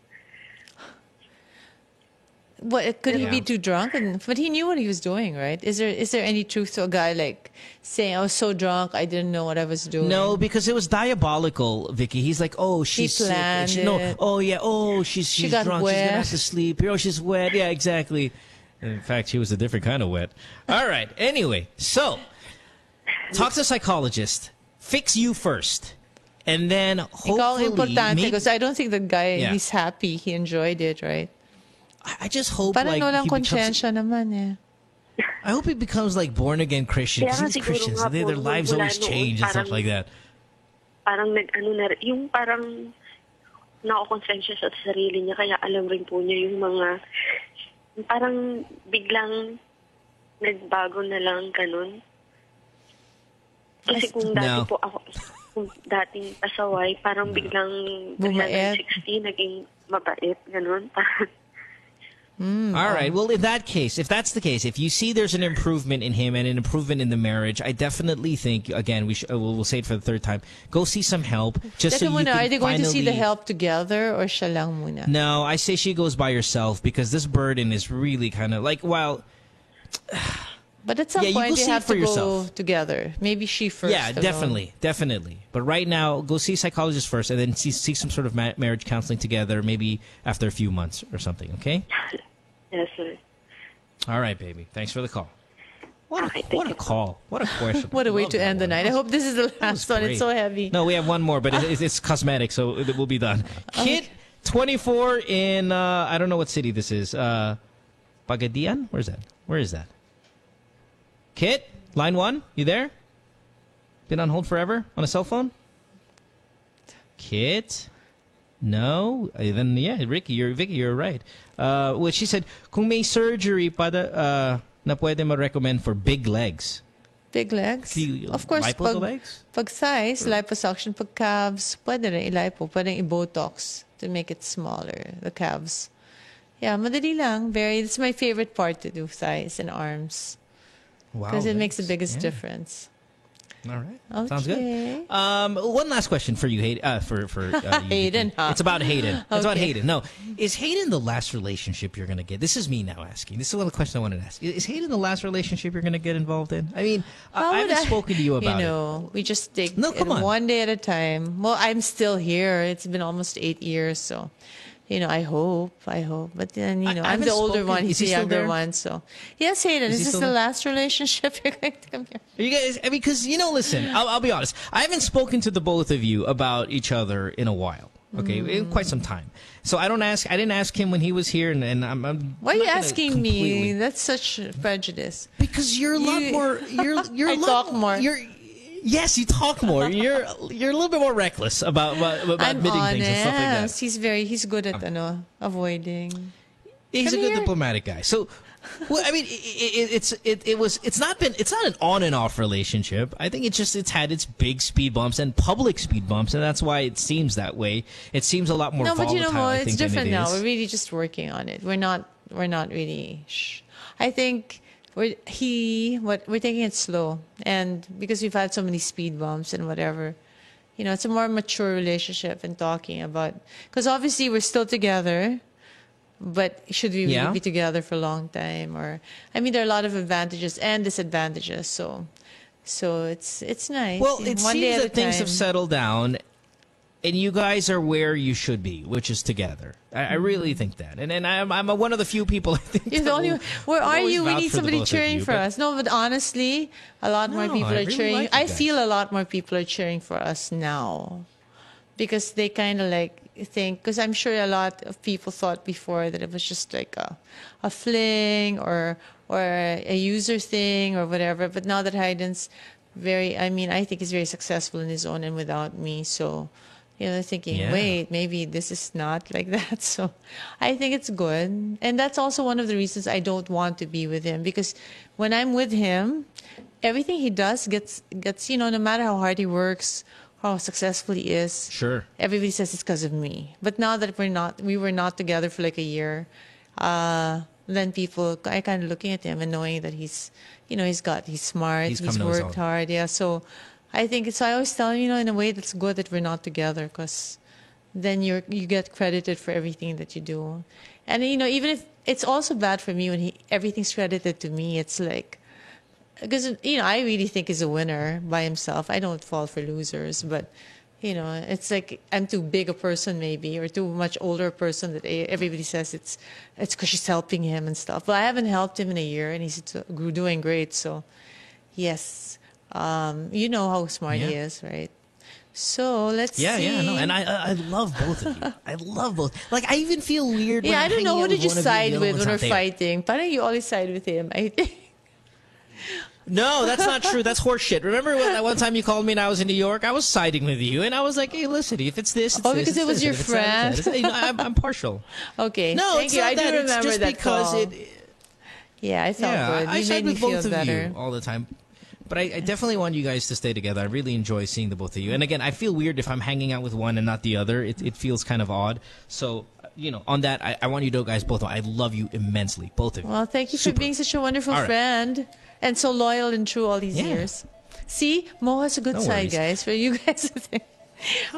What could he be too drunk? But he knew what he was doing, right? Is there any truth to a guy like saying I was so drunk I didn't know what I was doing? No, because it was diabolical, Vicky. He's like, oh, she's sick. Planned it. Oh yeah, she's got drunk. wet. She's gonna have to sleep. Oh, she's wet. Yeah, exactly. In fact, she was a different kind of wet. All right. Anyway, so talk to a psychologist. Fix you first. And then hopefully... because I don't think the guy, he's happy. He enjoyed it, right? I just hope parang walang konsensya naman eh. I hope he becomes like born-again Christian. Because these Christians, their lives always change and stuff like that. Parang yung parang nakakonsensya sa sarili niya. Kaya alam rin po niya yung mga... Parang biglang nagbago na lang ganun. Kasi kung dati po ako... Kung dating pasaway, parang biglang 16, naging mabait, ganun. All right. Well, in that case, if that's the case, if you see there's an improvement in him and an improvement in the marriage, I definitely think, again, we'll say it for the third time, go see some help. Just so you can are they going to see the help together or siya lang muna? No, I say she goes by herself because this burden is really kind of like, but at some point, they have to go together. Maybe she first. Yeah, definitely. But right now, go see a psychologist first and then see some sort of marriage counseling together, maybe after a few months or something, okay? Yes, sir. All right, baby. Thanks for the call. What a call. What a question. What a way to end the night. I hope this is the last one. It's so heavy. No, we have one more, but it's cosmetic, so it will be done. Kit, 24 in, I don't know what city this is. Pagadian? Where is that? Kit, line 1, you there? Been on hold forever on a cell phone? Kit? No? Then, yeah, Vicky, you're right. Well, she said, kung may surgery na pwede ma-recommend for big legs. Big legs? Of course, pag thighs, liposuction, pag calves, pwede rin ilipo, pwede i-botox to make it smaller, the calves. Yeah, madali lang. That's my favorite part to do, thighs and arms. Wow. Because it makes the biggest difference. All right. Okay. Sounds good. One last question for you, Hayden. For Hayden. It's about Hayden. It's about Hayden. No. Is Hayden the last relationship you're going to get? This is me now asking. This is one of the questions I wanted to ask. Is Hayden the last relationship you're going to get involved in? I mean, I haven't spoken to you about it. We just take it one day at a time. Well, I'm still here. It's been almost 8 years, so... I hope. But then, I'm the older one. He's the younger one. So, yes, Hayden, is this the last relationship you're going to come here? You guys, I mean, because, listen, I'll be honest. I haven't spoken to the both of you about each other in a while. Okay, in quite some time. So I didn't ask him when he was here, and I'm why are you asking me? That's such prejudice. Because you're a lot more. You're I talk more. Yes, you talk more. You're a little bit more reckless about admitting things and stuff like that. He's good at avoiding. He's a good diplomatic guy. So, well, I mean, it's not an on and off relationship. I think it's had its big speed bumps and public speed bumps, and that's why it seems that way. It seems a lot more volatile. No, but I think, it's different than it now. is. We're really just working on it. We're not really. I think. We're taking it slow, and because we've had so many speed bumps and whatever, it's a more mature relationship and talking about. Because obviously we're still together, but should we really be together for a long time? Or there are a lot of advantages and disadvantages. So it's nice. Well, it seems that things have settled down. And you guys are where you should be, which is together. I really think that. And I'm one of the few people I think. You're the only. Where are you? We need somebody cheering for us. No, but honestly, a lot more people are cheering. I feel a lot more people are cheering for us now, because they kind of think. Because I'm sure a lot of people thought before that it was just like a fling or a user thing or whatever. But now that Hayden's I think he's very successful in his own and without me. So. They're thinking, wait, maybe this is not like that. So I think it's good. And that's also one of the reasons I don't want to be with him. Because when I'm with him, everything he does gets no matter how hard he works, how successful he is. Sure. Everybody says it's because of me. But now that we were not together for like a year, then people are kind of looking at him and knowing that he's smart, he's worked hard. Yeah, so... I think it's. I always tell in a way that's good that we're not together, because then you get credited for everything that you do. And you know, even if it's also bad for me when everything's credited to me, it's like, because you know, I really think he's a winner by himself. I don't fall for losers, but you know, it's like I'm too big a person maybe, or too much older person that everybody says it's because she's helping him and stuff. But I haven't helped him in a year, and he's doing great. So yes, you know how smart he is, right? So let's see. Yeah, no, and I love both of you. I love both. Like, I even feel weird. Yeah, when I don't know who did you side with when we're fighting. fighting. Parang you always side with him. I think. No, that's not true. That's horseshit. Remember when that one time you called me and I was in New York? I was siding with you, and I was like, "Hey, listen, if it's this, it's this." Because it was your friend. I'm partial. Okay, no, thank it's you. not I do that. remember it's just that because call. Yeah, I felt good. I You side made me with both feel of better. you all the time. But I definitely want you guys to stay together. I really enjoy seeing the both of you. And again, I feel weird if I'm hanging out with one and not the other. It feels kind of odd. So, you know, on that, I want you to know, guys, both of you, I love you immensely, both of you. Well, thank you for being such a wonderful All right. friend and so loyal and true all these years. See, Mo has a good No side, worries. guys. For you guys to think.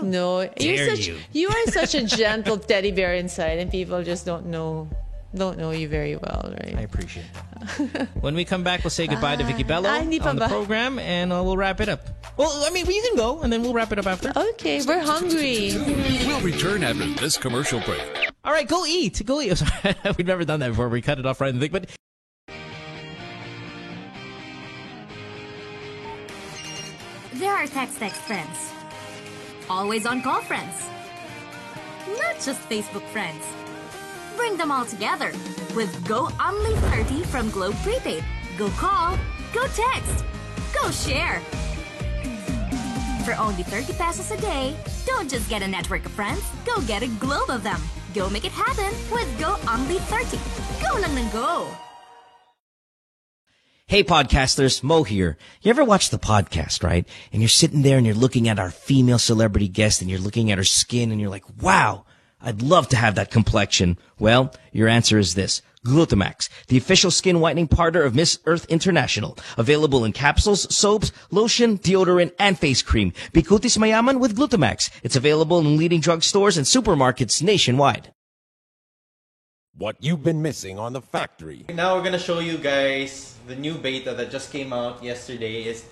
No, dare you are such a gentle teddy bear inside, and people just don't know you very well, right? I appreciate that. When we come back, we'll say goodbye to Vicky Bello hindi pa on the ba? program, and we'll wrap it up. Well, I mean, you can go, and then we'll wrap it up after. Okay, we're hungry. We'll return after this commercial break. All right, go eat. Go eat. Oh, sorry. We've never done that before. We cut it off right in the thing, but... There are text friends. Always on call friends. Not just Facebook friends. Bring them all together with Go Only 30 from Globe Prepaid. Go call, go text, go share. For only 30 pesos a day, don't just get a network of friends, go get a globe of them. Go make it happen with Go Only 30. Go lang ng go. Hey podcasters, Mo here. You ever watch the podcast, right? And you're sitting there and you're looking at our female celebrity guest and you're looking at her skin and you're like, wow, I'd love to have that complexion. Well, your answer is this. Glutamax, the official skin whitening partner of Miss Earth International. Available in capsules, soaps, lotion, deodorant, and face cream. Bikutis mayaman with Glutamax. It's available in leading drugstores and supermarkets nationwide. What you've been missing on The Factory. Now we're gonna show you guys the new beta that just came out yesterday. Is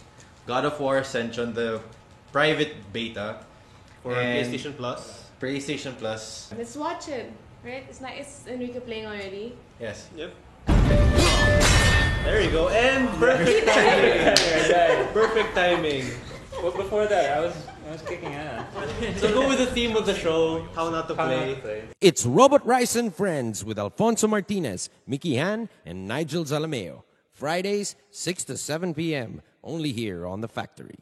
God of War Ascension, the private beta for And PlayStation Plus. PlayStation Plus. Let's watch it, right? It's nice. Enrique playing already. Yes. Yep. There you go. And perfect timing. Perfect timing. Well, before that, I was kicking ass. So go with the theme of the show, how not to play. It's Robot Rice and Friends with Alfonso Martinez, Mickey Han, and Nigel Zalameo. Fridays, 6 to 7 p.m. Only here on The Factory.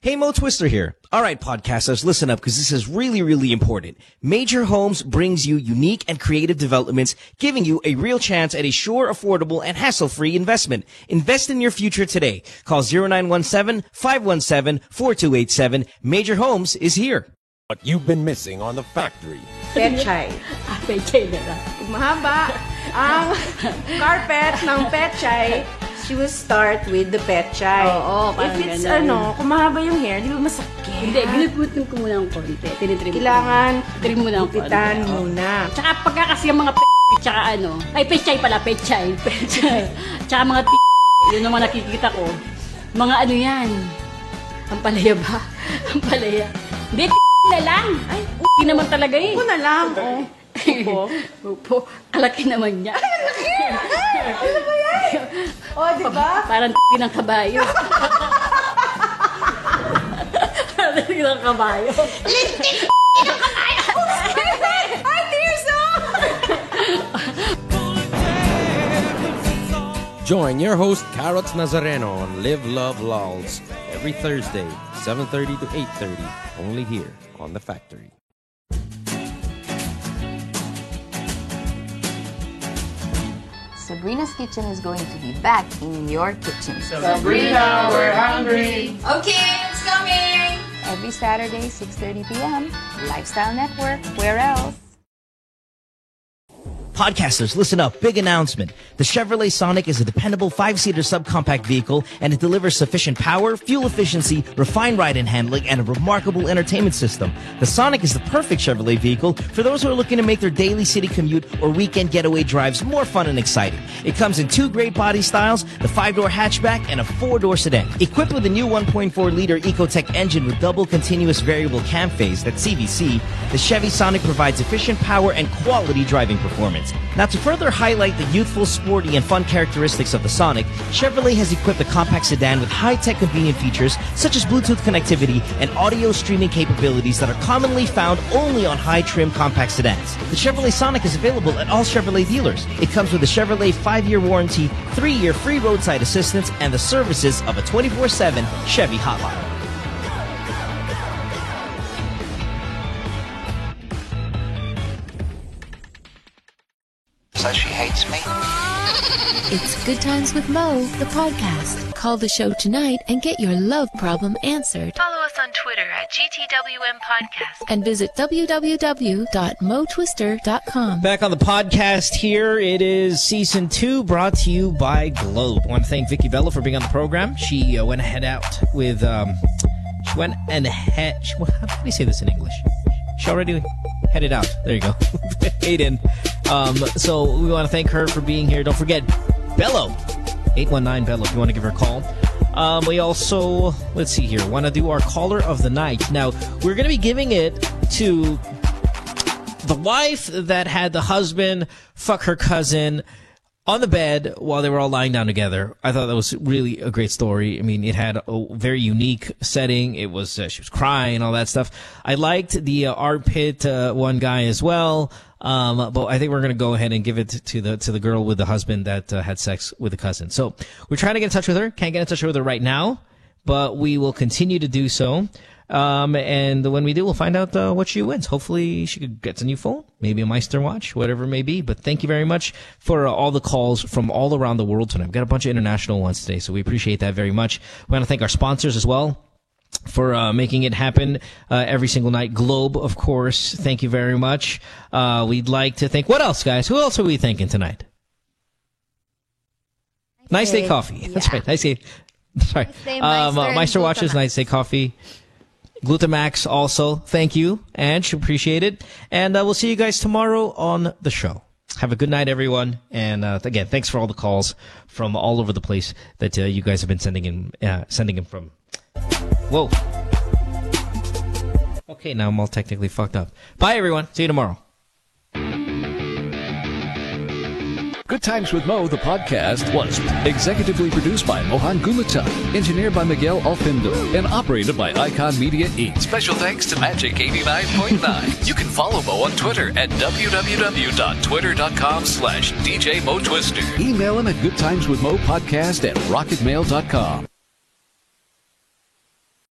Hey, Mo Twister here. All right, podcasters, listen up because this is really, really important. Major Homes brings you unique and creative developments, giving you a real chance at a sure, affordable, and hassle-free investment. Invest in your future today. Call 0917-517-4287. Major Homes is here. What you've been missing on The Factory. Pechay. Pechay na lang. Pag mahaba ang carpet ng Pechay, she will start with the Pechay. Oo, if it's kung mahaba yung hair, di ba masakit? Hindi, ginugutin ko muna ng konti. Tinitrim ko. Kailangan trim mo ng konti. gupitan muna. Tsaka pagka kasi yung mga tsaka pechay pala, pechay. Tsaka mga yun ang mga nakikita ko. Mga ano yan? Ang palaya ba? Ang palaya. Hindi, na lang. Ay, naman talaga eh. Upo na lang. Upo. Upo. Kalaki naman niya. Ay, ang laki! Ano ba yan? Di ba? Parang ng kabayo. Parang ng kabayo. Lintik ng kabayo! Ay, Tirso! Join your host, Carrots Nazareno, on Live, Love, Lols every Thursday, 7:30 to 8:30, only here on The Factory. Sabrina's Kitchen is going to be back in your kitchen. Sabrina, we're hungry. Okay, it's coming. Every Saturday, 6:30 p.m. Lifestyle Network. Where else? Podcasters, listen up. Big announcement. The Chevrolet Sonic is a dependable 5-seater subcompact vehicle, and it delivers sufficient power, fuel efficiency, refined ride and handling, and a remarkable entertainment system. The Sonic is the perfect Chevrolet vehicle for those who are looking to make their daily city commute or weekend getaway drives more fun and exciting. It comes in 2 great body styles, the 5-door hatchback and a 4-door sedan. Equipped with a new 1.4-liter Ecotec engine with double continuous variable cam phase, that's CVC, the Chevy Sonic provides efficient power and quality driving performance. Now, to further highlight the youthful, sporty, and fun characteristics of the Sonic, Chevrolet has equipped the compact sedan with high-tech convenient features such as Bluetooth connectivity and audio streaming capabilities that are commonly found only on high-trim compact sedans. The Chevrolet Sonic is available at all Chevrolet dealers. It comes with a Chevrolet 5-year warranty, 3-year free roadside assistance, and the services of a 24/7 Chevy hotline. Says she hates me. It's Good Times with Mo, the podcast. Call the show tonight and get your love problem answered. Follow us on Twitter at GTWM Podcast and visit www.motwister.com. Back on the podcast here. It is Season 2 brought to you by Globe. I want to thank Vicky Bella for being on the program. She went ahead out with... how do you say this in English? She already headed out. There you go. Aiden. So we want to thank her for being here. Don't forget, Bello. 819-BELLO if you want to give her a call. We also, let's see here, want to do our caller of the night. Now, we're going to be giving it to the wife that had the husband fuck her cousin on the bed while they were all lying down together. I thought that was really a great story. I mean, it had a very unique setting. It was she was crying and all that stuff. I liked the armpit one guy as well. But I think we're going to go ahead and give it to the girl with the husband that had sex with the cousin. So we're trying to get in touch with her. Can't get in touch with her right now, but we will continue to do so. And when we do, we'll find out what she wins. Hopefully she gets a new phone, maybe a Meister watch, whatever it may be. But thank you very much for all the calls from all around the world tonight. We've got a bunch of international ones today, so we appreciate that very much. We want to thank our sponsors as well for making it happen every single night. Globe, of course. Thank you very much. We'd like to thank... What else, guys? Who else are we thanking tonight? Nice Day Coffee. Yeah. That's right. Nice Day. Sorry. Meister Watches, Nice Day Coffee. Glutamax also. Thank you, Ange. Appreciate it. And we'll see you guys tomorrow on the show. Have a good night, everyone. And again, thanks for all the calls from all over the place that you guys have been sending in from. Whoa. Okay, now I'm all technically fucked up. Bye, everyone. See you tomorrow. Good Times with Mo, the podcast, was executively produced by Mohan Gulata, engineered by Miguel Alfindo, and operated by Icon Media Inc. Special thanks to Magic 89.9. You can follow Mo on Twitter at www.twitter.com/DJ Mo Twister. Email him at goodtimeswithmopodcast@rocketmail.com.